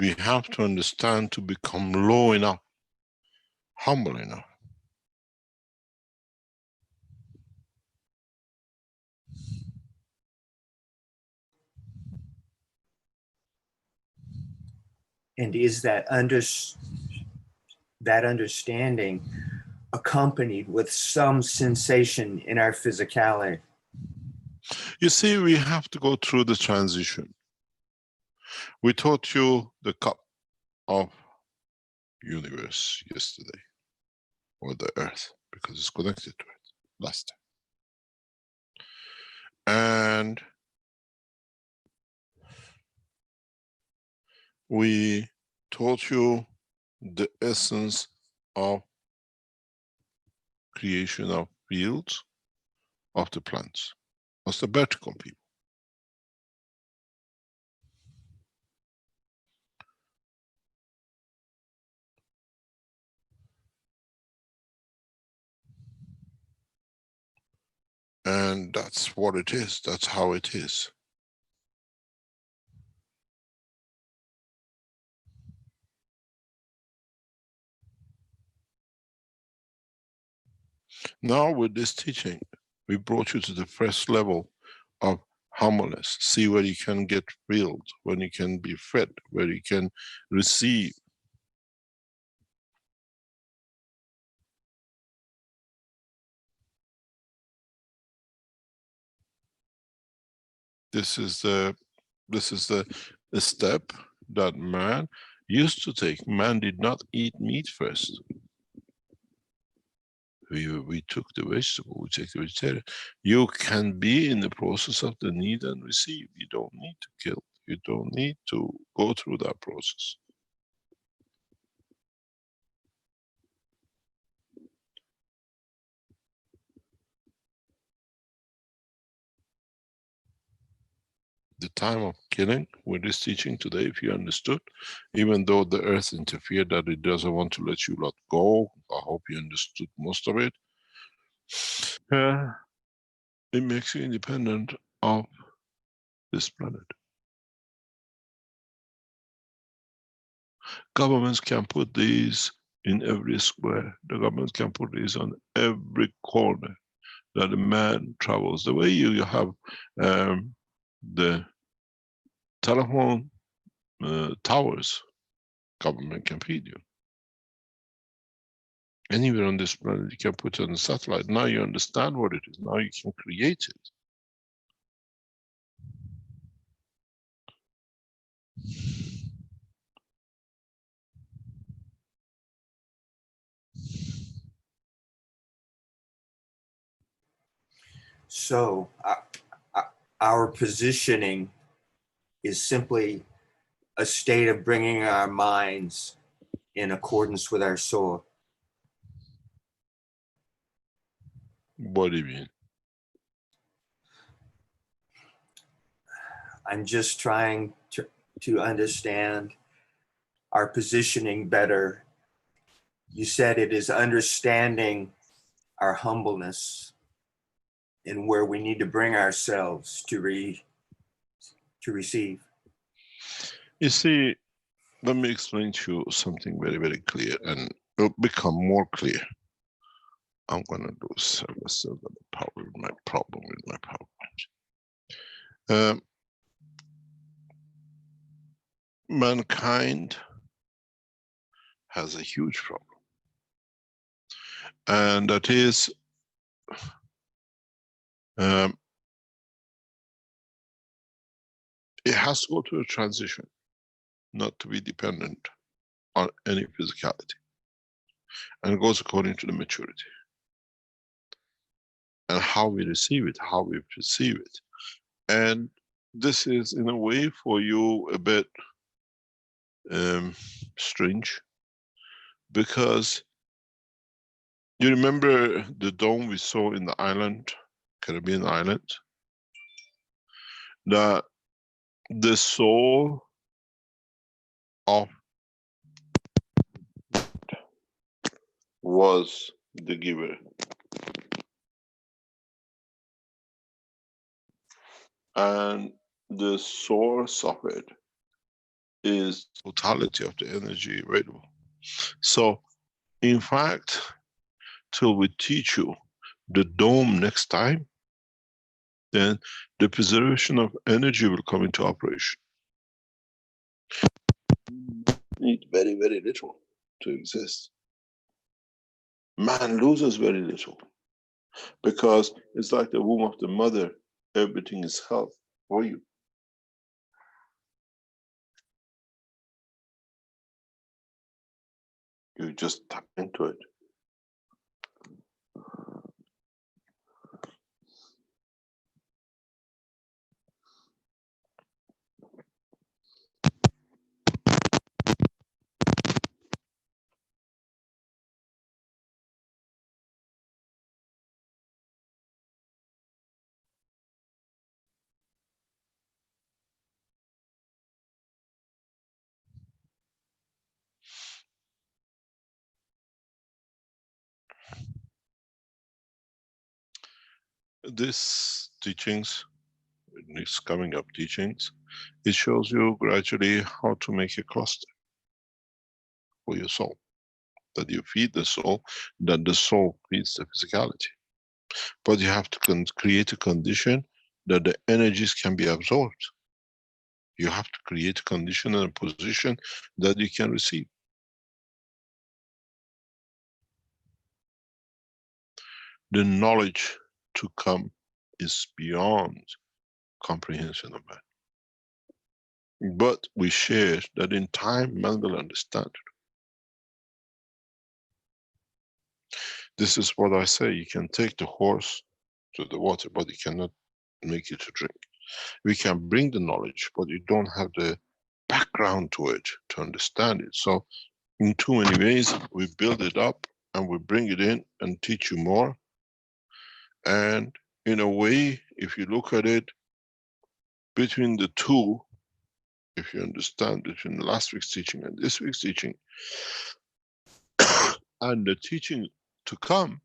We have to understand to become low enough, humble enough. And is that understanding accompanied with some sensation in our physicality? You see, we have to go through the transition. We taught you the cup of universe yesterday, or the earth, because it's connected to it last time. And we taught you the essence of creation of fields of the plants. That's the vertical people. And that's what it is. That's how it is. Now with this teaching, we brought you to the first level of humbleness. See where you can get filled, when you can be fed, where you can receive. This is the step that man used to take. Man did not eat meat first. We took the vegetable, we take the vegetarian. You can be in the process of the need and receive. You don't need to kill. You don't need to go through that process. The time of killing with this teaching today, if you understood, even though the earth interfered that it doesn't want to let you let go, I hope you understood most of it. It makes you independent of this planet. Governments can put these in every square. The government can put these on every corner that a man travels. The way you have the telephone towers, government can feed you. Anywhere on this planet, you can put it on a satellite. Now you understand what it is. Now you can create it. So our positioning is simply a state of bringing our minds in accordance with our soul. What do you mean? I'm just trying to understand our positioning better. You said it is understanding our humbleness and where we need to bring ourselves to receive. You see, let me explain to you something very, very clear, and it'll become more clear. I'm gonna do service of the power with my problem with my PowerPoint. Mankind has a huge problem, and that is it has to go through a transition, not to be dependent on any physicality, and it goes according to the maturity and how we receive it, how we perceive it. And this is in a way for you a bit strange, because you remember the dome we saw in the island, Caribbean island, that the soul of was the giver. And the source of it is totality of the energy available. So, in fact, till we teach you the dome next time, then the preservation of energy will come into operation. Need very, very little to exist. Man loses very little, because it's like the womb of the mother, everything is health for you. You just tap into it. This teachings, these coming up teachings, it shows you gradually how to make a cluster for your soul. That you feed the soul, that the soul feeds the physicality. But you have to create a condition that the energies can be absorbed. You have to create a condition and a position that you can receive. The knowledge to come is beyond comprehension of man. But we share that in time, man will understand. This is what I say, you can take the horse to the water, but you cannot make it to drink. We can bring the knowledge, but you don't have the background to it to understand it. So in too many ways, we build it up and we bring it in and teach you more. And in a way, if you look at it, between the two, if you understand between last week's teaching and this week's teaching, and the teaching to come,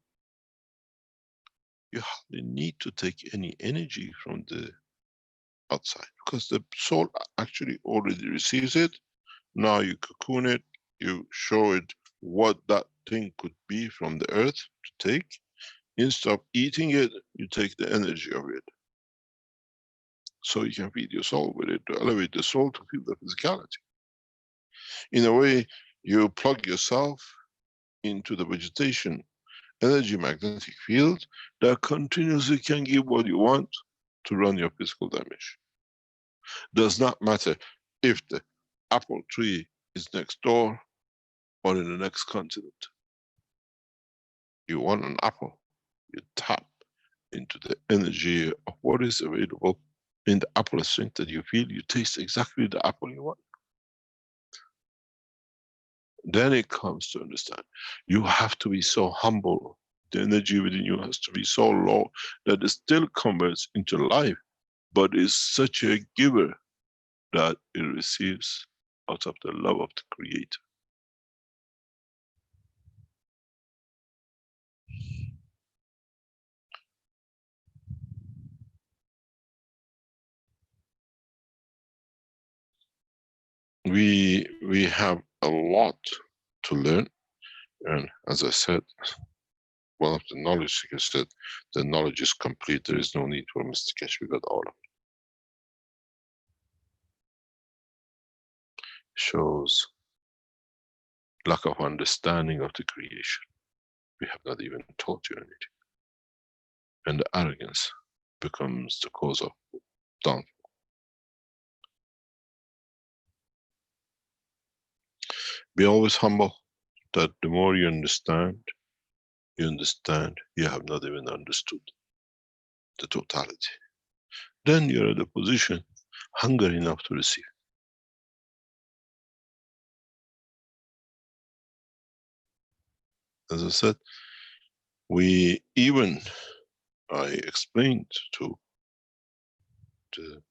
you hardly need to take any energy from the outside, because the soul actually already receives it. Now you cocoon it, you show it what that thing could be from the earth to take. Instead of eating it, you take the energy of it. So you can feed your soul with it, to elevate the soul to feel the physicality. In a way, you plug yourself into the vegetation energy magnetic field that continuously can give what you want to run your physical damage. Does not matter if the apple tree is next door or in the next continent. You want an apple, you tap into the energy of what is available in the apple strength that you feel, you taste exactly the apple you want. Then it comes to understand. You have to be so humble. The energy within you has to be so low that it still converts into life, but is such a giver that it receives out of the love of the Creator. We have a lot to learn, and as I said, one of the knowledge seekers said, the knowledge is complete, there is no need for Mr. Keshe, we got all of it. Shows lack of understanding of the creation. We have not even taught you anything. And the arrogance becomes the cause of downfall. Be always humble, that the more you understand you have not even understood the totality. Then you're at a position, hunger enough to receive. As I said, I explained to the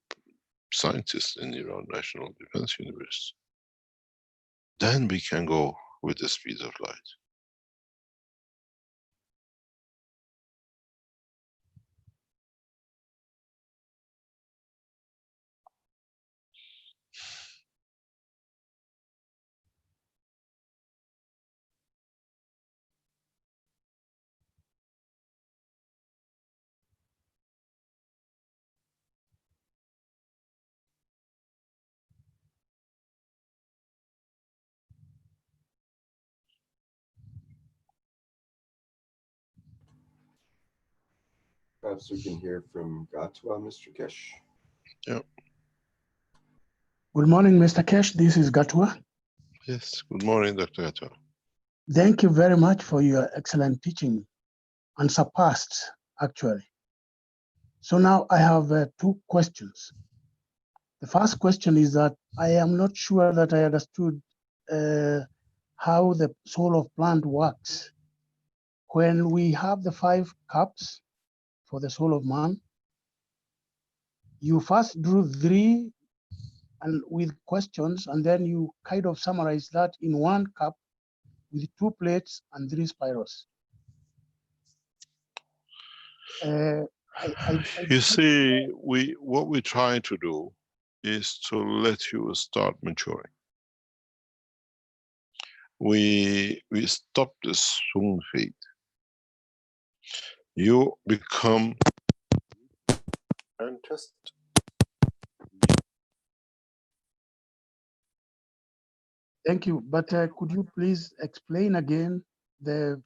scientists in Iran National Defense University, then we can go with the speed of light. Perhaps we can hear from Gatwa, Mr. Keshe. Yeah. Good morning, Mr. Keshe. This is Gatwa. Yes, good morning, Dr. Gatwa. Thank you very much for your excellent teaching, unsurpassed, actually. So now I have two questions. The first question is that I am not sure that I understood how the soul of plant works. When we have the 5 cups for the soul of man, you first drew 3 and with questions, and then you kind of summarize that in 1 cup with 2 plates and 3 spirals. You see, what we're trying to do is to let you start maturing. We stop the swing fade. You become and just Thank you, but could you please explain again the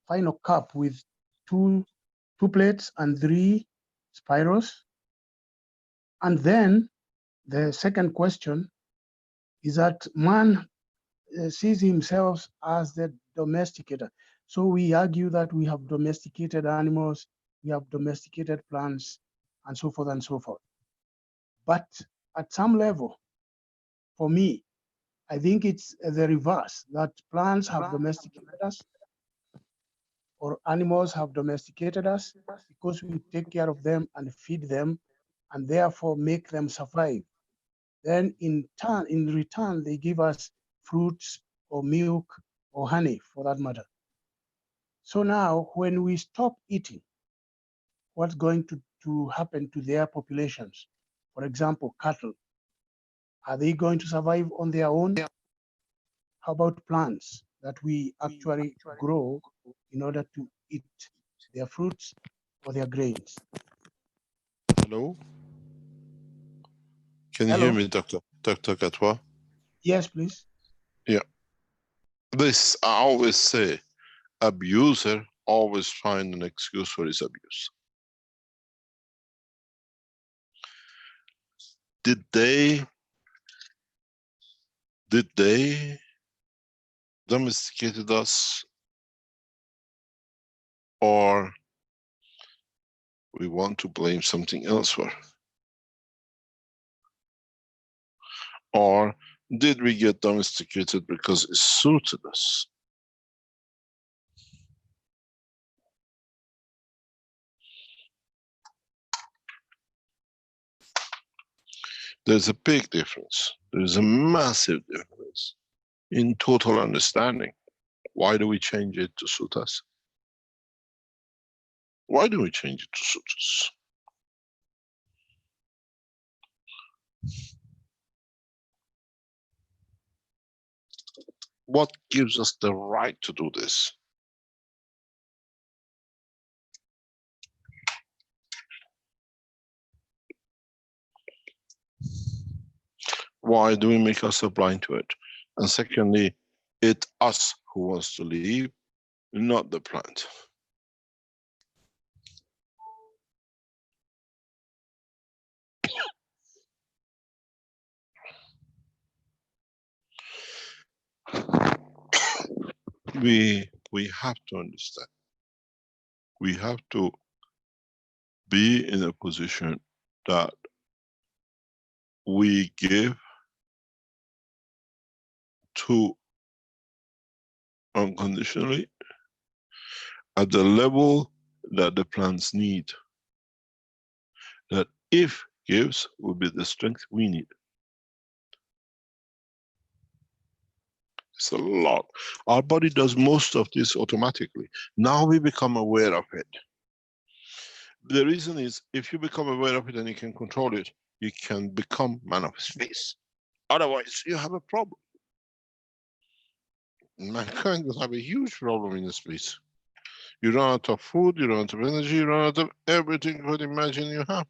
final cup with two plates and 3 spirals, and then The second question is that man sees himself as the domesticator. So we argue that we have domesticated animals, we have domesticated plants, and so forth and so forth. But at some level, for me, I think it's the reverse, that plants have domesticated us or animals have domesticated us because we take care of them and feed them and therefore make them survive. Then in return, they give us fruits or milk or honey for that matter. So now when we stop eating, what's going to happen to their populations? For example, cattle, are they going to survive on their own? How about plants that we actually grow in order to eat their fruits or their grains? Hello? Can you Hello? hear me, Dr. Katwa? Yes, please. Yeah. This, I always say, abuser always find an excuse for his abuse. Did they domesticated us, or we want to blame something else for? Or did we get domesticated because it suited us? There's a big difference. There's a massive difference in total understanding. Why do we change it to suit us? Why do we change it to suit us? What gives us the right to do this? Why do we make ourselves blind to it? And secondly, it's us who wants to leave, not the plant. We have to understand. We have to be in a position that we give to unconditionally at the level that the plants need. That if gives will be the strength we need. It's a lot. Our body does most of this automatically. Now we become aware of it. The reason is, if you become aware of it and you can control it, you can become man of space. Otherwise, you have a problem. Mankind will have a huge problem in the space. You run out of food, you run out of energy, you run out of everything you could imagine you have.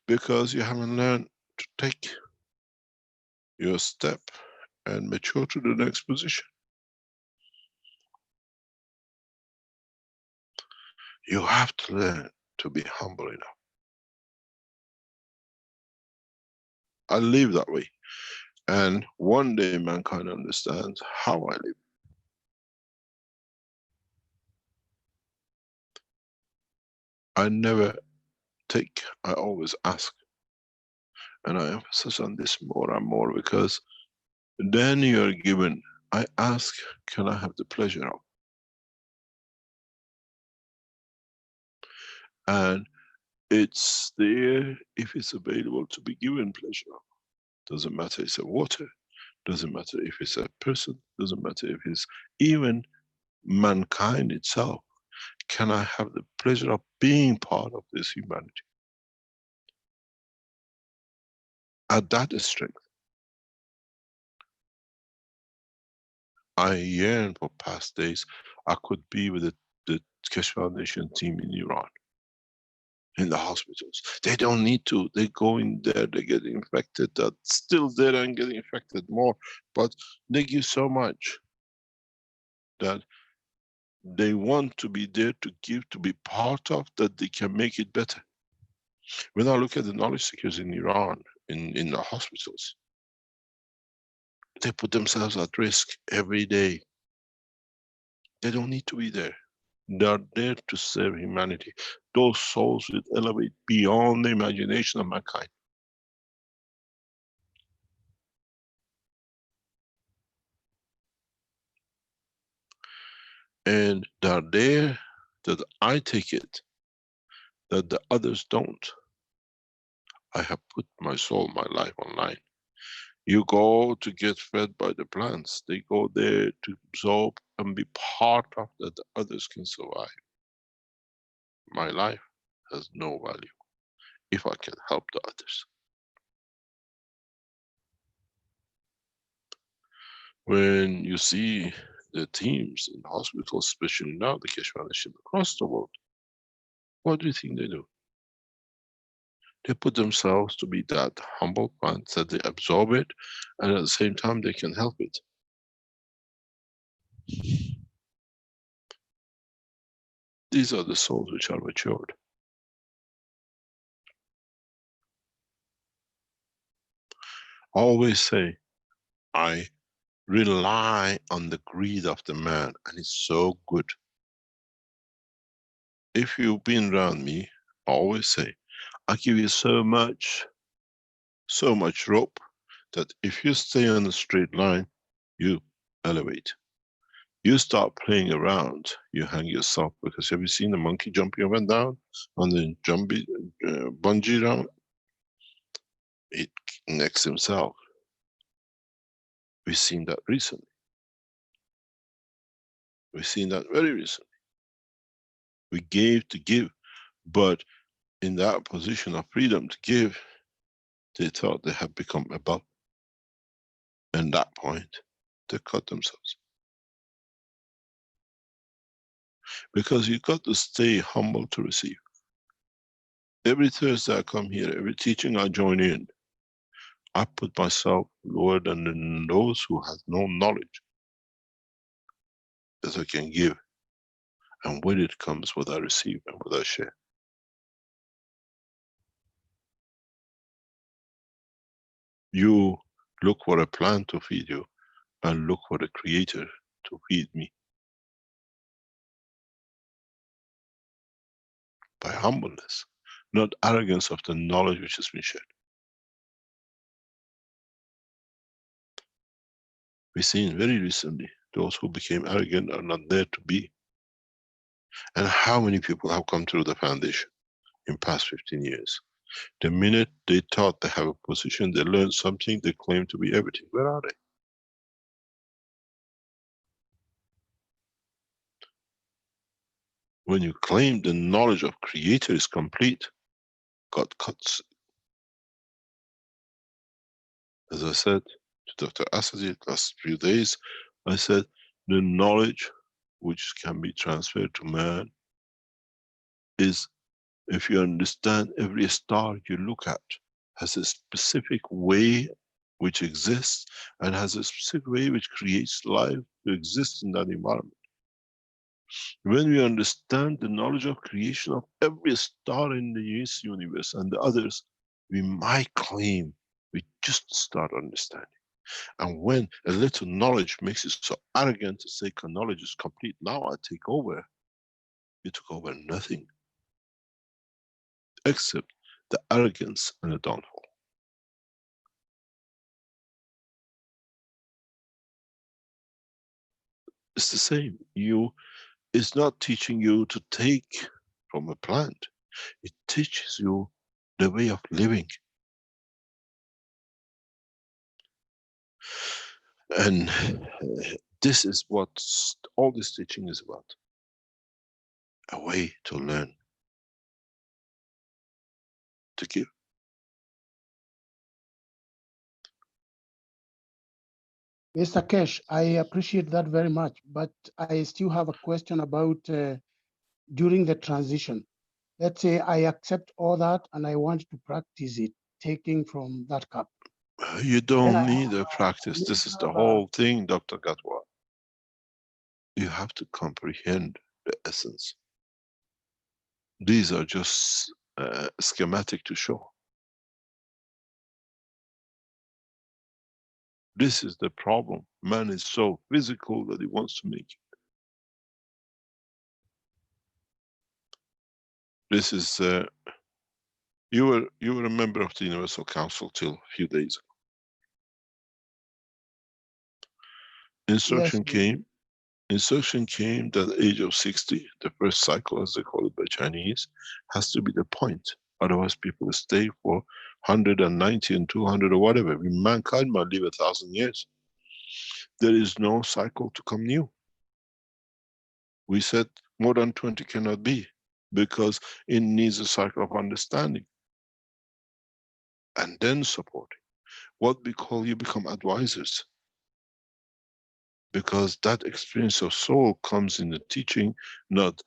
Because you haven't learned to take your step and mature to the next position. You have to learn to be humble enough. I live that way. And one day mankind understands how I live. I never take, I always ask. And I emphasize on this more and more, because then you're given, I ask, can I have the pleasure of? And it's there if it's available to be given pleasure of. Doesn't matter if it's a water, doesn't matter if it's a person, doesn't matter if it's even mankind itself. Can I have the pleasure of being part of this humanity? At that strength, I yearn for past days I could be with the Keshe Foundation team in Iran, in the hospitals. They don't need to. They go in there, they get infected, they're still there and getting infected more. But they give so much that they want to be there to give, to be part of, that they can make it better. When I look at the knowledge seekers in Iran, in the hospitals, they put themselves at risk every day. They don't need to be there. They are there to serve humanity. Those souls will elevate beyond the imagination of mankind. And they are there that I take it, that the others don't. I have put my soul, my life online. You go to get fed by the plants. They go there to absorb and be part of that the others can survive. My life has no value if I can help the others. When you see the teams in hospitals, especially now the Keshe Foundation across the world, what do you think they do? They put themselves to be that humble plant that they absorb it, and at the same time they can help it. These are the souls which are matured. I always say, I rely on the greed of the man, and it's so good. If you've been around me, I always say, I give you so much rope, that if you stay on the straight line, you elevate. You start playing around, you hang yourself, because have you seen a monkey jumping up and down on the bungee round? It necks himself. We've seen that recently. We've seen that very recently. We gave to give, but in that position of freedom to give, they thought they had become above. And that point, they cut themselves. Because you got to stay humble to receive. Every Thursday I come here, every teaching I join in, I put myself lower than those who have no knowledge that I can give. And when it comes, what I receive and what I share. You look for a plant to feed you, and look for the Creator to feed me. By humbleness, not arrogance of the knowledge which has been shared. We've seen very recently, those who became arrogant are not there to be. And how many people have come through the foundation in past 15 years? The minute they thought they have a position, they learned something, they claim to be everything. Where are they? When you claim the knowledge of Creator is complete, God cuts. As I said to Dr. Asadi last few days, I said, the knowledge which can be transferred to man is, if you understand every star you look at has a specific way which exists, and has a specific way which creates life to exist in that environment. When we understand the knowledge of creation of every star in the universe and the others, we might claim we just start understanding. And when a little knowledge makes it so arrogant to say knowledge is complete, now I take over. You took over nothing except the arrogance and the downfall. It's the same. It's not teaching you to take from a plant. It teaches you the way of living. And this is what all this teaching is about. A way to learn, to give. Mr. Kesh, I appreciate that very much, but I still have a question about during the transition. Let's say I accept all that and I want to practice it, taking from that cup. You Then don't I need a practice. have This is the a- whole thing, Dr. Gatwa. You have to comprehend the essence. These are just schematic to show. This is the problem. Man is so physical that he wants to make it. This is, you were a member of the Universal Council till a few days ago. Instruction came that at the age of 60, the first cycle, as they call it by Chinese, has to be the point. Otherwise people stay for 190 and 200 or whatever. Mankind might live 1,000 years. There is no cycle to come new. We said more than 20 cannot be, because it needs a cycle of understanding. And then supporting. What we call, you become advisors. Because that experience of soul comes in the teaching, not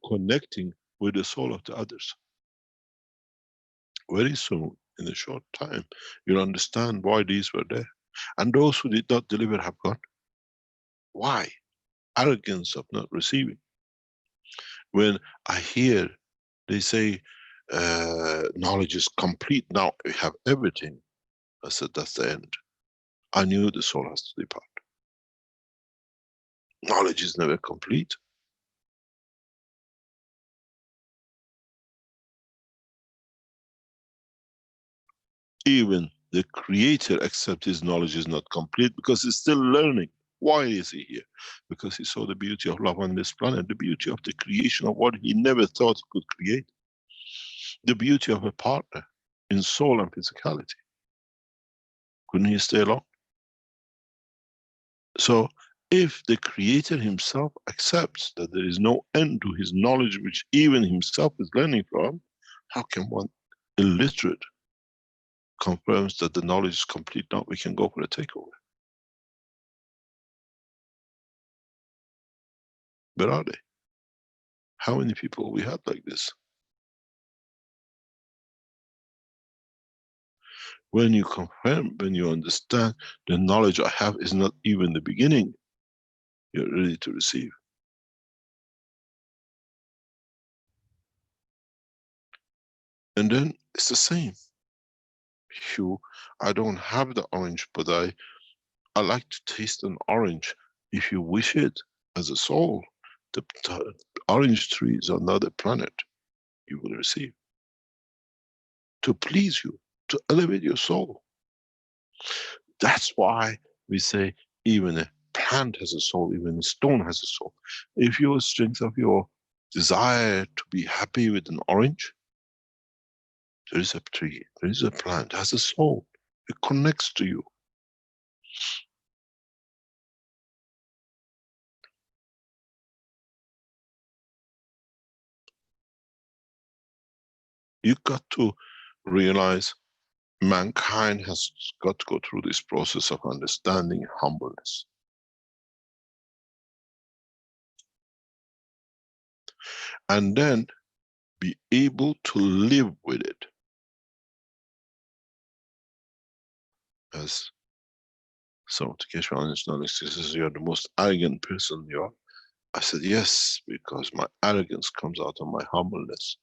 connecting with the soul of the others. Very soon, in a short time, you'll understand why these were there. And those who did not deliver have gone. Why? Arrogance of not receiving. When I hear they say, knowledge is complete, now we have everything. I said, that's the end. I knew the soul has to depart. Knowledge is never complete. Even the creator accepts his knowledge is not complete because he's still learning. Why is he here? Because he saw the beauty of love on this planet, the beauty of the creation of what he never thought he could create. The beauty of a partner in soul and physicality. Couldn't he stay alone? So if the creator himself accepts that there is no end to his knowledge, which even himself is learning from, how can one illiterate confirms that the knowledge is complete? Now we can go for a takeover. Where are they? How many people we had like this? When you confirm, when you understand the knowledge I have is not even the beginning, you're ready to receive. And then it's the same. I don't have the orange, but I like to taste an orange. If you wish it as a soul, the orange tree is another planet you will receive. To please you, to elevate your soul. That's why we say even a plant has a soul, even a stone has a soul. If your strength of your desire to be happy with an orange, there is a tree, there is a plant, has a soul. It connects to you. You got to realize mankind has got to go through this process of understanding humbleness. And then be able to live with it. As some of the Keshe Foundation says, you're the most arrogant person you are. I said, yes, because my arrogance comes out of my humbleness.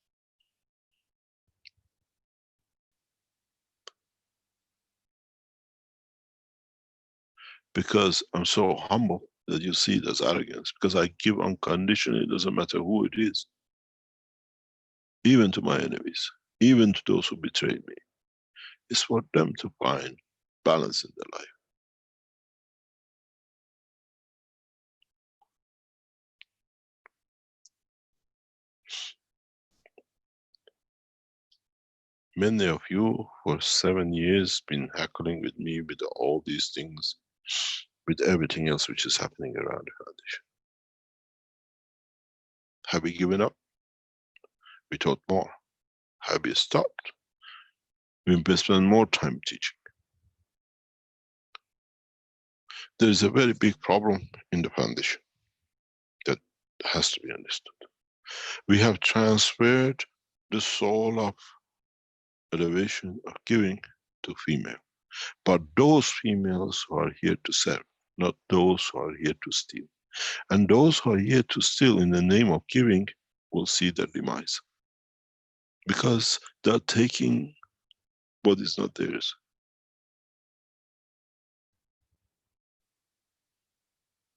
Because I'm so humble that you see it as arrogance. Because I give unconditionally, it doesn't matter who it is. Even to my enemies, even to those who betrayed me. It's for them to find balance in their life. Many of you for 7 years been heckling with me with all these things, with everything else which is happening around the foundation. Have we given up? We taught more. Have we stopped? We spend more time teaching. There is a very big problem in the foundation that has to be understood. We have transferred the soul of elevation, of giving, to female. But those females who are here to serve, not those who are here to steal. And those who are here to steal in the name of giving will see their demise. Because they're taking what is not theirs.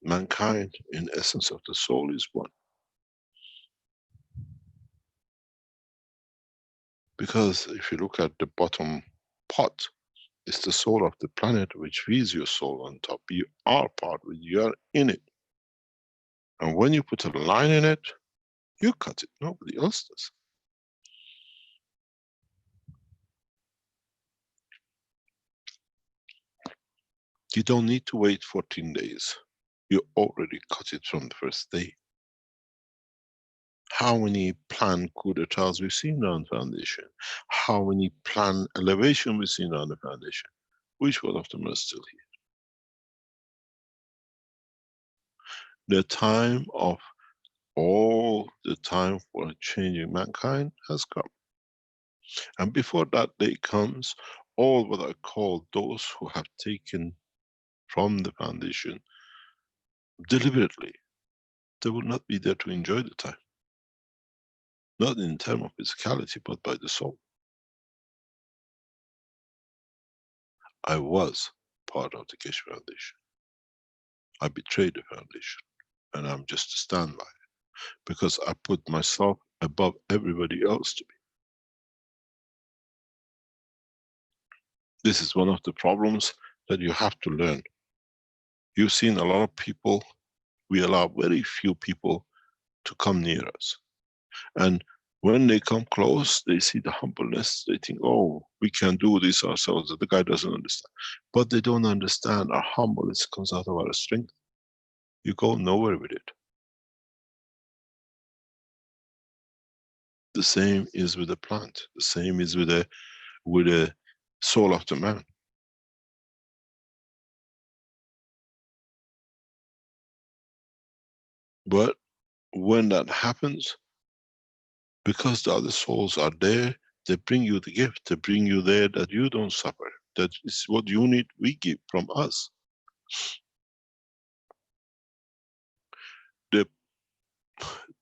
Mankind, in essence of the soul, is one. Because if you look at the bottom pot, it's the soul of the planet which feeds your soul on top. You are part of it, you are in it. And when you put a line in it, you cut it, nobody else does. You don't need to wait 14 days. You already cut it from the first day. How many planned coup d'etats we've seen on foundation? How many planned elevation we've seen on the foundation? Which one of them are still here? The time of all the time for changing mankind has come. And before that day comes, all what I call those who have taken from the foundation deliberately, they will not be there to enjoy the time. Not in terms of physicality, but by the soul. I was part of the Keshe Foundation. I betrayed the foundation, and I'm just a standby, because I put myself above everybody else to be. This is one of the problems that you have to learn. You've seen a lot of people, we allow very few people to come near us. And when they come close, they see the humbleness, they think, oh, we can do this ourselves, the guy doesn't understand. But they don't understand our humbleness comes out of our strength. You go nowhere with it. The same is with the plant, the same is with the soul of the man. But when that happens, because the other souls are there, they bring you the gift, they bring you there that you don't suffer. That is what you need, we give from us.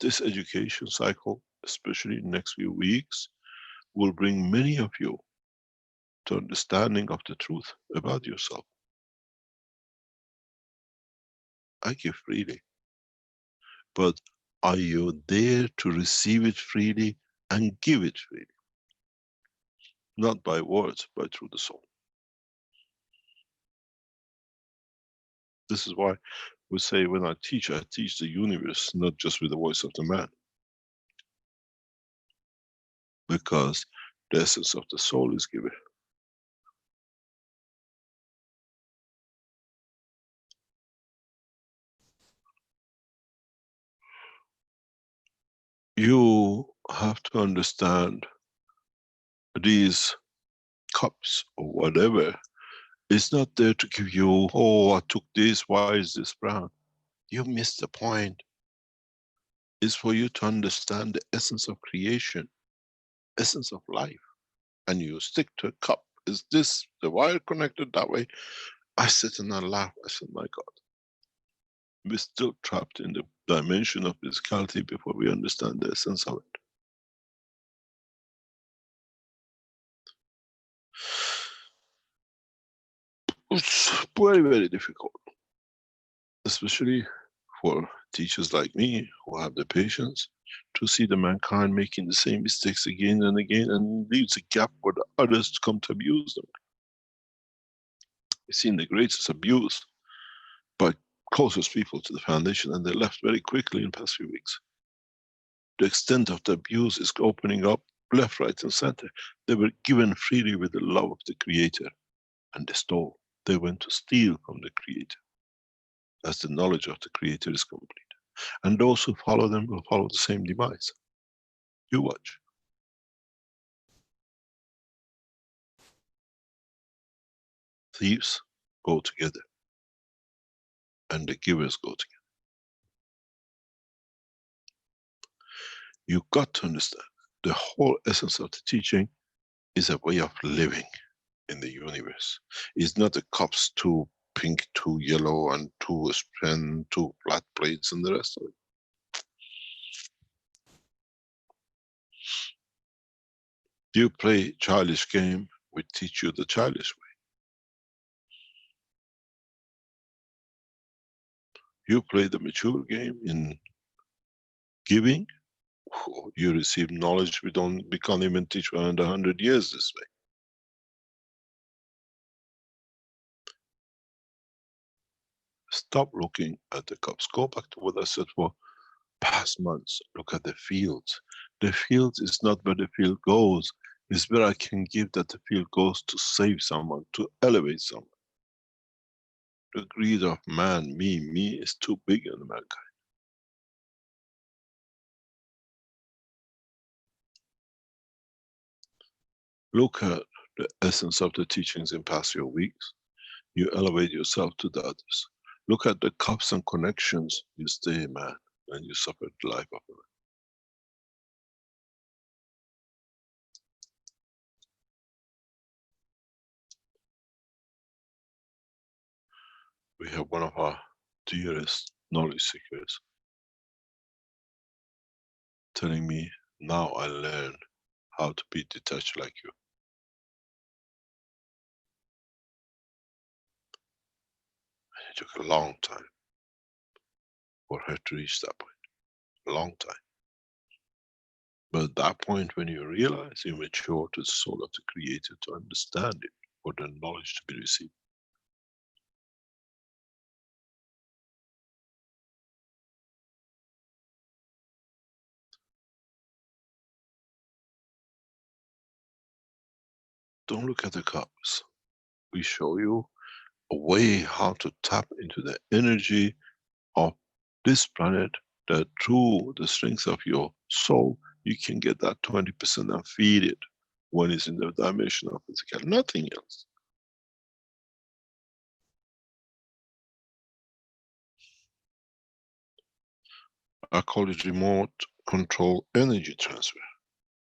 This education cycle, especially in the next few weeks, will bring many of you to understanding of the truth about yourself. I give freely. But are you there to receive it freely and give it freely? Not by words, but through the soul. This is why we say when I teach the universe, not just with the voice of the man. Because the essence of the soul is given. You have to understand these cups or whatever is not there to give you, oh, I took this, why is this brown? You missed the point. It's for you to understand the essence of creation, essence of life. And you stick to a cup. Is this the wire connected that way? I sit and I laugh. I said, my God. We're still trapped in the dimension of physicality before we understand the essence of it. It's very, very difficult. Especially for teachers like me who have the patience to see the mankind making the same mistakes again and again, and leaves a gap for the others to come to abuse them. We've seen the greatest abuse by closest people to the foundation, and they left very quickly in the past few weeks. The extent of the abuse is opening up left, right, and center. They were given freely with the love of the Creator, and they stole. They went to steal from the Creator, as the knowledge of the Creator is complete. And those who follow them will follow the same demise. You watch. Thieves go together, and the givers go together. You got to understand, the whole essence of the teaching is a way of living in the universe. It's not the cups, two pink, two yellow, and two pen, two flat plates, and the rest of it. You play childish game, we teach you the childish way. You play the mature game in giving, you receive knowledge we can't even teach 100 years this way. Stop looking at the cups. Go back to what I said for past months. Look at the fields. The fields is not where the field goes, it's where I can give that the field goes to save someone, to elevate someone. The greed of man, me is too big in mankind. Look at the essence of the teachings in past few weeks. You elevate yourself to the others. Look at the cups and connections. You stay a man and you suffer the life of a man. We have one of our dearest knowledge seekers telling me, now I learn how to be detached like you. And it took a long time for her to reach that point. A long time. But at that point, when you realize, you mature to the soul of the Creator to understand it, for the knowledge to be received. Don't look at the cups. We show you a way how to tap into the energy of this planet, that through the strength of your soul, you can get that 20% and feed it when it's in the dimension of physical, nothing else. I call it remote control energy transfer.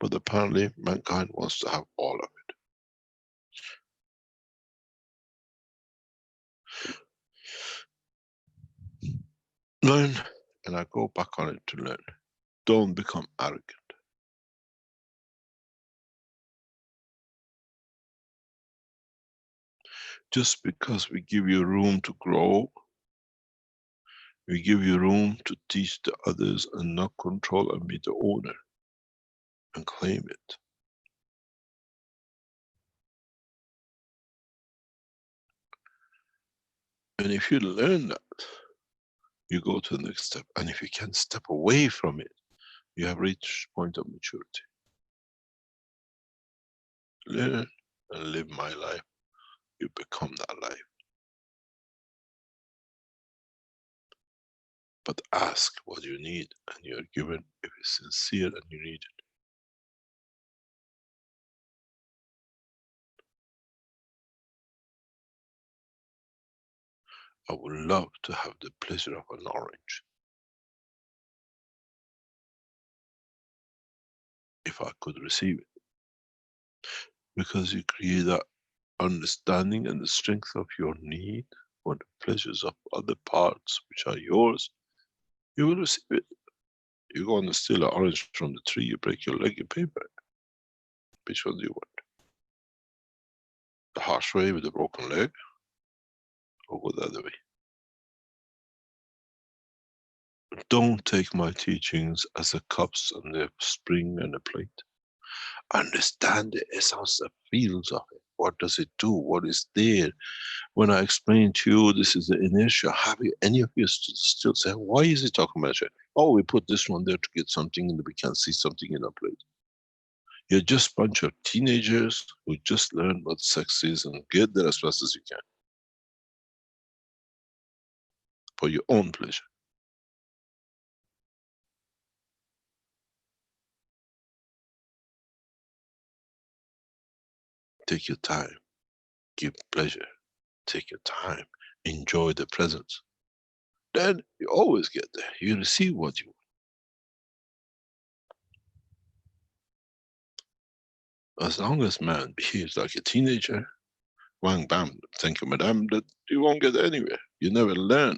But apparently mankind wants to have all of it. Learn, and I go back on it to learn. Don't become arrogant. Just because we give you room to grow, we give you room to teach the others and not control and be the owner and claim it. And if you learn that, you go to the next step. And if you can step away from it, you have reached point of maturity. Learn and live my life. You become that life. But ask what you need and you are given if it's sincere and you need it. I would love to have the pleasure of an orange. If I could receive it. Because you create that understanding and the strength of your need for the pleasures of other parts which are yours, you will receive it. You go and steal an orange from the tree, you break your leg, you pay back. Which one do you want? The harsh way with a broken leg, or go the other way? Don't take my teachings as the cups and the spring and the plate. Understand the essence, the fields of it. What does it do? What is there? When I explain to you, this is the inertia. Have you, any of you still say, why is he talking about it? Oh, we put this one there to get something and we can see something in our plate. You're just a bunch of teenagers who just learn what sex is and get there as fast as you can. For your own pleasure. Take your time. Give pleasure. Take your time. Enjoy the presence. Then you always get there. You receive what you want. As long as man behaves like a teenager, whang bam, thank you madam, that you won't get anywhere. You never learn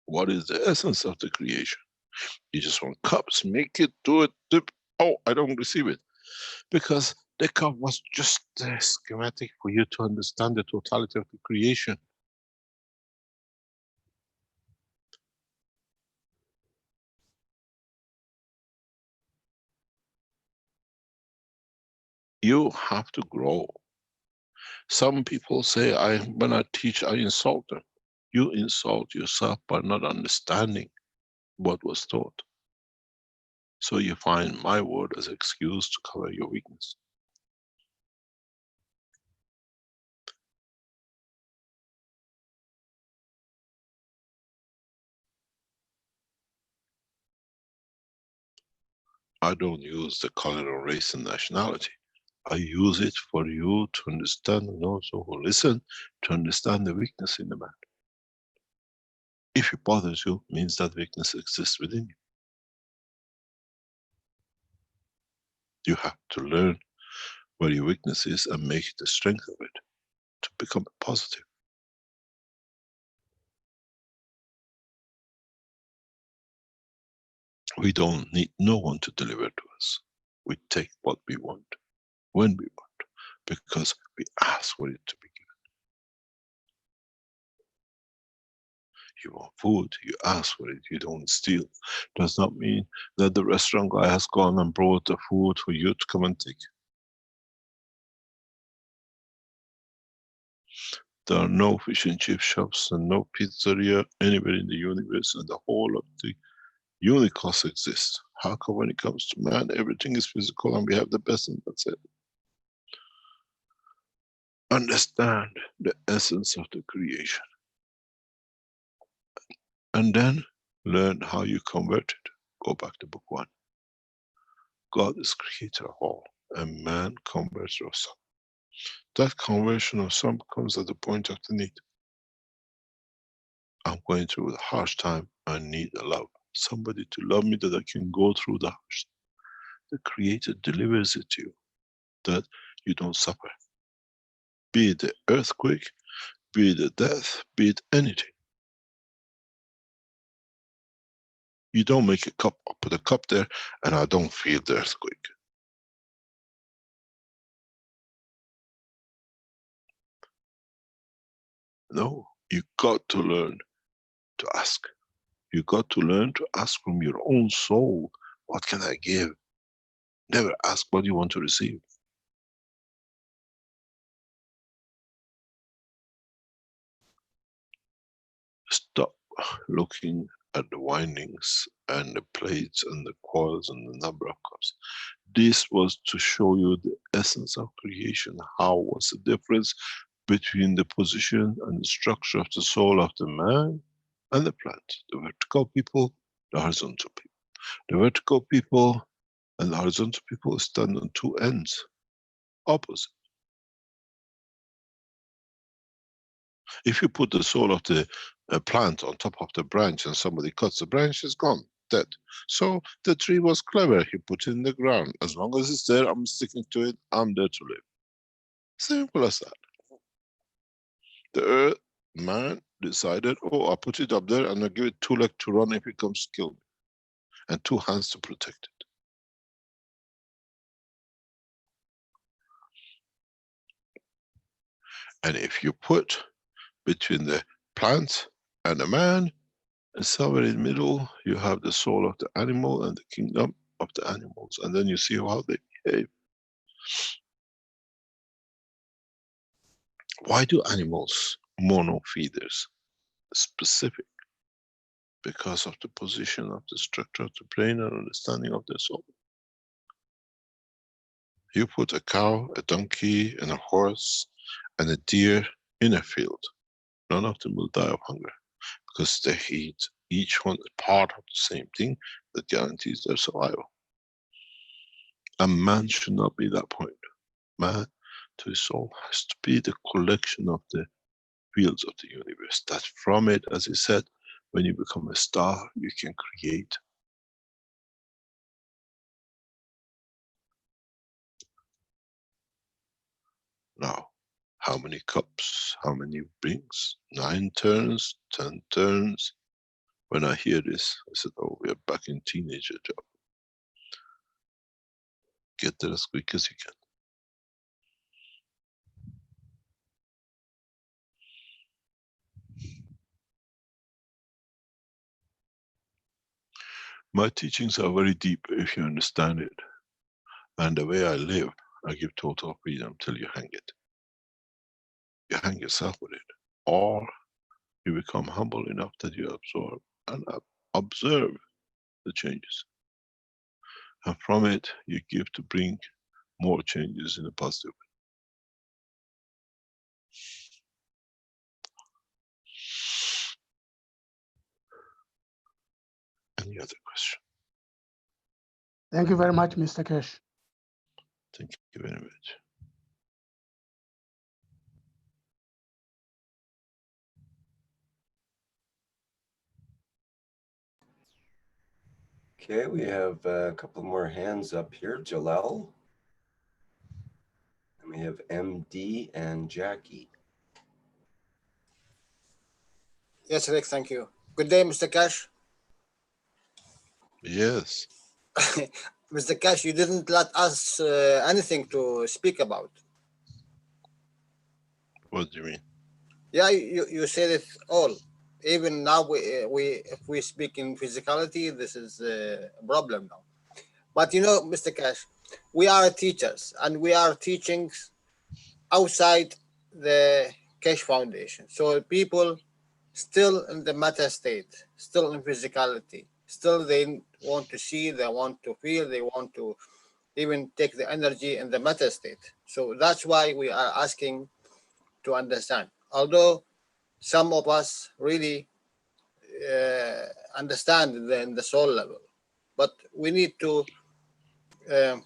what is the essence of the creation. You just want cups, make it, do it, dip. Oh, I don't receive it. Because The cup was just a schematic for you to understand the totality of the creation. You have to grow. Some people say, when I teach, I insult them. You insult yourself by not understanding what was taught. So you find my word as an excuse to cover your weakness. I don't use the color or race and nationality. I use it for you to understand, and also who listen, to understand the weakness in the man. If it bothers you, it means that weakness exists within you. You have to learn where your weakness is and make it the strength of it to become positive. We don't need no one to deliver to us. We take what we want, when we want, because we ask for it to be given. You want food, you ask for it, you don't steal. Does not mean that the restaurant guy has gone and brought the food for you to come and take. There are no fish and chip shops and no pizzeria anywhere in the universe, and the whole of the unicos exists. How come when it comes to man, everything is physical and we have the best and that's it? Understand the essence of the creation. And then learn how you convert it. Go back to book 1. God is creator of all, and man converts of some. That conversion of some comes at the point of the need. I'm going through a harsh time, I need a love. Somebody to love me that I can go through the harsh. The creator delivers it to you, that you don't suffer. Be it the earthquake, be it the death, be it anything. You don't make a cup, I put a cup there and I don't feel the earthquake. No, you got to learn to ask. You got to learn to ask from your own soul, what can I give? Never ask what you want to receive. Stop looking at the windings and the plates and the coils and the number of cups. This was to show you the essence of creation. How was the difference between the position and the structure of the soul of the man and the plant? The vertical people, the horizontal people. The vertical people and the horizontal people stand on two ends, opposite. If you put the soul of the plant on top of the branch and somebody cuts the branch, it's gone, dead. So the tree was clever, he put it in the ground. As long as it's there, I'm sticking to it, I'm there to live. Simple as that. The earth, man decided, oh, I put it up there and I give it 2 legs to run if it comes to kill me. And 2 hands to protect it. And if you put between the plant and the man, and somewhere in the middle, you have the soul of the animal and the kingdom of the animals. And then you see how they behave. Why do animals mono feeders? Specific. Because of the position of the structure of the brain and understanding of the soul. You put a cow, a donkey, and a horse, and a deer in a field. None of them will die of hunger. Because they eat, each one is part of the same thing that guarantees their survival. And man should not be that point. Man, to his soul, has to be the collection of the fields of the universe. That from it, as he said, when you become a star, you can create. Now, how many cups, how many rings? 9 turns, 10 turns. When I hear this, I said, oh, we are back in teenager job. Get there as quick as you can. My teachings are very deep if you understand it. And the way I live, I give total freedom till you hang it. You hang yourself with it. Or you become humble enough that you absorb and observe the changes. And from it, you give to bring more changes in a positive way. Any other question? Thank you very much, Mr. Kesh. Thank you very much. Okay, we have a couple more hands up here. Jalal. And we have MD and Jackie. Yes, Rick, thank you. Good day, Mr. Cash. Yes. Mr. Cash, you didn't let us anything to speak about. What do you mean? Yeah, you said it all. Even now, if we speak in physicality, this is a problem now. But you know, Mr. Cash, we are teachers and we are teaching outside the Cash Foundation. So people still in the matter state, still in physicality, still they want to see, they want to feel, they want to even take the energy in the matter state. So that's why we are asking to understand. Although some of us really understand in the soul level, but we need to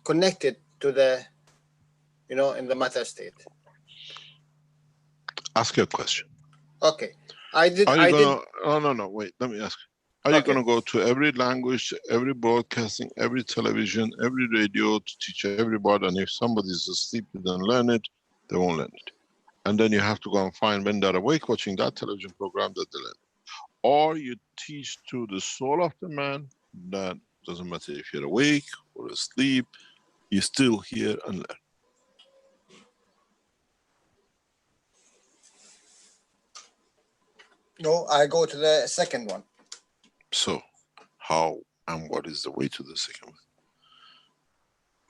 connect it to the, you know, in the matter state. Ask your question. Okay. I did. Are you gonna? Oh, no, wait. Let me ask. Are you Okay. gonna go to every language, every broadcasting, every television, every radio to teach everybody? And if somebody's asleep, they don't learn it, they won't learn it. And then you have to go and find when they're awake watching that television program that they learn. Or you teach to the soul of the man. That doesn't matter if you're awake or asleep, you still hear and learn. No, I go to the second one. So, how and what is the way to the second one?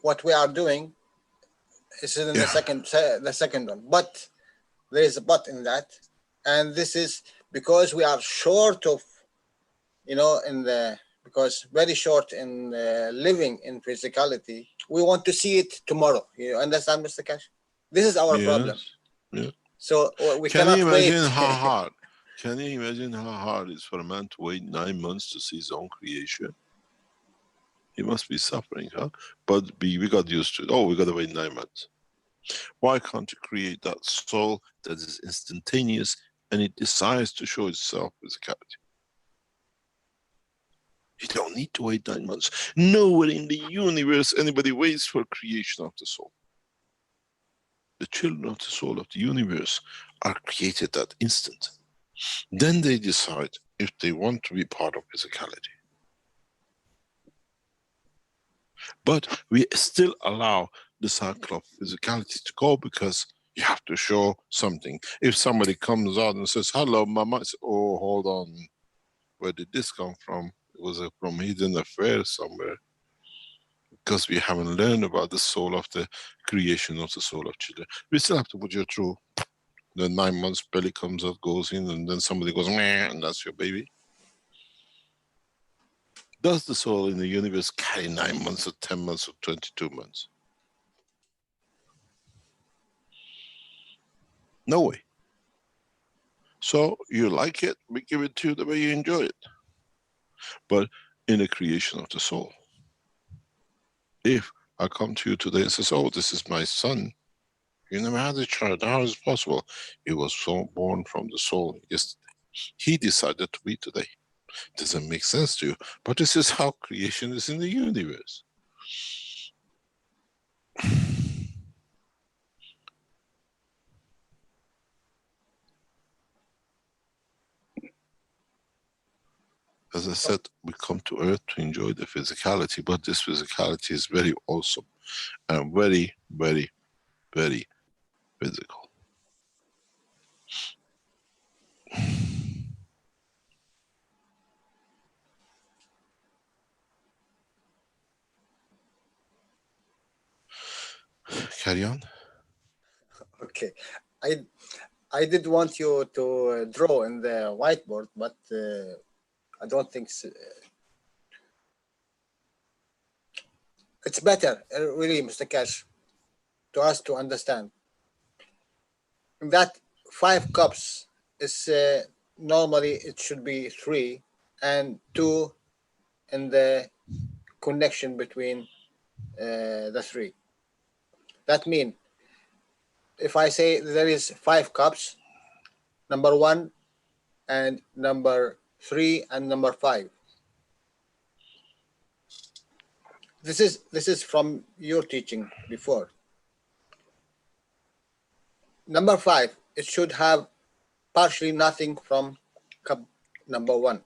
What we are doing is in Yeah. the second one, but there is a but in that, and this is because we are short of, you know, because very short in living in physicality. We want to see it tomorrow. You understand, Mr. Cash? This is our problem. Yeah. So we Can cannot you wait. imagine how hard? Can you imagine how hard it is for a man to wait 9 months to see his own creation? He must be suffering, huh? But we got used to it. Oh, we got to wait 9 months. Why can't you create that soul that is instantaneous and it decides to show itself physicality? You don't need to wait 9 months. Nowhere in the universe anybody waits for creation of the soul. The children of the soul of the universe are created that instant. Then they decide if they want to be part of physicality. But we still allow the cycle of physicality to go because you have to show something. If somebody comes out and says, hello, mama, I say, oh, hold on. Where did this come from? It was from hidden affair somewhere. Because we haven't learned about the soul of the creation of the soul of children. We still have to put you through. The 9 months belly comes out, goes in, and then somebody goes, meh, and that's your baby. Does the soul in the universe carry 9 months or 10 months or 22 months? No way. So you like it, we give it to you the way you enjoy it. But in the creation of the soul, if I come to you today and says, oh, this is my son, you never had a child, how is it possible? He was born from the soul yesterday. He decided to be today. Doesn't make sense to you, but this is how creation is in the universe. As I said, we come to Earth to enjoy the physicality, but this physicality is very awesome and very, very, very physical. carry on. Okay. I did want you to draw in the whiteboard, but I don't think so. It's better, really, Mr. Cash, to us to understand that 5 cups is normally it should be 3 and 2 in the connection between the 3. That means if I say there is 5 cups, number 1 and number 3 and number 5. This is from your teaching before. Number 5, it should have partially nothing from cup number 1.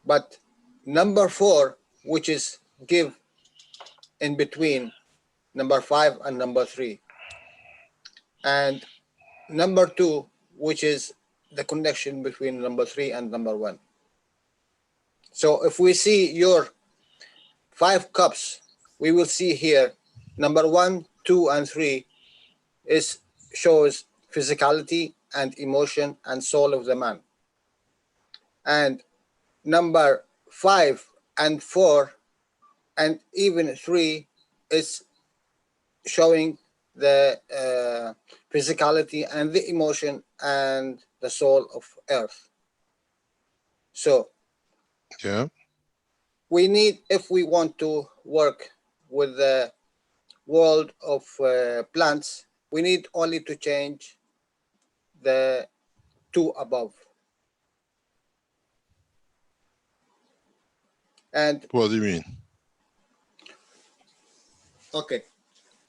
But number 4, which is give in between number 5 and number 3. And number 2, which is the connection between number 3 and number 1. So if we see your 5 cups, we will see here number 1, 2, and 3 is shows physicality and emotion and soul of the man. And number 5 and 4 and even 3 is showing the physicality and the emotion and the soul of earth. So Yeah. we need, if we want to work with the world of plants, we need only to change the 2 above. And What do you mean? okay,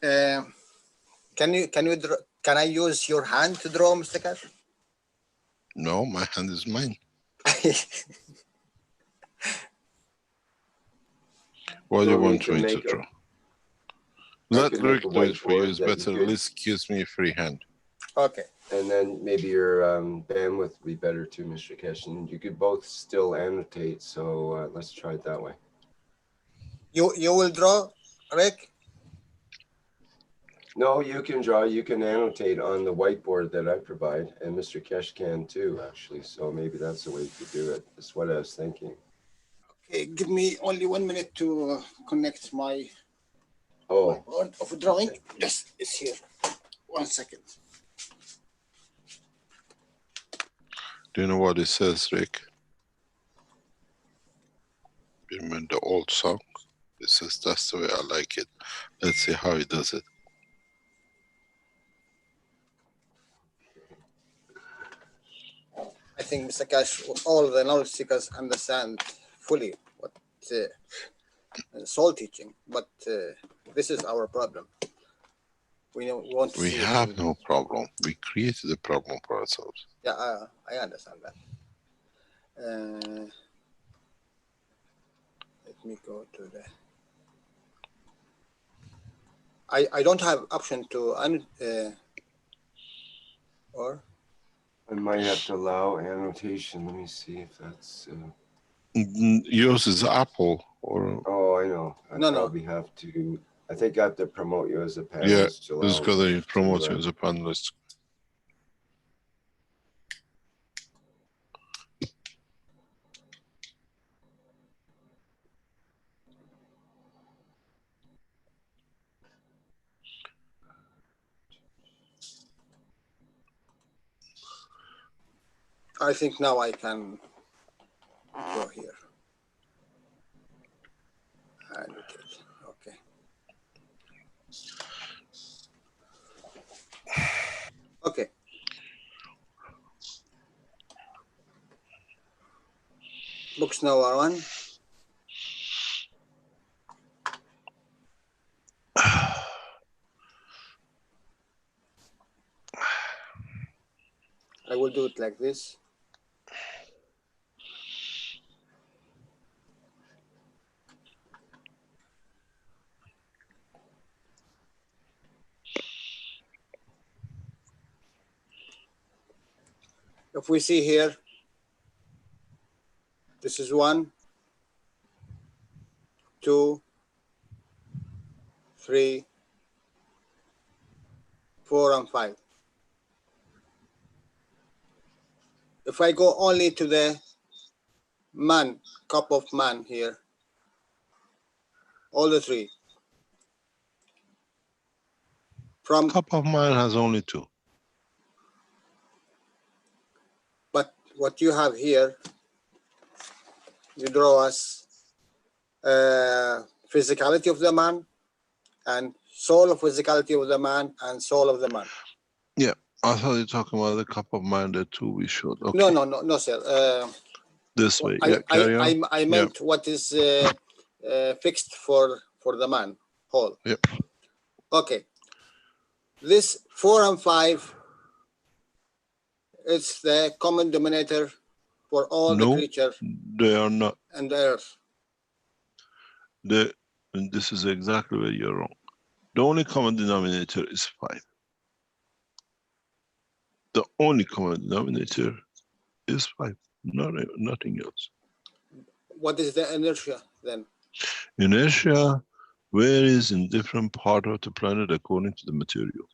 can you draw, can I use your hand to draw, Mr. Cash? No, my hand is mine. What do you Well, we want can me to make a- draw? I Let could make Rick a do it for you. whiteboard It's that better. you At could- least gives me a free hand. Okay. And then maybe your bandwidth would be better too, Mr. Keshin. You could both still annotate, so let's try it that way. You will draw, Rick? No, you can draw, you can annotate on the whiteboard that I provide, and Mr. Kesh can too, actually. So maybe that's the way to do it. That's what I was thinking. Okay, give me only 1 minute to connect my Oh, board of drawing. Yes, it's here. 1 second. Do you know what it says, Rick? Remember the old song? It says, that's the way I like it. Let's see how he does it. I think, Mr. Cash, all the knowledge seekers understand fully what soul teaching, but this is our problem. We want to We see have it. no problem. We created a problem for ourselves. Yeah, I understand that. Let me go to the. I don't have option to or I might have to allow annotation. Let me see if that's. Yours is Apple, or Oh, I know. I No, no. probably have to. I think I have to promote you as a panelist. yeah, to it's allow got me to promote to, you as a panelist. I think now I can go here. Okay. Okay. Books now are on. I will do it like this. If we see here, this is 1, 2, 3, 4, and 5. If I go only to the man, cup of man here, all the 3. From, Cup of mine has only 2. but what you have here, you draw us physicality of the man and soul of physicality of the man and soul of the man. Yeah, I thought you were talking about the cup of mine, the 2 we showed. Okay. No, sir. This way, yeah, carry on. I meant what is fixed for the man, whole. Yep. Okay. This 4 and 5, it's the common denominator for all the No, creatures they are not. and the earth. And this is exactly where you're wrong. The only common denominator is 5. The only common denominator is 5, nothing else. What is the inertia then? Inertia varies in different part of the planet according to the material.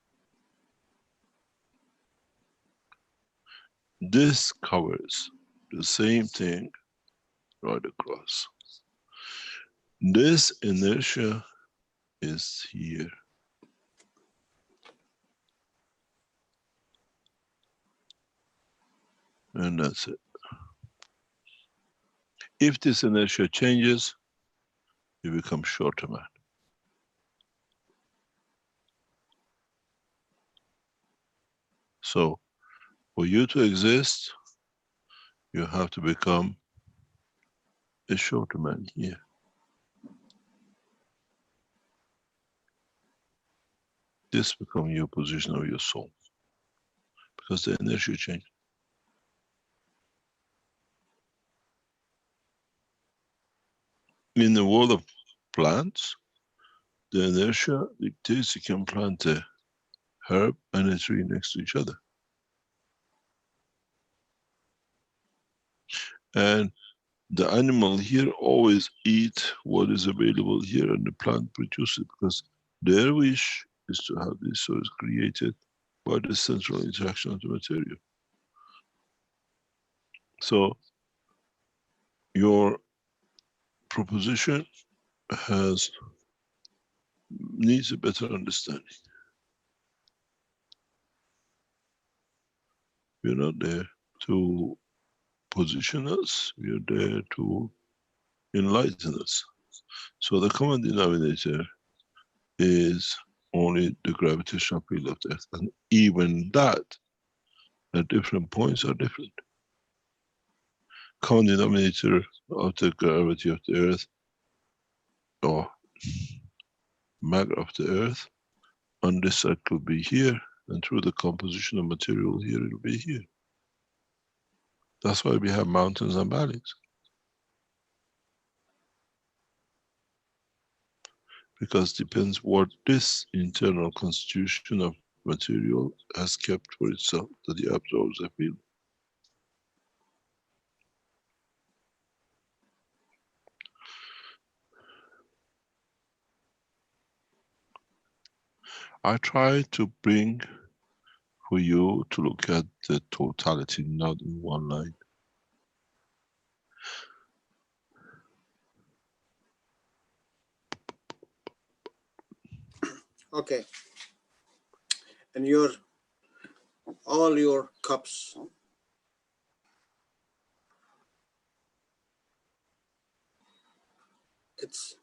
This covers the same thing right across. This inertia is here. And that's it. If this inertia changes, you become shorter man. So, for you to exist, you have to become a shorter man here. This becomes your position of your soul, because the inertia changes. In the world of plants, the inertia dictates you can plant a herb and a tree next to each other. And the animal here always eat what is available here, and the plant produces it, because their wish is to have this source created by the central interaction of the material. So your proposition needs a better understanding. We're not there to position us, we're there to enlighten us. So the common denominator is only the gravitational field of the Earth, and even that, at different points are different. Common denominator of the gravity of the Earth, or matter of the Earth, on this side could be here, and through the composition of material here, it'll be here. That's why we have mountains and valleys. Because it depends what this internal constitution of material has kept for itself, that it absorbs the field. I try to bring for you to look at the totality, not in one line. Okay. And all your cups, it's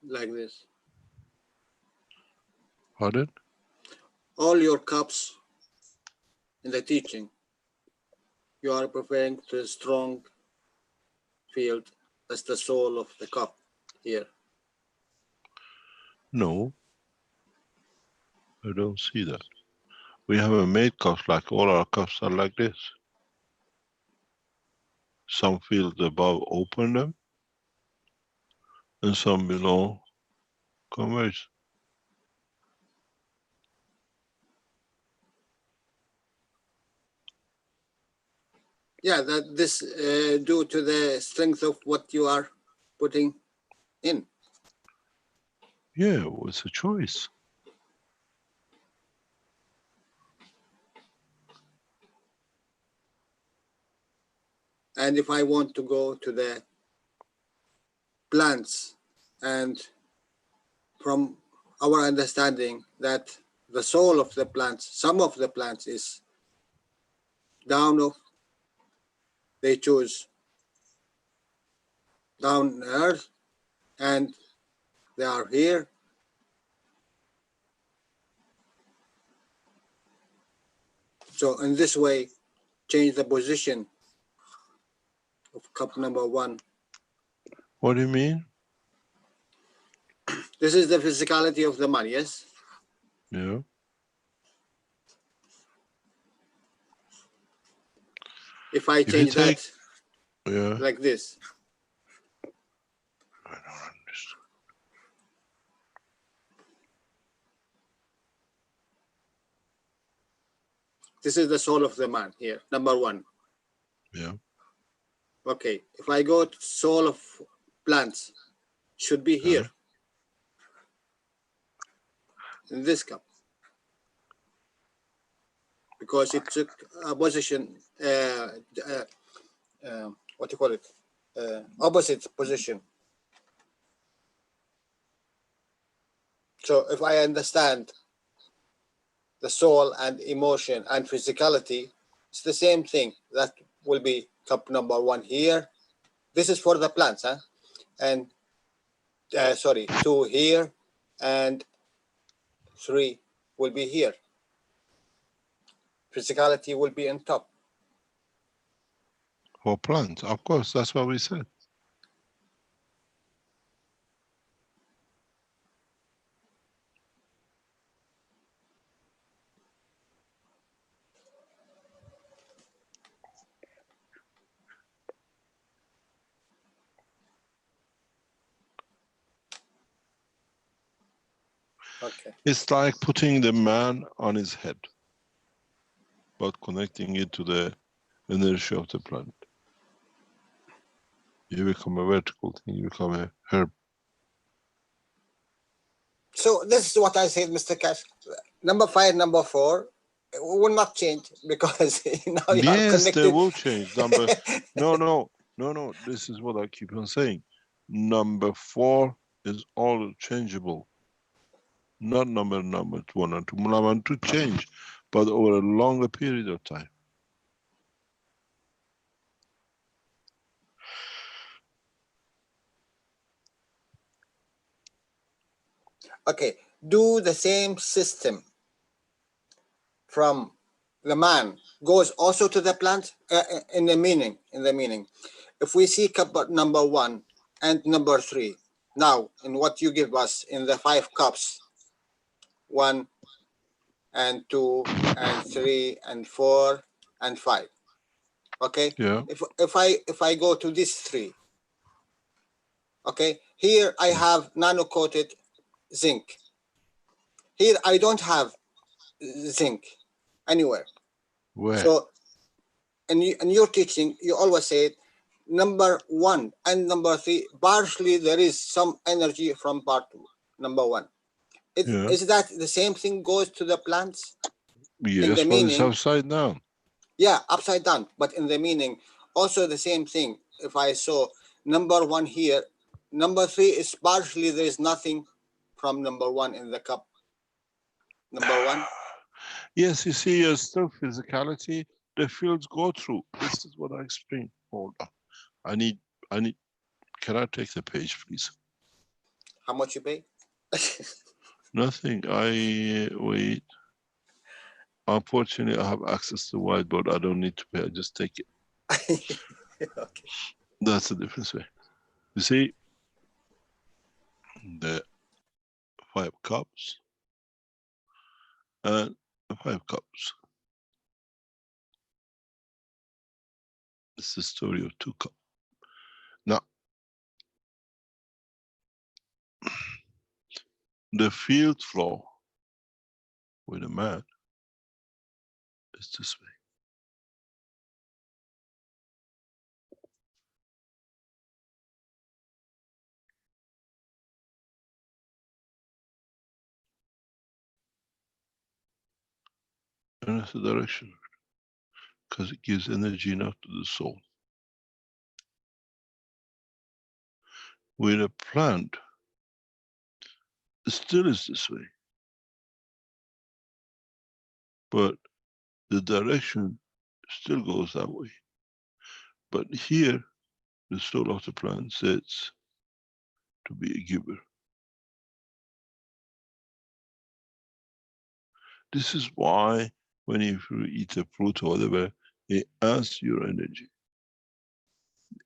like this. Pardon? All your cups in the teaching, you are preparing to a strong field. That's the soul of the cup here. No, I don't see that. We haven't made cups like all our cups are like this. Some fields above open them, and some below converge. Yeah, that this due to the strength of what you are putting in. Yeah, well, it's a choice. And if I want to go to the plants, and from our understanding that the soul of the plants, some of the plants is down of, they choose down earth, and they are here. So in this way, change the position of cup number 1. What do you mean? This is the physicality of the man, yes? Yeah. If I If you change take, that yeah, like this, I don't understand. this is the soul of the man here, number 1. Yeah. Okay, if I go to soul of plants, should be Yeah. here in this cup, because it took a position, what do you call it, opposite position. So if I understand the soul and emotion and physicality, it's the same thing. That will be cup number 1 here. This is for the plants, huh? And sorry, 2 here, and 3 will be here. Physicality will be on top. For plants, of course, that's what we said. Okay. It's like putting the man on his head, but connecting it to the inertia of the planet. You become a vertical thing, you become a herb. So this is what I said, Mr. Cash. Number 5, number 4 will not change, because now you are Yes, they connected. will change. No. This is what I keep on saying. Number 4 is all changeable. Not number 1 and 2. Number 2 change, but over a longer period of time. Okay, do the same system from the man goes also to the plant, in the meaning. If we see cup number 1 and number 3, now in what you give us in the 5 cups, 1 and 2 and 3 and 4 and 5. Okay. Yeah. If I go to these 3, okay, here I have nano coated zinc. Here I don't have zinc anywhere. Where? So in your teaching, you always say number 1 and number 3, partially there is some energy from part number 1. Yeah. Is that the same thing goes to the plants? In Yes, the but it's meaning, upside down. yeah, upside down, but in the meaning, also the same thing. If I saw number 1 here, number 3 is partially, there is nothing from number 1 in the cup. Number 1. Yes, you see, your still physicality, the fields go through. This is what I explained. Hold on. I need, can I take the page, please? How much you pay? Nothing, wait. Unfortunately, I have access to whiteboard. I don't need to pay, I just take it. Okay. That's the difference way. You see, the 5 cups and the 5 cups. It's the story of 2 cups. Now, the field flow with a man is this way. And that's the direction, because it gives energy enough to the soul. With a plant, it still is this way, but the direction still goes that way. But here, the soul of the plant says to be a giver. This is why when you eat a fruit or whatever, it adds your energy.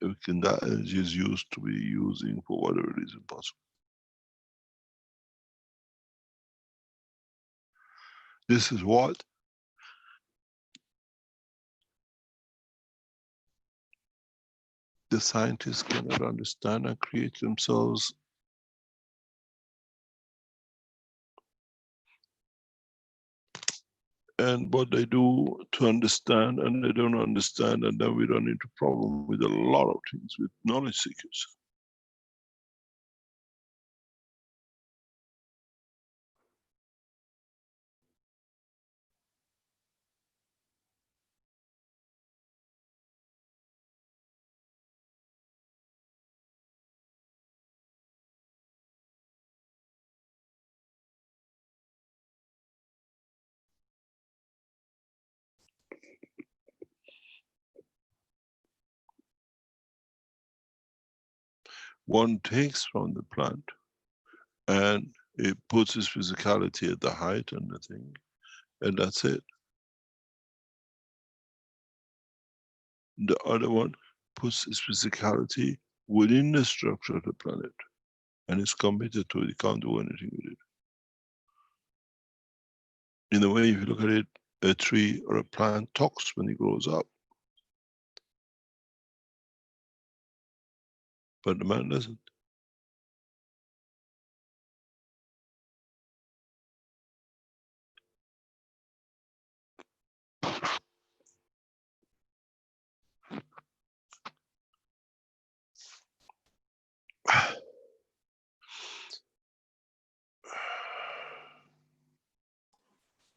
That energy is used to be using for whatever reason possible. This is what the scientists cannot understand and create themselves. And what they do to understand, and they don't understand, and then we run into problem with a lot of things with knowledge seekers. One takes from the plant and it puts his physicality at the height and the thing, and that's it. The other one puts his physicality within the structure of the planet and is committed to it, he can't do anything with it. In a way, if you look at it, a tree or a plant talks when it grows up. But the man doesn't.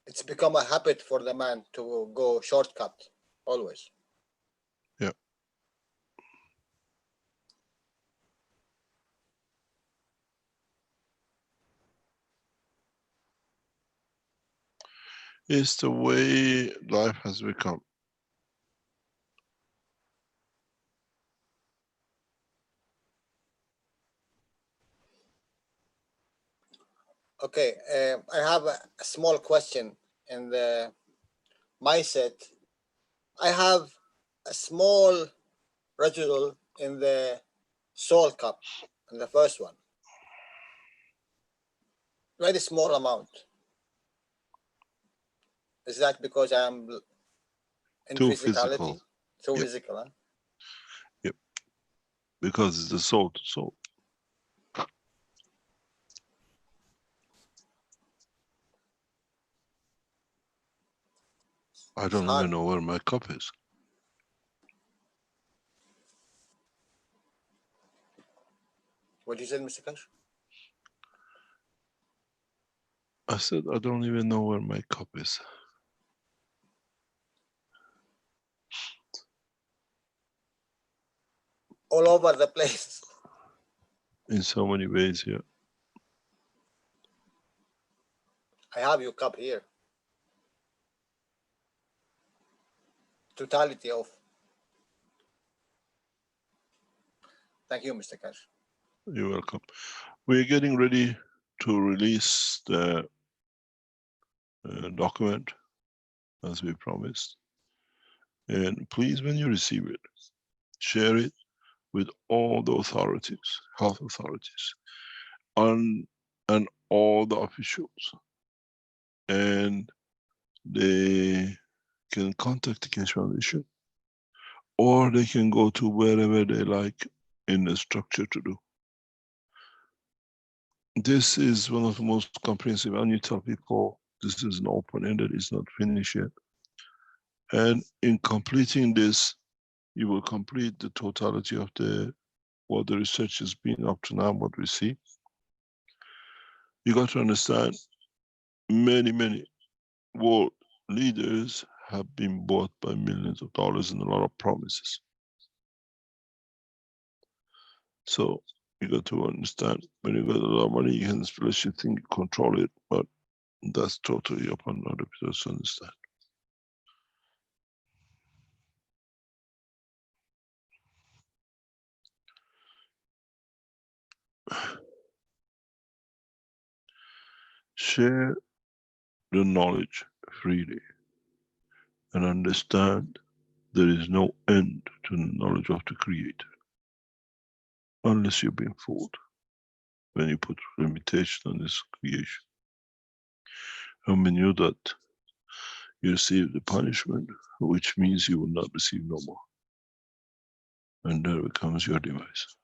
It's become a habit for the man to go shortcut always. Yeah. It's the way life has become. Okay, I have a small question in the mindset. I have a small residual in the soul cup, in the first one. Very small amount. Is that because I'm in Too physicality? physical. Too Yep. physical, huh? Yep. Because it's the soul to soul. I don't even know where my cup is. What you said, Mr. Kash? I said, I don't even know where my cup is. All over the place. In so many ways, yeah. I have your cup here. Totality of. Thank you, Mr. Kash. You're welcome. We're getting ready to release the document as we promised. And please, when you receive it, share it with all the authorities, health authorities, and all the officials. And they can contact the Keshe Foundation, or they can go to wherever they like in the structure to do. This is one of the most comprehensive, and you tell people this is an open-ended, it's not finished yet. And in completing this, you will complete the totality of what the research has been up to now, what we see. You got to understand, many world leaders have been bought by millions of dollars and a lot of promises. So you got to understand, when you got a lot of money, you can splash your thing, control it, but that's totally upon other people to understand. Share the knowledge freely and understand there is no end to the knowledge of the Creator unless you've been fooled when you put limitation on this creation. And when you do that, you receive the punishment, which means you will not receive no more. And there becomes your device.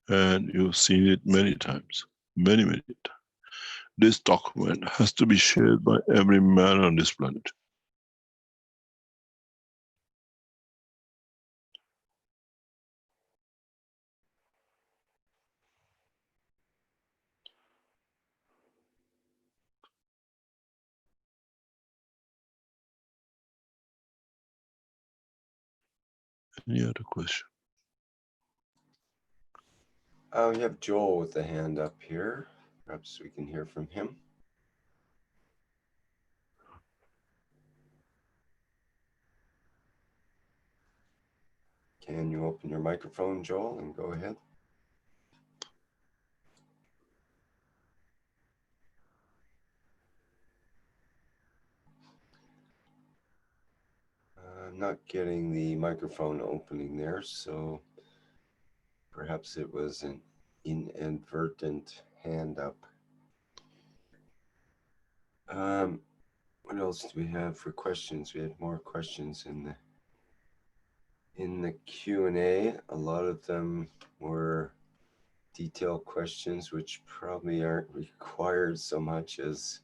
And you've seen it many times, many times. This document has to be shared by every man on this planet. Any other question? We have Joel with a hand up here. Perhaps we can hear from him. Can you open your microphone, Joel, and go ahead? I'm not getting the microphone opening there, so perhaps it was an inadvertent hand up. What else do we have for questions? We had more questions in the Q&A. A lot of them were detailed questions, which probably aren't required so much as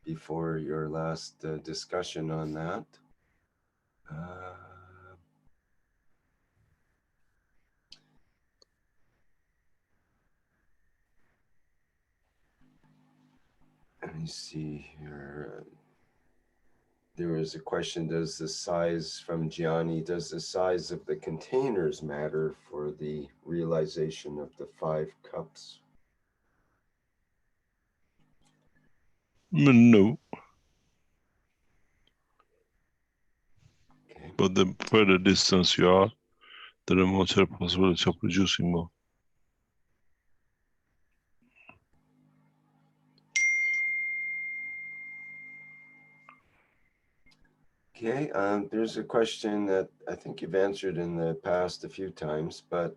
before your last discussion on that. Let me see here. There was a question, does the size from Gianni, does the size of the containers matter for the realization of the 5 cups? No. Okay. But the further distance you are, the more possibility of producing more. Okay, there's a question that I think you've answered in the past a few times, but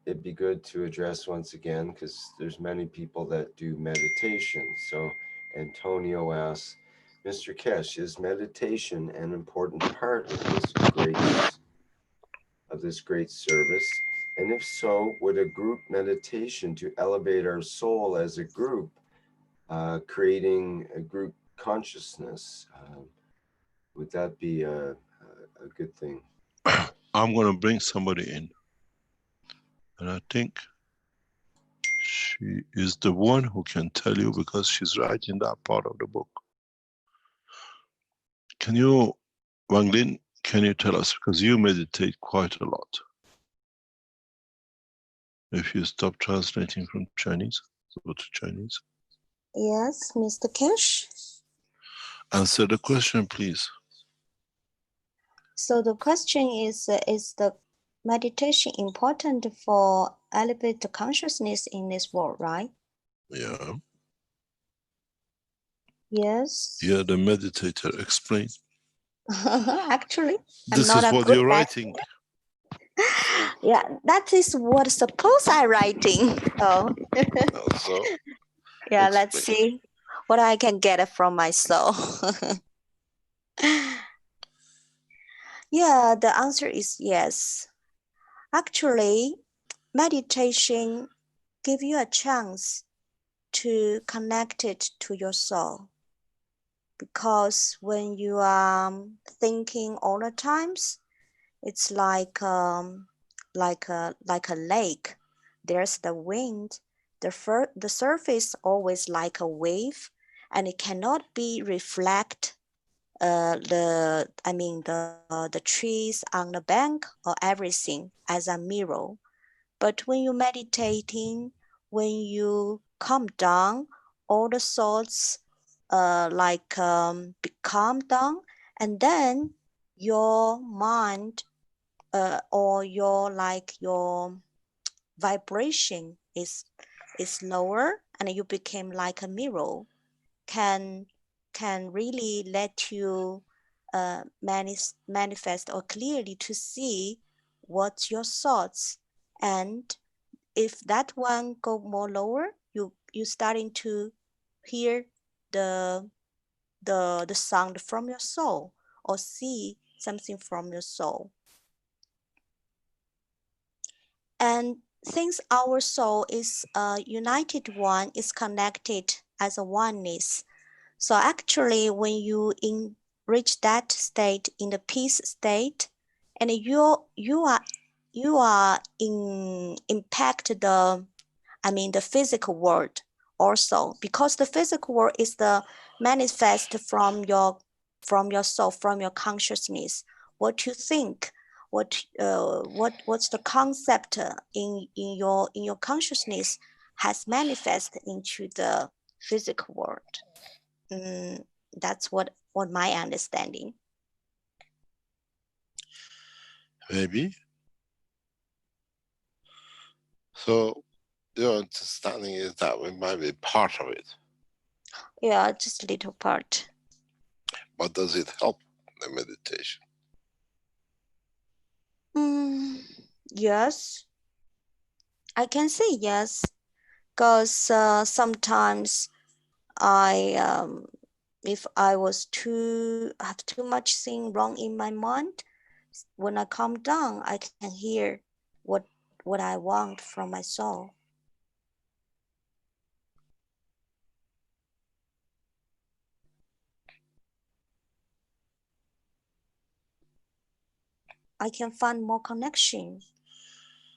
it'd be good to address once again because there's many people that do meditation. So Antonio asks, Mr. Kesh, is meditation an important part of this great service? And if so, would a group meditation to elevate our soul as a group, creating a group consciousness, would that be a good thing? I'm going to bring somebody in. And I think she is the one who can tell you because she's writing that part of the book. Can you, Wang Lin, can you tell us, because you meditate quite a lot. If you stop translating from Chinese, go to Chinese. Yes, Mr. Kesh. Answer the question, please. So the question is the meditation important for elevate the consciousness in this world, right? Yeah. Yes. Yeah, the meditator, explain. Actually, This I'm is not a what good you're writing. Yeah, that is what suppose I writing. So So, yeah, explain. let's see what I can get from my soul. Yeah, the answer is yes. Actually, meditation give you a chance to connect it to your soul. because when you are thinking all the times, it's like a lake. There's the wind. The surface always like a wave, and it cannot be reflect the trees on the bank or everything as a mirror. But when you're meditating, when you calm down, all the thoughts calm down, and then your mind or your vibration is lower, and you became like a mirror, can really let you manifest or clearly to see what's your thoughts. And if that one go more lower, you starting to hear the sound from your soul or see something from your soul. And since our soul is a united one, is connected as a oneness, so actually when you reach that state, in the peace state, and you are impact the physical world also, because the physical world is the manifest from your soul, from your consciousness. What you think, what's the concept in your consciousness has manifested into the physical world. That's what my understanding. Maybe. So your understanding is that we might be part of it. Yeah, just a little part. But does it help the meditation? Yes, I can say yes, because sometimes if I have too much thing wrong in my mind, when I calm down, I can hear what I want from my soul. I can find more connection.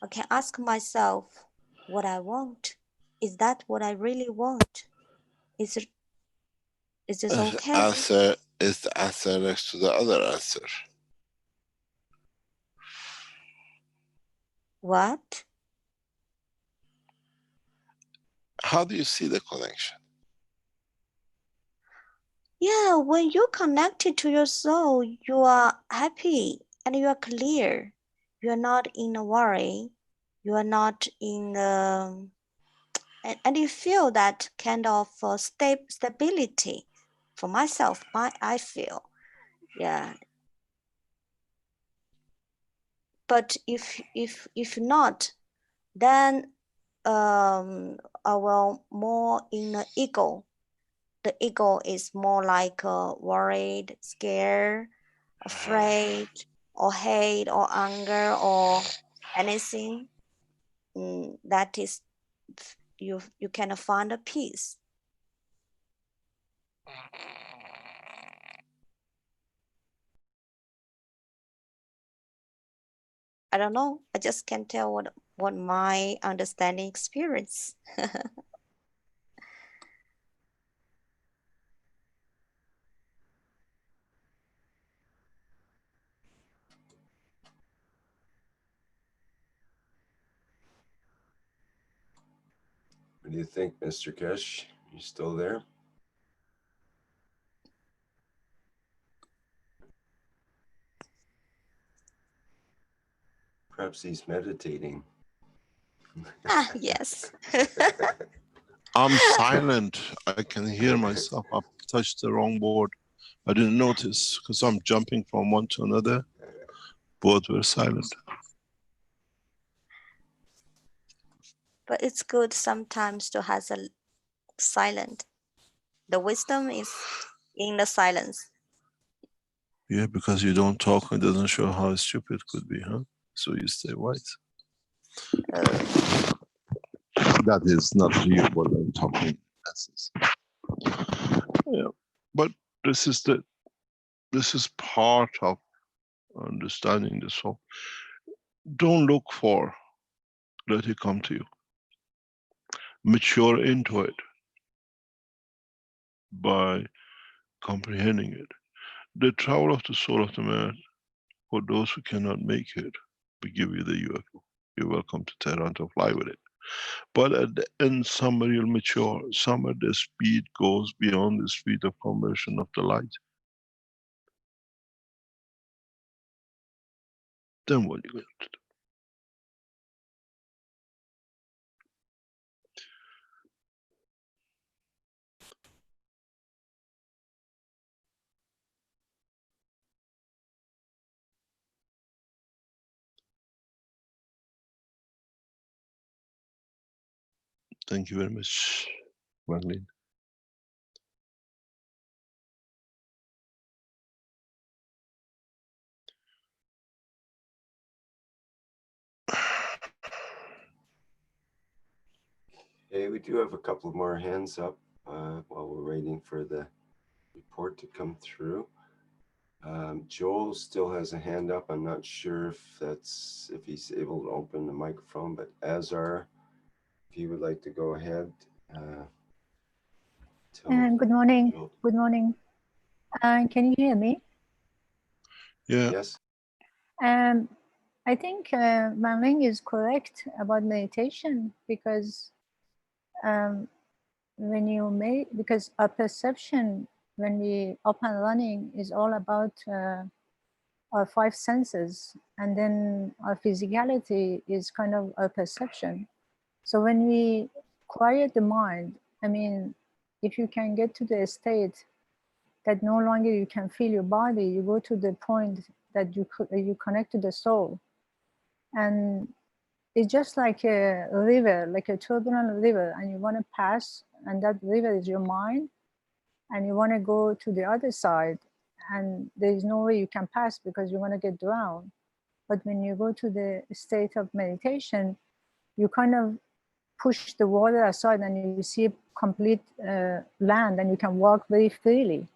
I can ask myself what I want. Is that what I really want? Is this okay? Answer is the answer next to the other answer. What? How do you see the connection? Yeah, when you connected to your soul, you are happy and you are clear. You are not in a worry. You are not in and you feel that kind of stability. For myself, I feel, yeah. But if not, then I will more in the ego. The ego is more like worried, scared, afraid, or hate, or anger, or anything. That is, you cannot find a peace. I don't know. I just can't tell what my understanding experience. What do you think, Mr. Kesh? You still there? Perhaps he's meditating. Yes. I'm silent. I can hear myself. I've touched the wrong board. I didn't notice because I'm jumping from one to another. Both were silent. But it's good sometimes to have a silent. The wisdom is in the silence. Yeah, because you don't talk, it doesn't show how stupid could be, huh? So you stay wise. That is not you what I'm talking. That's yeah. But this is part of understanding the soul. Don't look for, let it come to you. Mature into it by comprehending it. The travel of the soul of the man, for those who cannot make it, we give you the UFO. You're welcome to Tehran to fly with it. But at the end, somebody will mature. Somewhere the speed goes beyond the speed of conversion of the light. Then what are you going to do? Thank you very much, Marlene. Hey, we do have a couple more hands up while we're waiting for the report to come through. Joel still has a hand up. I'm not sure if he's able to open the microphone, but Azar, if you would like to go ahead. Good morning. Joel. Good morning. Can you hear me? Yeah. Yes. I think Manling is correct about meditation because because our perception when we up and running is all about our five senses, and then our physicality is kind of our perception. So when we quiet the mind, I mean, if you can get to the state that no longer you can feel your body, you go to the point that you connect to the soul. And it's just like a river, like a turbulent river, and you want to pass, and that river is your mind, and you want to go to the other side, and there is no way you can pass because you want to get drowned. But when you go to the state of meditation, you kind of push the water aside and you see a complete land, and you can walk very freely.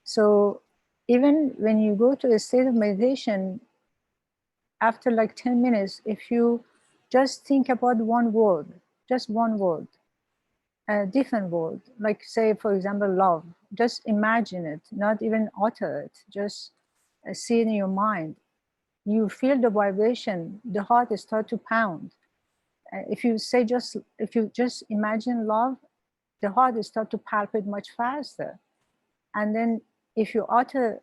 So even when you go to a state of meditation, after like 10 minutes, if you just think about one word, just one word, a different word, like say, for example, love, just imagine it, not even utter it, just see it in your mind. You feel the vibration, the heart starts to pound. If you just imagine love, the heart starts to palpate much faster. And then if you utter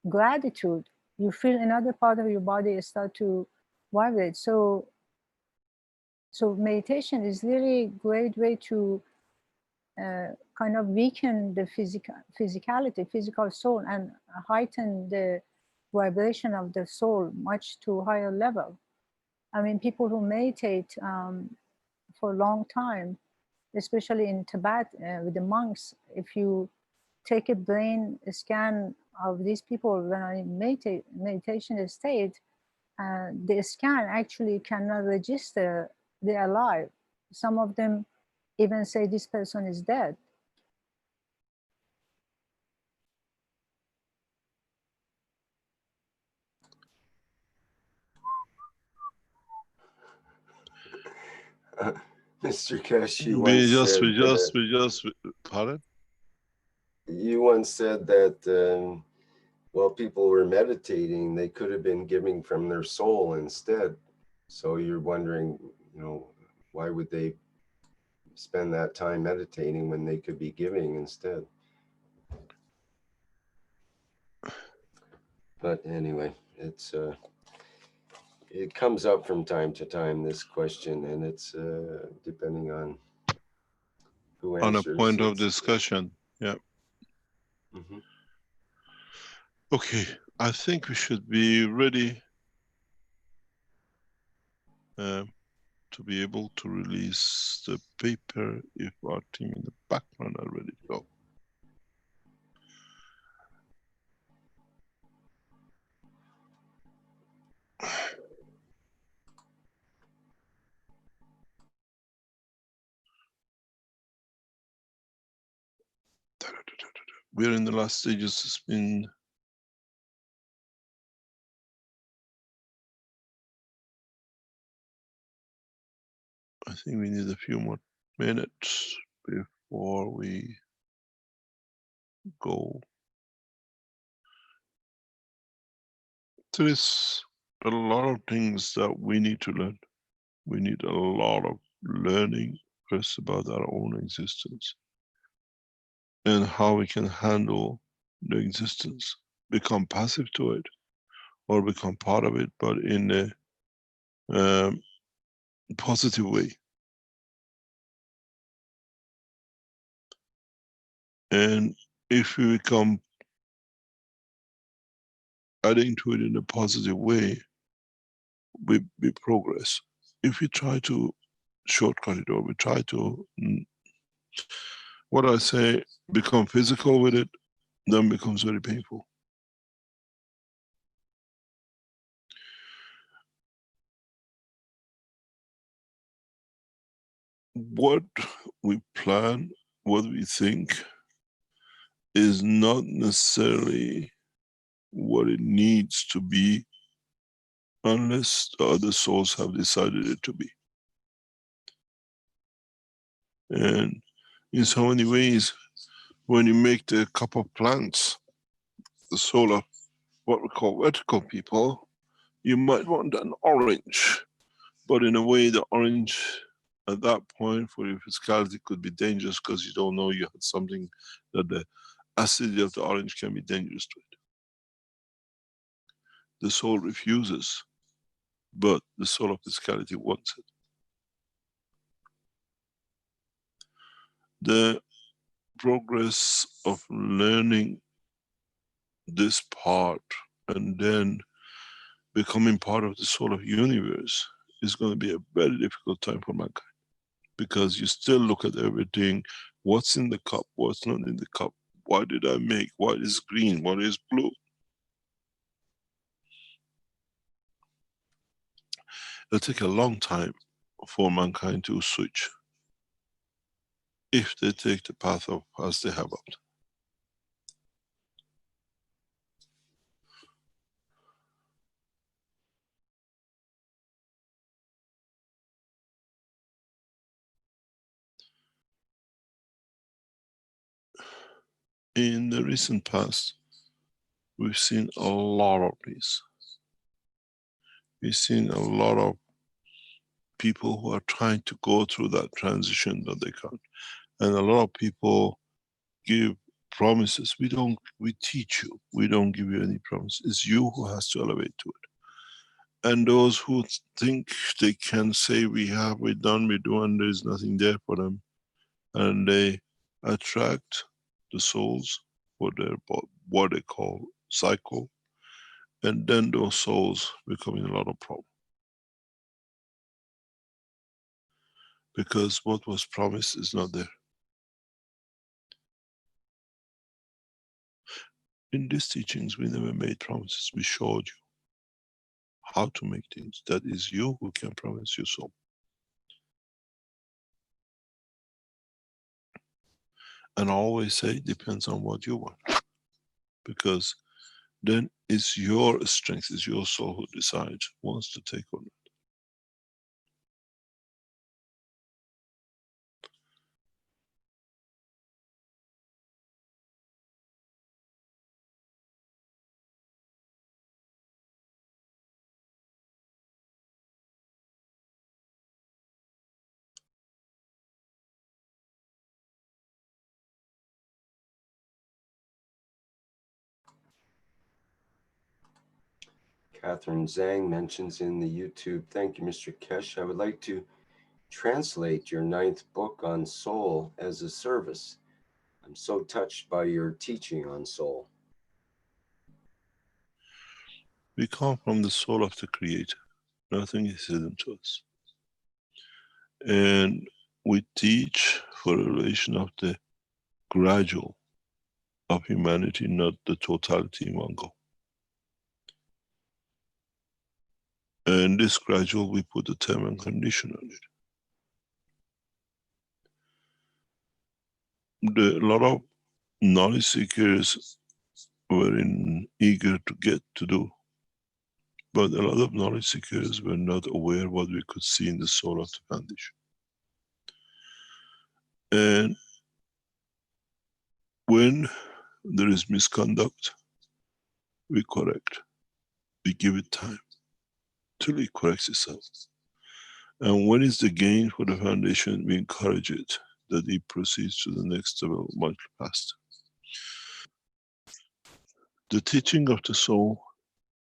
gratitude, you feel another part of your body start to vibrate. So meditation is really a great way to kind of weaken the physicality, physical soul, and heighten the vibration of the soul much to a higher level. I mean, people who meditate for a long time, especially in Tibet with the monks, if you take a brain scan of these people when I meditation state, the scan actually cannot register they're alive. Some of them even say this person is dead. Mr. Kesh, you once said pardon? You once said that while people were meditating, they could have been giving from their soul instead. So you're wondering, why would they spend that time meditating when they could be giving instead? But anyway, it comes up from time to time, this question, and it's depending on who answers. On a point of discussion, yeah. Mm-hmm. Okay, I think we should be ready to be able to release the paper if our team in the background are ready to go. we're in the last stages. It's been I think we need a few more minutes before we go. There is a lot of things that we need to learn. We need a lot of learning first about our own existence and how we can handle the existence, become passive to it or become part of it, but in a positive way. And if we become adding to it in a positive way, we progress. If we try to shortcut it or we try to, what I say, become physical with it, then becomes very painful. What we plan, what we think, is not necessarily what it needs to be unless the other souls have decided it to be. And in so many ways, when you make the cup of plants, the soul of what we call vertical people, you might want an orange, but in a way the orange at that point for your physicality could be dangerous because you don't know you had something that the acidity of the orange can be dangerous to it. The soul refuses, but the soul of physicality wants it. The progress of learning this part and then becoming part of the soul of universe is going to be a very difficult time for mankind, because you still look at everything, what's in the cup, what's not in the cup, what did I make, what is green, what is blue. It'll take a long time for mankind to switch, if they take the path of as they have opted. In the recent past, we've seen a lot of this. We've seen a lot of people who are trying to go through that transition that they can't. And a lot of people give promises. We teach you, we don't give you any promise. It's you who has to elevate to it. And those who think they can say we have, we done, we do, and there's nothing there for them. And they attract the souls for their, what they call cycle. And then those souls become in a lot of problems. Because what was promised is not there. In these teachings, we never made promises. We showed you how to make things. That is you who can promise your soul. And I always say it depends on what you want. Because then it's your strength, it's your soul who decides, wants to take or not. Catherine Zhang mentions in the YouTube, thank you, Mr. Keshe. I would like to translate your 9th book on soul as a service. I'm so touched by your teaching on soul. We come from the soul of the Creator. Nothing is hidden to us. And we teach for a relation of the gradual of humanity, not the totality in one go. And this gradual, we put a term and condition on it. A lot of knowledge seekers were eager to get to do. But a lot of knowledge seekers were not aware what we could see in the soul of the foundation. And when there is misconduct, we correct. We give it time till it corrects itself. And when it's the gain for the foundation, we encourage it that it proceeds to the next level much faster. The teaching of the soul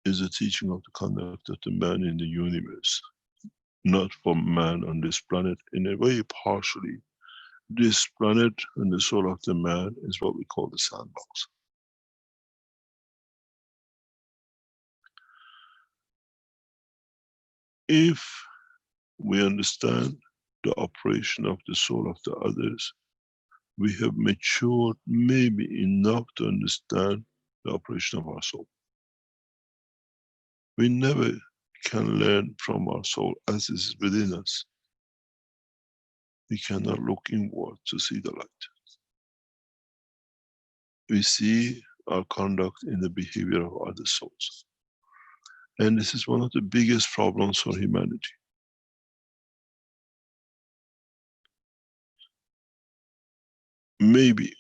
is a teaching of the conduct of the man in the universe, not for man on this planet. In a way, partially, this planet and the soul of the man is what we call the sandbox. If we understand the operation of the soul of the others, we have matured maybe enough to understand the operation of our soul. We never can learn from our soul as it is within us. We cannot look inward to see the light. We see our conduct in the behavior of other souls. And this is one of the biggest problems for humanity. Maybe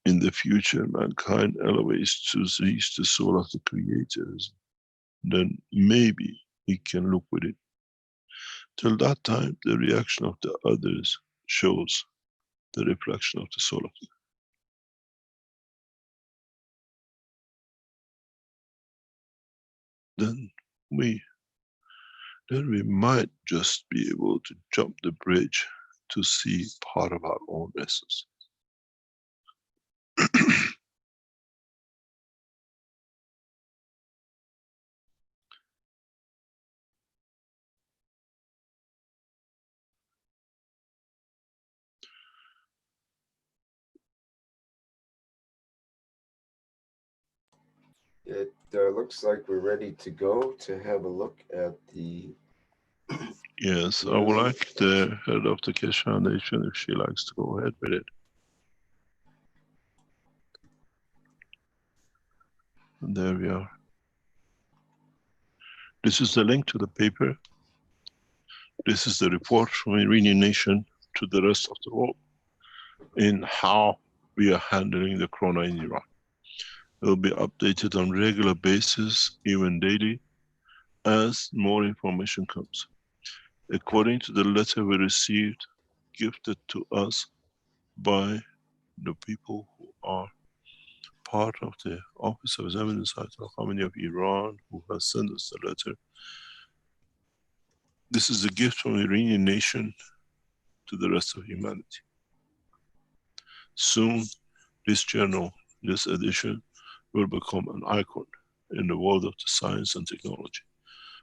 in the future mankind elevates to reach the soul of the creators, then maybe he can look with it. Till that time, the reaction of the others shows the reflection of the soul of the. Then we might just be able to jump the bridge to see part of our own essence. It looks like we're ready to go to have a look at the. Yes, I would like the head of the Keshe Foundation, if she likes to go ahead with it. And there we are. This is the link to the paper. This is the report from Iranian nation to the rest of the world in how we are handling the corona in Iran. It will be updated on regular basis, even daily, as more information comes. According to the letter we received, gifted to us by the people who are part of the Office of Eminence Ayatollah Khamenei of Iran, who has sent us the letter. This is a gift from the Iranian nation to the rest of humanity. Soon, this journal, this edition, will become an icon in the world of the science and technology.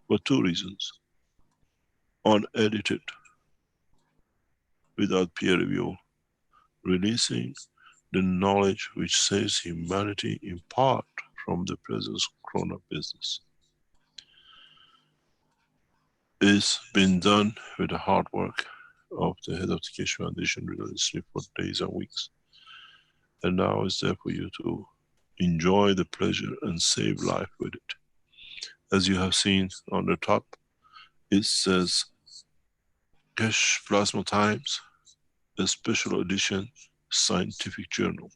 For two reasons. Unedited, without peer review, releasing the knowledge which saves humanity in part from the present corona business. It's been done with the hard work of the head of the Keshe Foundation relentlessly for days and weeks. And now it's there for you to enjoy the pleasure and save life with it. As you have seen on the top, it says Keshe Plasma Times, a special edition scientific journal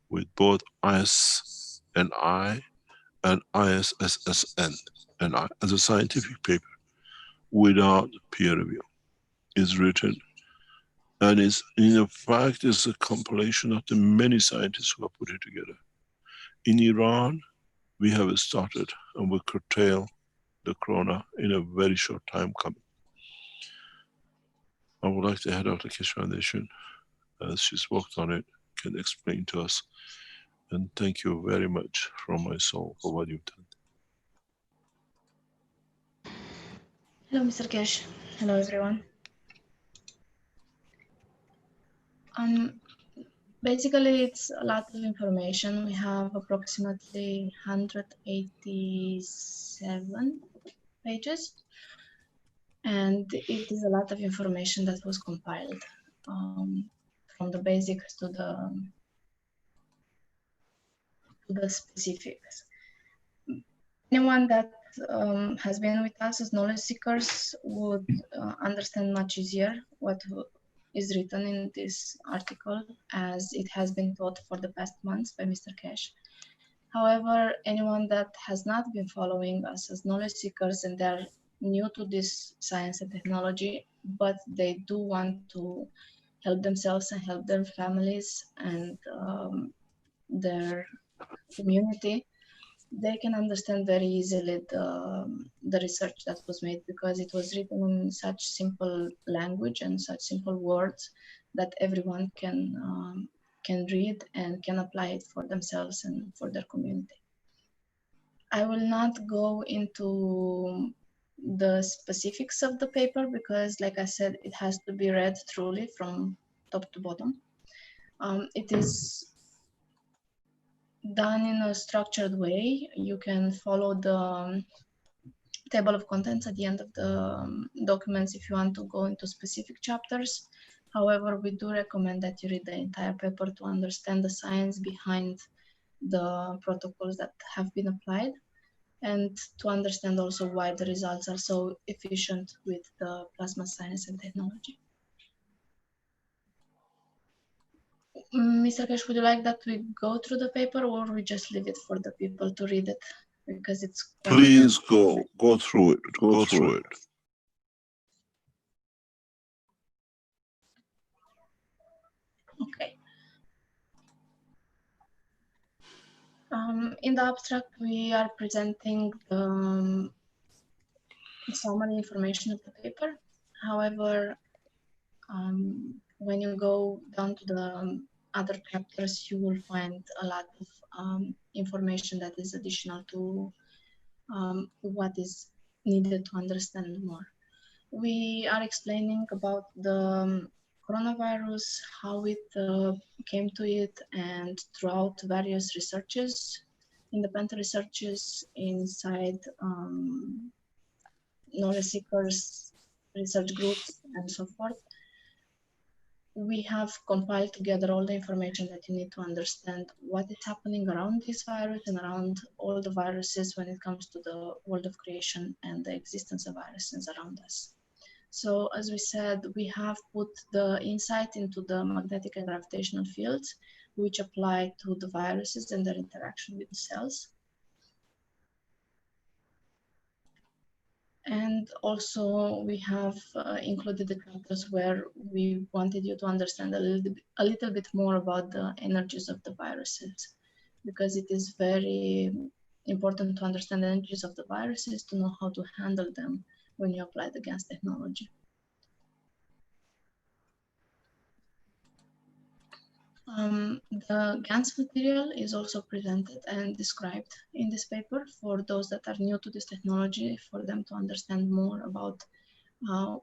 with both ISNI and ISSN and I as a scientific paper without peer review. Is written and is in fact is a compilation of the many scientists who have put it together. In Iran, we have started and will curtail the corona in a very short time coming. I would like the head of the Keshe Foundation, as she's worked on it, can explain to us. And thank you very much from my soul for what you've done. Hello, Mr. Keshe. Hello, everyone. Basically, it's a lot of information. We have approximately 187 pages, and it is a lot of information that was compiled from the basics to the to the specifics. Anyone that has been with us as knowledge seekers would understand much easier what is written in this article, as it has been taught for the past months by Mr. Cash. However, anyone that has not been following us as knowledge seekers and they're new to this science and technology, but they do want to help themselves and help their families and their community, they can understand very easily the research that was made, because it was written in such simple language and such simple words that everyone can read and can apply it for themselves and for their community. I will not go into the specifics of the paper because, like I said, it has to be read truly from top to bottom. It is done in a structured way. You can follow the table of contents at the end of the documents if you want to go into specific chapters. However, we do recommend that you read the entire paper to understand the science behind the protocols that have been applied, and to understand also why the results are so efficient with the plasma science and technology. Mr. Cash, would you like that we go through the paper, or we just leave it for the people to read it? Because it's Please go through it. Go through it. Okay. In the abstract, we are presenting the summary information of the paper. However, when you go down to the other chapters, you will find a lot of information that is additional to what is needed to understand more. We are explaining about the coronavirus, how it came to it, and throughout various researches, independent researches inside knowledge seekers, research groups, and so forth. We have compiled together all the information that you need to understand what is happening around this virus and around all the viruses when it comes to the world of creation and the existence of viruses around us. So as we said, we have put the insight into the magnetic and gravitational fields, which apply to the viruses and their interaction with the cells. And also we have included the chapters where we wanted you to understand a little bit more about the energies of the viruses, because it is very important to understand the energies of the viruses to know how to handle them when you apply the GANS technology. The GANS material is also presented and described in this paper for those that are new to this technology, for them to understand more about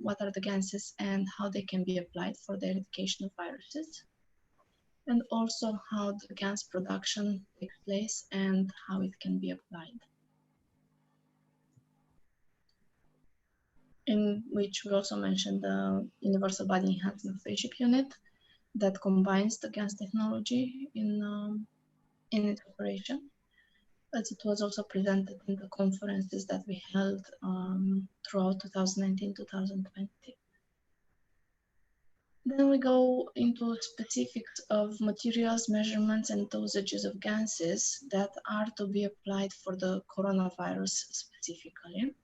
what are the GANSes and how they can be applied for the eradication of viruses, and also how the GANS production takes place and how it can be applied. In which we also mentioned the Universal Body Enhancement Spaceship Unit that combines the GANS technology in its operation, as it was also presented in the conferences that we held throughout 2019-2020. Then we go into specifics of materials, measurements, and dosages of GANSes that are to be applied for the coronavirus specifically.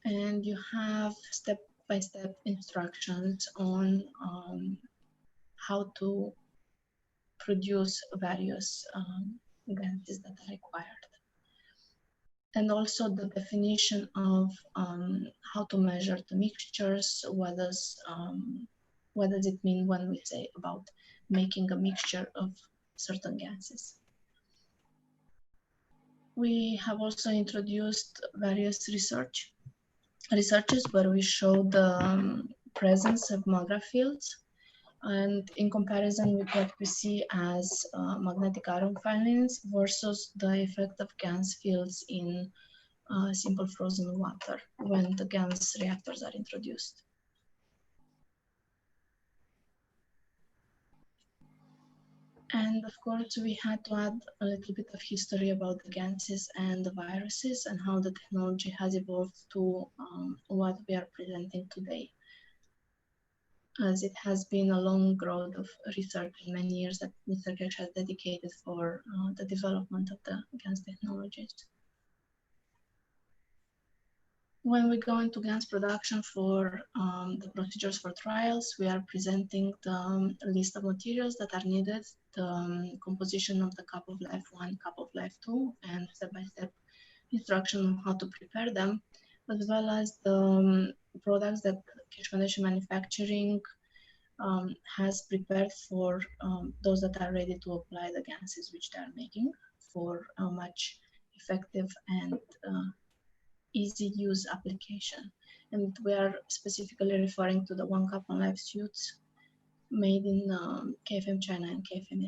And you have step-by-step instructions on how to produce various GANSes that are required. And also the definition of how to measure the mixtures. What does it mean when we say about making a mixture of certain GANSes? We have also introduced various researches where we show the presence of MAGRA fields, and in comparison with what we see as magnetic iron filings versus the effect of GANS fields in simple frozen water when the GANS reactors are introduced. And of course, we had to add a little bit of history about the gases and the viruses and how the technology has evolved to what we are presenting today. As it has been a long road of research and many years that Mr. Kesh has dedicated for the development of the GANS technologies. When we go into GANS production for the procedures for trials, we are presenting the list of materials that are needed, the composition of the cup of life 1, cup of life 2, and step-by-step instruction on how to prepare them, as well as the products that Keshe Foundation Manufacturing has prepared for those that are ready to apply the gases which they are making for a much effective and easy use application. And we are specifically referring to the 1 cup on life suits made in KFM China and KFM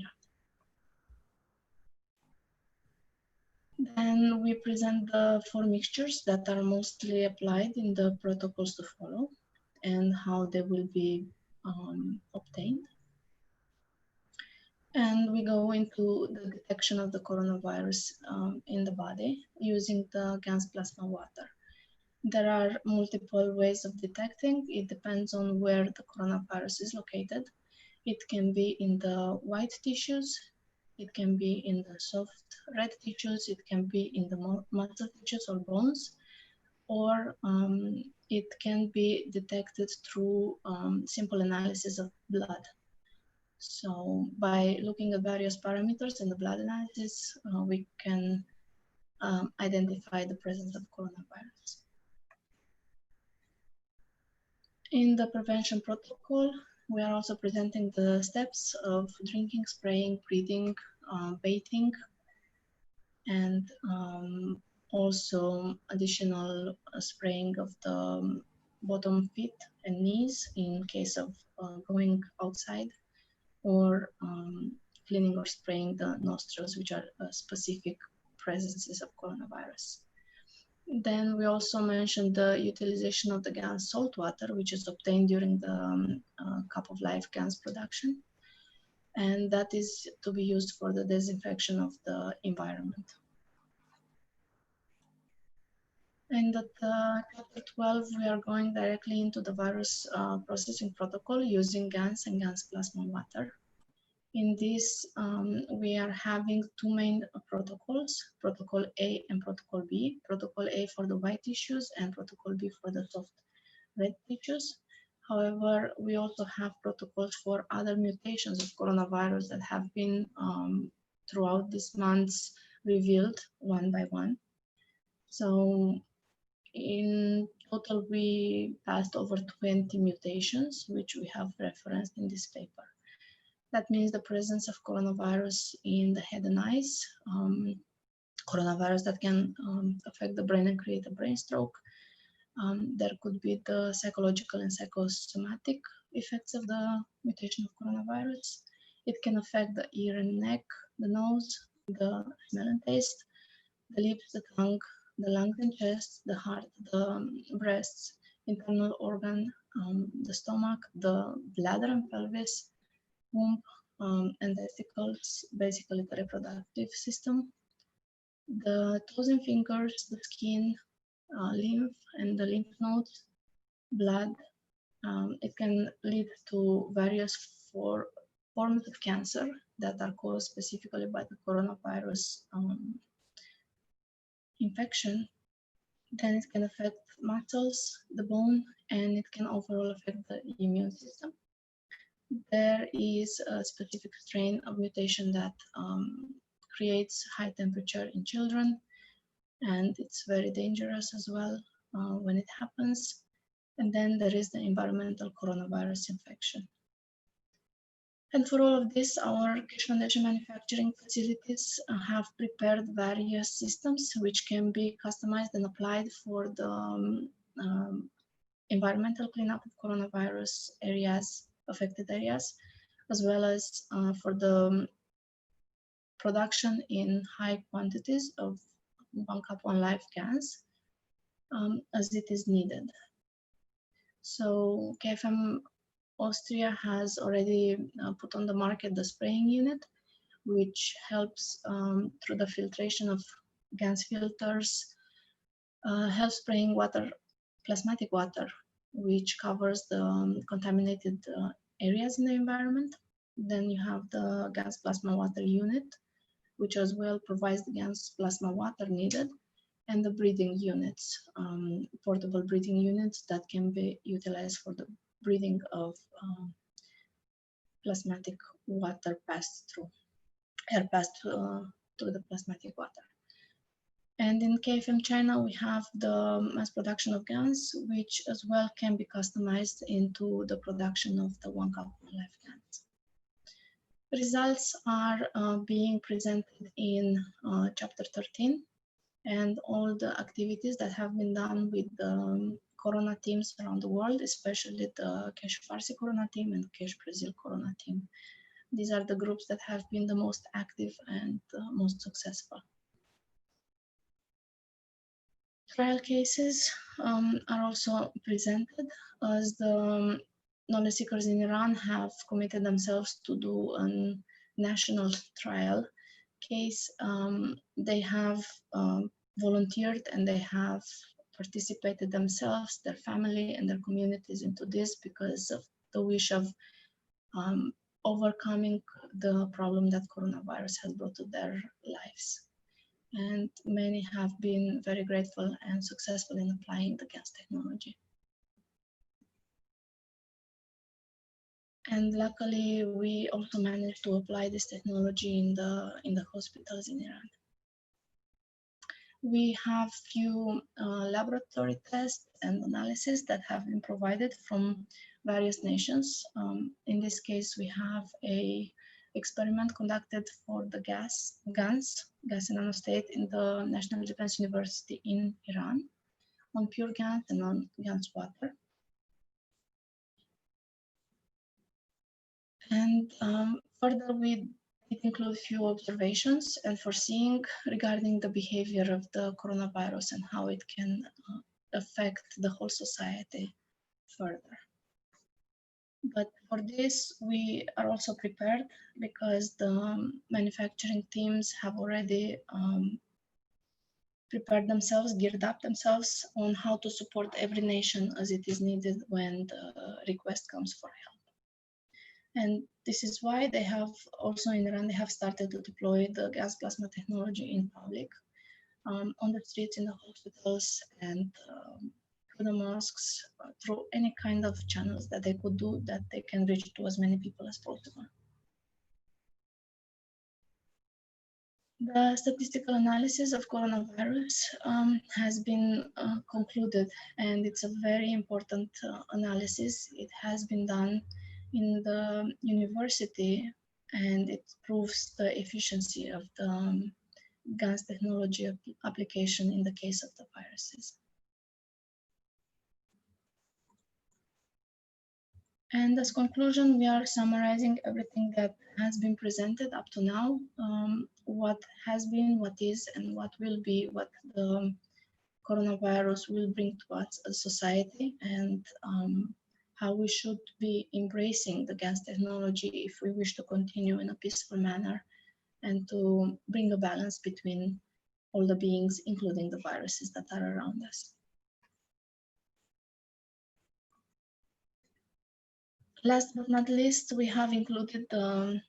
Iran. Then we present the 4 mixtures that are mostly applied in the protocols to follow and how they will be obtained. And we go into the detection of the coronavirus in the body using the GANS plasma water. There are multiple ways of detecting. It depends on where the coronavirus is located. It can be in the white tissues. It can be in the soft red tissues. It can be in the muscle tissues or bones, or it can be detected through simple analysis of blood. So by looking at various parameters in the blood analysis, we can identify the presence of coronavirus. In the prevention protocol, we are also presenting the steps of drinking, spraying, breathing, bathing, and also additional spraying of the bottom feet and knees in case of going outside, or cleaning or spraying the nostrils, which are specific presences of coronavirus. Then we also mentioned the utilization of the GANS salt water, which is obtained during the cup of life GANS production. And that is to be used for the disinfection of the environment. And at chapter 12, we are going directly into the virus processing protocol using GANS and GANS plasma water. In this, we are having 2 main protocols, Protocol A and Protocol B. Protocol A for the white tissues and Protocol B for the soft red tissues. However, we also have protocols for other mutations of coronavirus that have been throughout these months revealed one by one. So in total, we passed over 20 mutations, which we have referenced in this paper. That means the presence of coronavirus in the head and eyes, coronavirus that can affect the brain and create a brain stroke. There could be the psychological and psychosomatic effects of the mutation of coronavirus. It can affect the ear and neck, the nose, the smell and taste, the lips, the tongue, the lungs and chest, the heart, the breasts, internal organ, the stomach, the bladder and pelvis, womb and testicles, basically the reproductive system, the toes and fingers, the skin, lymph and the lymph nodes, blood. It can lead to various forms of cancer that are caused specifically by the coronavirus infection. Then it can affect muscles, the bone, and it can overall affect the immune system. There is a specific strain of mutation that creates high temperature in children, and it's very dangerous as well when it happens. And then there is the environmental coronavirus infection. And for all of this, our Keshe Foundation manufacturing facilities have prepared various systems which can be customized and applied for the environmental cleanup of coronavirus areas, affected areas, as well as for the production in high quantities of 1 cup 1 life GANS as it is needed. So KFM Austria has already put on the market the spraying unit, which helps through the filtration of GANS filters, health spraying water, plasmatic water, which covers the contaminated areas in the environment. Then you have the GANS plasma water unit, which as well provides the GANS plasma water needed, and the breathing units, portable breathing units that can be utilized for the breathing of plasmatic water passed through, air passed through the plasmatic water. And in KFM China, we have the mass production of GANS, which as well can be customized into the production of the 1 cup 1 life GANS. Results are being presented in chapter 13, and all the activities that have been done with the Corona teams around the world, especially the Cash Farsi Corona team and Cash Brazil Corona team. These are the groups that have been the most active and most successful. Trial cases are also presented, as the knowledge seekers in Iran have committed themselves to do a national trial case. They have volunteered and they have participated themselves, their family and their communities into this because of the wish of overcoming the problem that coronavirus has brought to their lives. And many have been very grateful and successful in applying the GANS technology. And luckily, we also managed to apply this technology in the hospitals in Iran. We have few laboratory tests and analysis that have been provided from various nations. In this case, we have a experiment conducted for the GANS in nanostate in the National Defense University in Iran on pure GANS and on GANS water. And further, we include few observations and foreseeing regarding the behavior of the coronavirus and how it can affect the whole society further. But for this, we are also prepared because the manufacturing teams have already prepared themselves, geared up themselves on how to support every nation as it is needed when the request comes for help. And this is why they have also in Iran, they have started to deploy the GANS plasma technology in public, on the streets, in the hospitals, and through the mosques, through any kind of channels that they could do that they can reach to as many people as possible. The statistical analysis of coronavirus has been concluded, and it's a very important analysis. It has been done in the university, and it proves the efficiency of the GANS technology application in the case of the viruses. And as conclusion, we are summarizing everything that has been presented up to now, what has been, what is, and what will be, what the coronavirus will bring to us as society, and how we should be embracing the GANS technology if we wish to continue in a peaceful manner and to bring a balance between all the beings, including the viruses that are around us. Last but not least, we have included the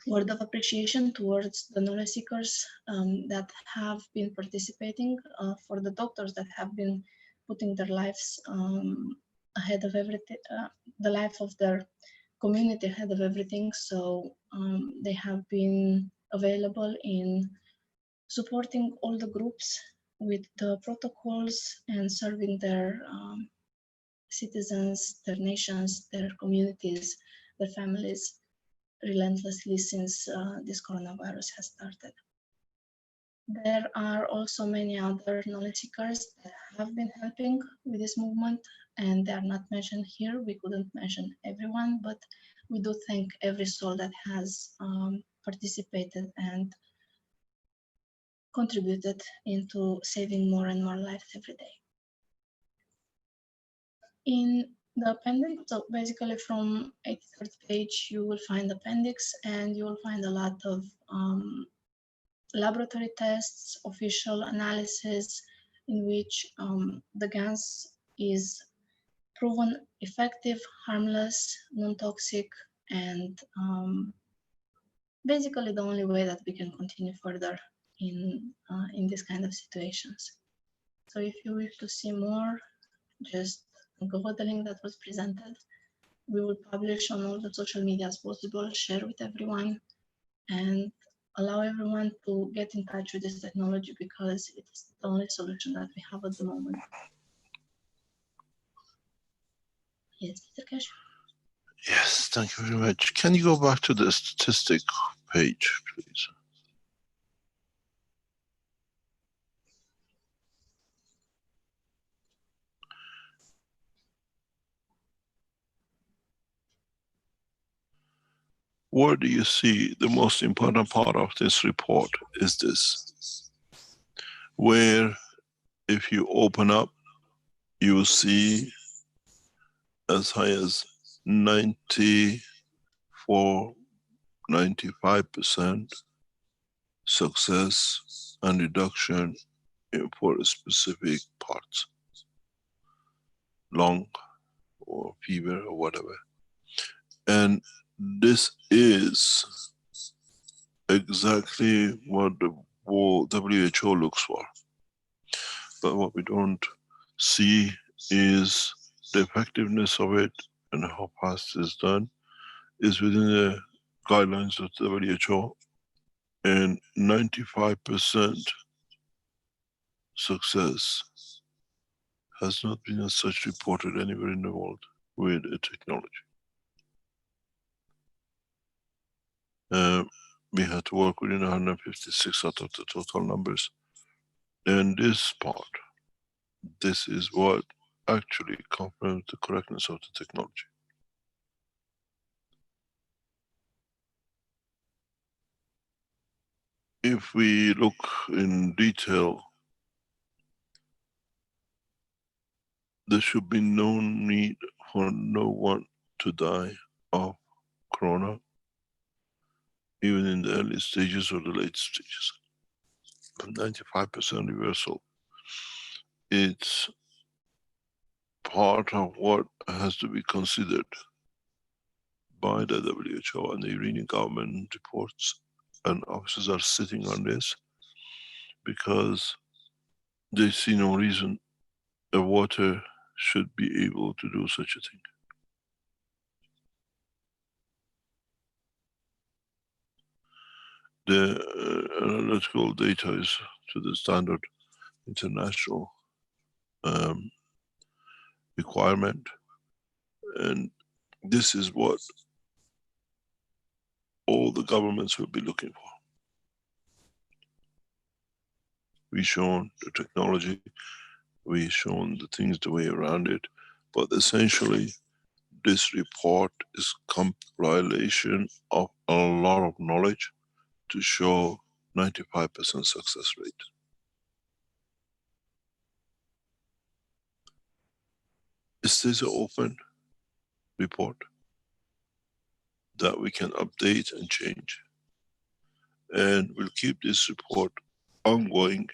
word of appreciation towards the knowledge seekers that have been participating, for the doctors that have been putting their lives ahead of everything, the life of their community ahead of everything. So they have been available in supporting all the groups with the protocols and serving their citizens, their nations, their communities, their families relentlessly since this coronavirus has started. There are also many other knowledge seekers that have been helping with this movement, and they are not mentioned here. We couldn't mention everyone, but we do thank every soul that has participated and contributed into saving more and more lives every day. In The appendix, so basically from 83rd page, you will find appendix and you will find a lot of laboratory tests, official analysis in which the gas is proven effective, harmless, non-toxic, and basically the only way that we can continue further in this kind of situations. So if you wish to see more, just go with the link that was presented. We will publish on all the social media as possible, share with everyone, and allow everyone to get in touch with this technology because it's the only solution that we have at the moment. Yes, Mr. Cash. Yes, thank you very much. Can you go back to the statistic page, please? Where do you see the most important part of this report is this, where if you open up, you will see as high as 95% success and reduction for specific parts, lung or fever or whatever. And this is exactly what the WHO looks for. But what we don't see is the effectiveness of it and how fast it's done is within the guidelines of the WHO, and 95% success has not been as such reported anywhere in the world with a technology. We had to work within 156 out of the total numbers. And this part, this is what actually confirms the correctness of the technology. If we look in detail, there should be no need for no one to die of corona, even in the early stages or the late stages. 95% reversal. It's part of what has to be considered by the WHO, and the Iranian government reports and officers are sitting on this because they see no reason the water should be able to do such a thing. The analytical data is to the standard international requirement, and this is what all the governments will be looking for. We've shown the technology, we've shown the things the way around it, but essentially this report is compilation of a lot of knowledge to show 95% success rate. Is this an open report that we can update and change? And we'll keep this report ongoing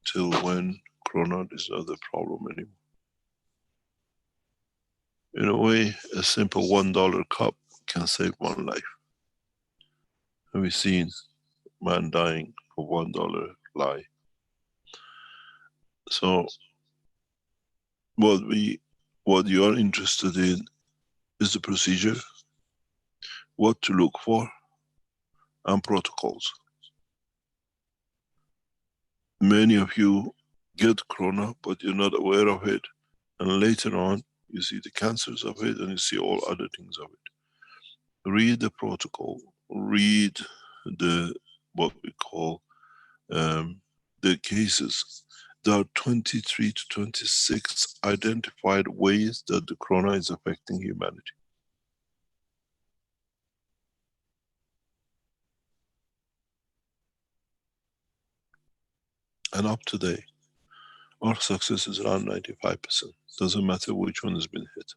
till when corona is not a problem anymore. In a way, a simple $1 cup can save one life. And we've seen man dying for $1 lye. So what you are interested in is the procedure, what to look for, and protocols. Many of you get corona, but you're not aware of it. And later on, you see the cancers of it and you see all other things of it. Read the protocol, read what we call the cases. There are 23 to 26 identified ways that the corona is affecting humanity. And up to date, our success is around 95%. Doesn't matter which one has been hit.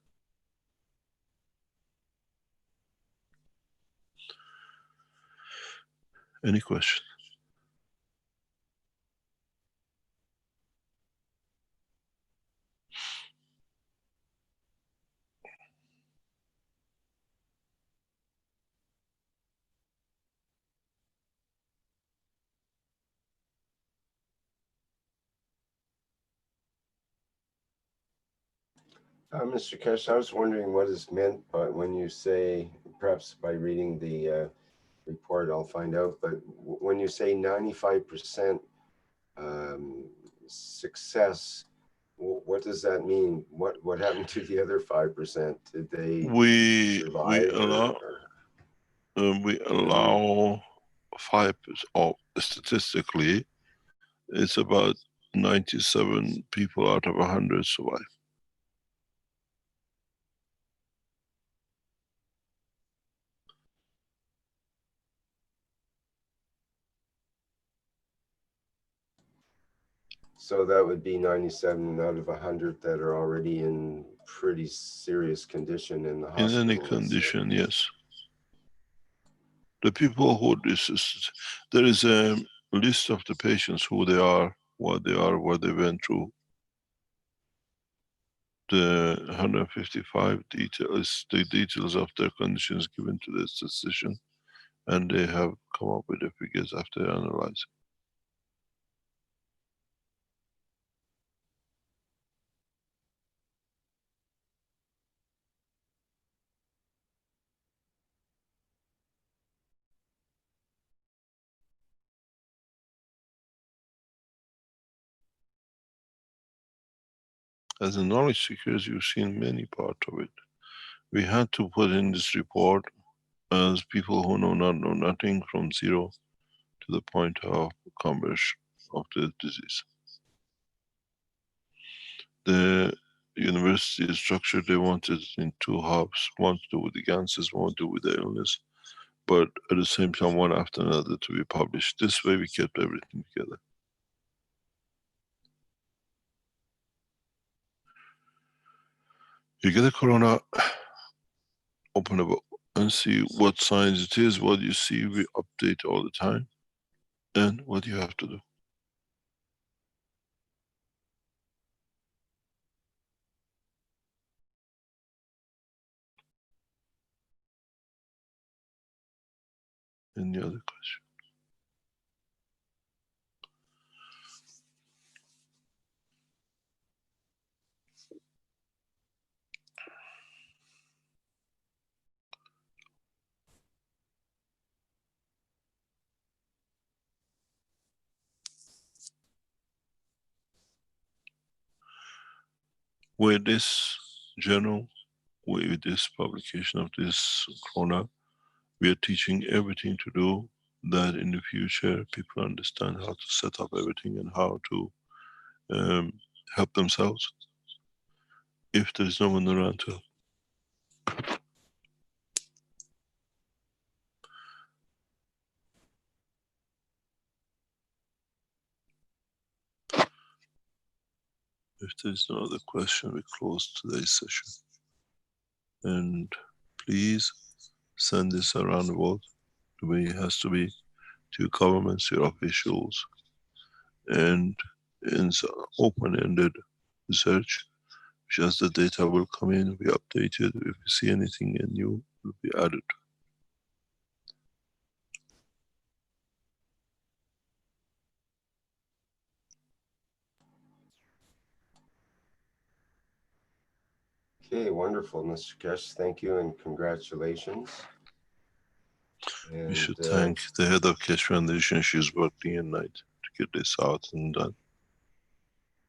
Any question? Mr. Kesh, I was wondering what is meant by when you say, perhaps by reading the report, I'll find out, but when you say 95% success, what does that mean? What happened to the other 5%? Did they We survive? allow 5%, or statistically, it's about 97 people out of 100 survive. So that would be 97 out of 100 that are already in pretty serious condition in the hospital. In any condition, yes. The people who there is a list of the patients, who they are, what they went through. The 155 details, the details of their conditions given to the statistician, and they have come up with the figures after analyzing. As a knowledge seekers, you've seen many parts of it. We had to put in this report as people who know nothing, from zero to the point of conversion of the disease. The university structure, they wanted in 2 hubs, one to do with the cancers, one to do with the illness, but at the same time, one after another to be published. This way we kept everything together. You get a corona, open a book and see what signs it is, what you see, we update all the time, and what you have to do. Any other question? With this journal, with this publication of this corona, we are teaching everything to do that in the future people understand how to set up everything and how to help themselves if there is no one around to help. If there is no other question, we close today's session. And please send this around the world the way it has to be, to your governments, your officials, and in open-ended research, which as the data will come in, we update it. If we see anything new, it will be added. Okay, wonderful, Mr. Kesh. Thank you and congratulations. We should thank the head of Keshe Foundation. She's worked day and night to get this out and done.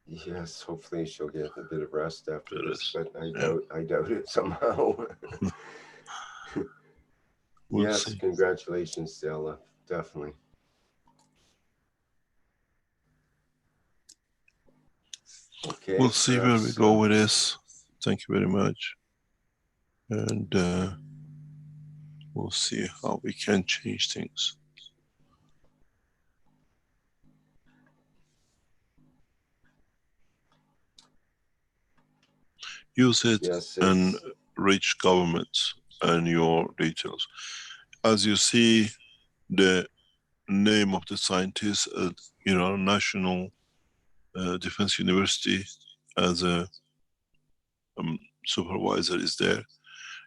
Yes, hopefully she'll get a bit of rest after this, but Yeah. I doubt it somehow. We'll yes, see. congratulations, Stella. Definitely. Okay. We'll see where we go with this. Thank you very much. And we'll see how we can change things. Use it and reach governments and your details. As you see, the name of the scientist at Iran National Defense University as a supervisor is there.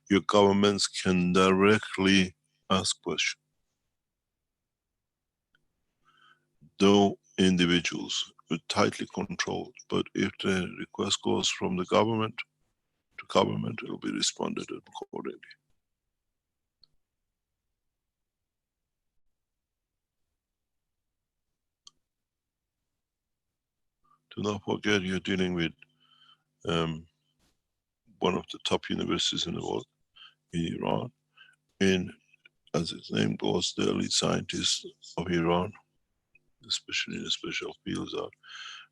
Your governments can directly ask questions. Though individuals are tightly controlled, but if the request goes from the government to government, it will be responded accordingly. Do not forget you're dealing with one of the top universities in the world, in Iran, as its name goes, the elite scientists of Iran, especially in the special fields are.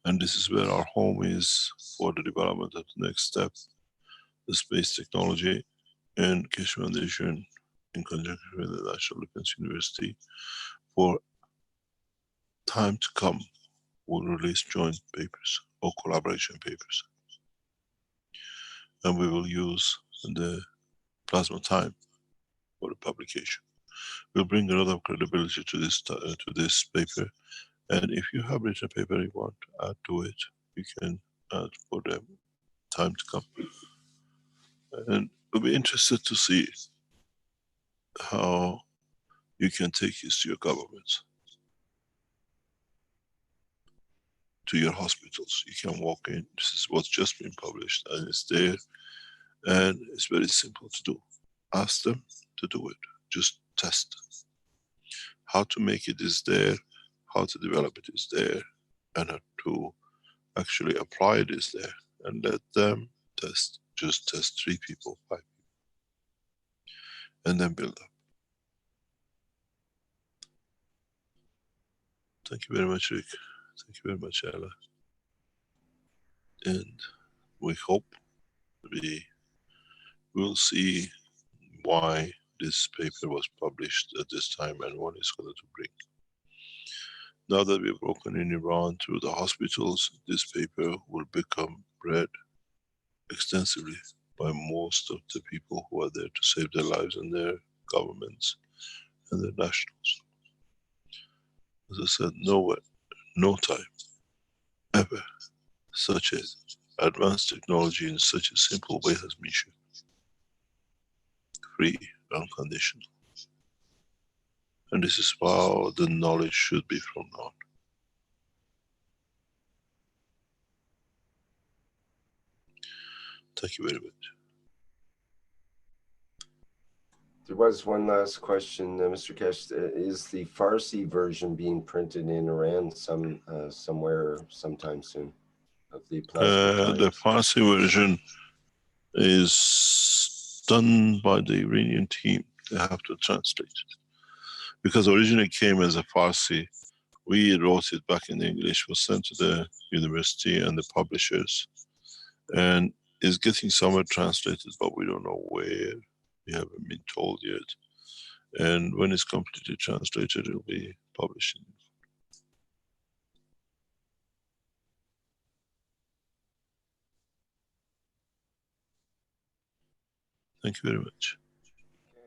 And this is where our home is for the development of the next step, the space technology, and Keshe Foundation in conjunction with the National Defense University. For time to come, we'll release joint papers or collaboration papers. And we will use the plasma time for the publication. We'll bring a lot of credibility to this paper. And if you have written a paper you want to add to it, you can add for the time to come. And we'll be interested to see how you can take this to your governments, to your hospitals. You can walk in, this is what's just been published, and it's there, and it's very simple to do. Ask them to do it, just test. How to make it is there, how to develop it is there, and how to actually apply it is there, and let them test. Just test 3 people, 5 people, and then build up. Thank you very much, Rick. Thank you very much, Ella. And we hope we will see why this paper was published at this time and what it's going to bring. Now that we've broken in Iran through the hospitals, this paper will become read extensively by most of the people who are there to save their lives and their governments and their nationals. As I said, nowhere, no time, ever, such as advanced technology in such a simple way has been shared. Free, unconditional. And this is how the knowledge should be from now on. Thank you very much. There was one last question, Mr. Keshe. Is the Farsi version being printed in Iran somewhere sometime soon of the plasma The Farsi version is done by the Iranian team. They have to translate it. Because originally it came as a Farsi. We wrote it back in English, was sent to the university and the publishers. And it's getting somewhere translated, but we don't know where. We haven't been told yet. And when it's completely translated, it'll be published. Thank you very much.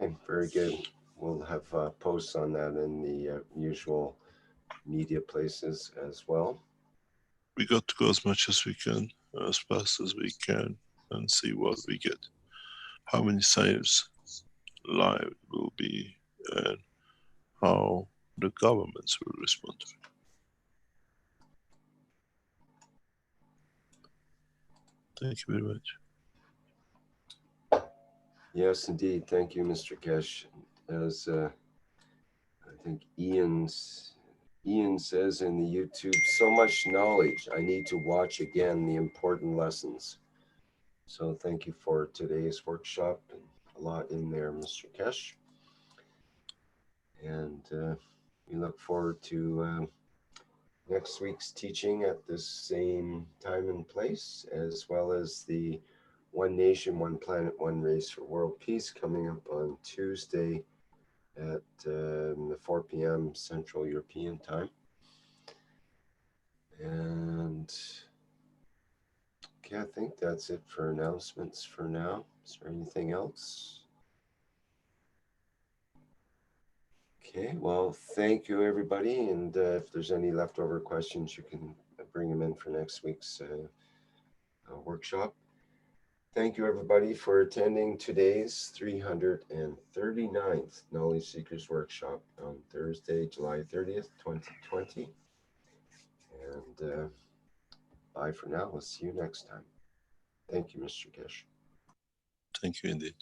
Okay, very good. We'll have posts on that in the usual media places as well. We got to go as much as we can, as fast as we can, and see what we get. How many saves live will be, and how the governments will respond to it. Thank you very much. Yes, indeed. Thank you, Mr. Keshe. As I think Ian says in the YouTube, so much knowledge. I need to watch again the important lessons. So thank you for today's workshop. A lot in there, Mr. Keshe. And we look forward to next week's teaching at the same time and place, as well as the One Nation, One Planet, One Race for World Peace coming up on Tuesday at 4 p.m. Central European Time. And okay, I think that's it for announcements for now. Is there anything else? Okay, well, thank you, everybody. And if there's any leftover questions, you can bring them in for next week's workshop. Thank you, everybody, for attending today's 339th Knowledge Seekers Workshop on Thursday, July 30th, 2020. And bye for now. We'll see you next time. Thank you, Mr. Kesh. Thank you indeed.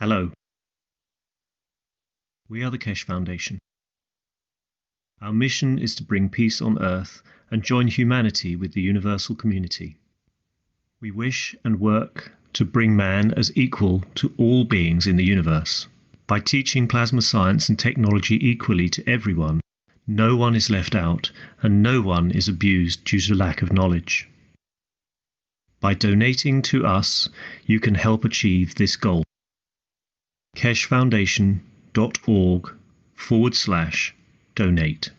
Hello. We are the Keshe Foundation. Our mission is to bring peace on earth and join humanity with the universal community. We wish and work to bring man as equal to all beings in the universe. By teaching plasma science and technology equally to everyone, no one is left out and no one is abused due to lack of knowledge. By donating to us, you can help achieve this goal. KesheFoundation.org/donate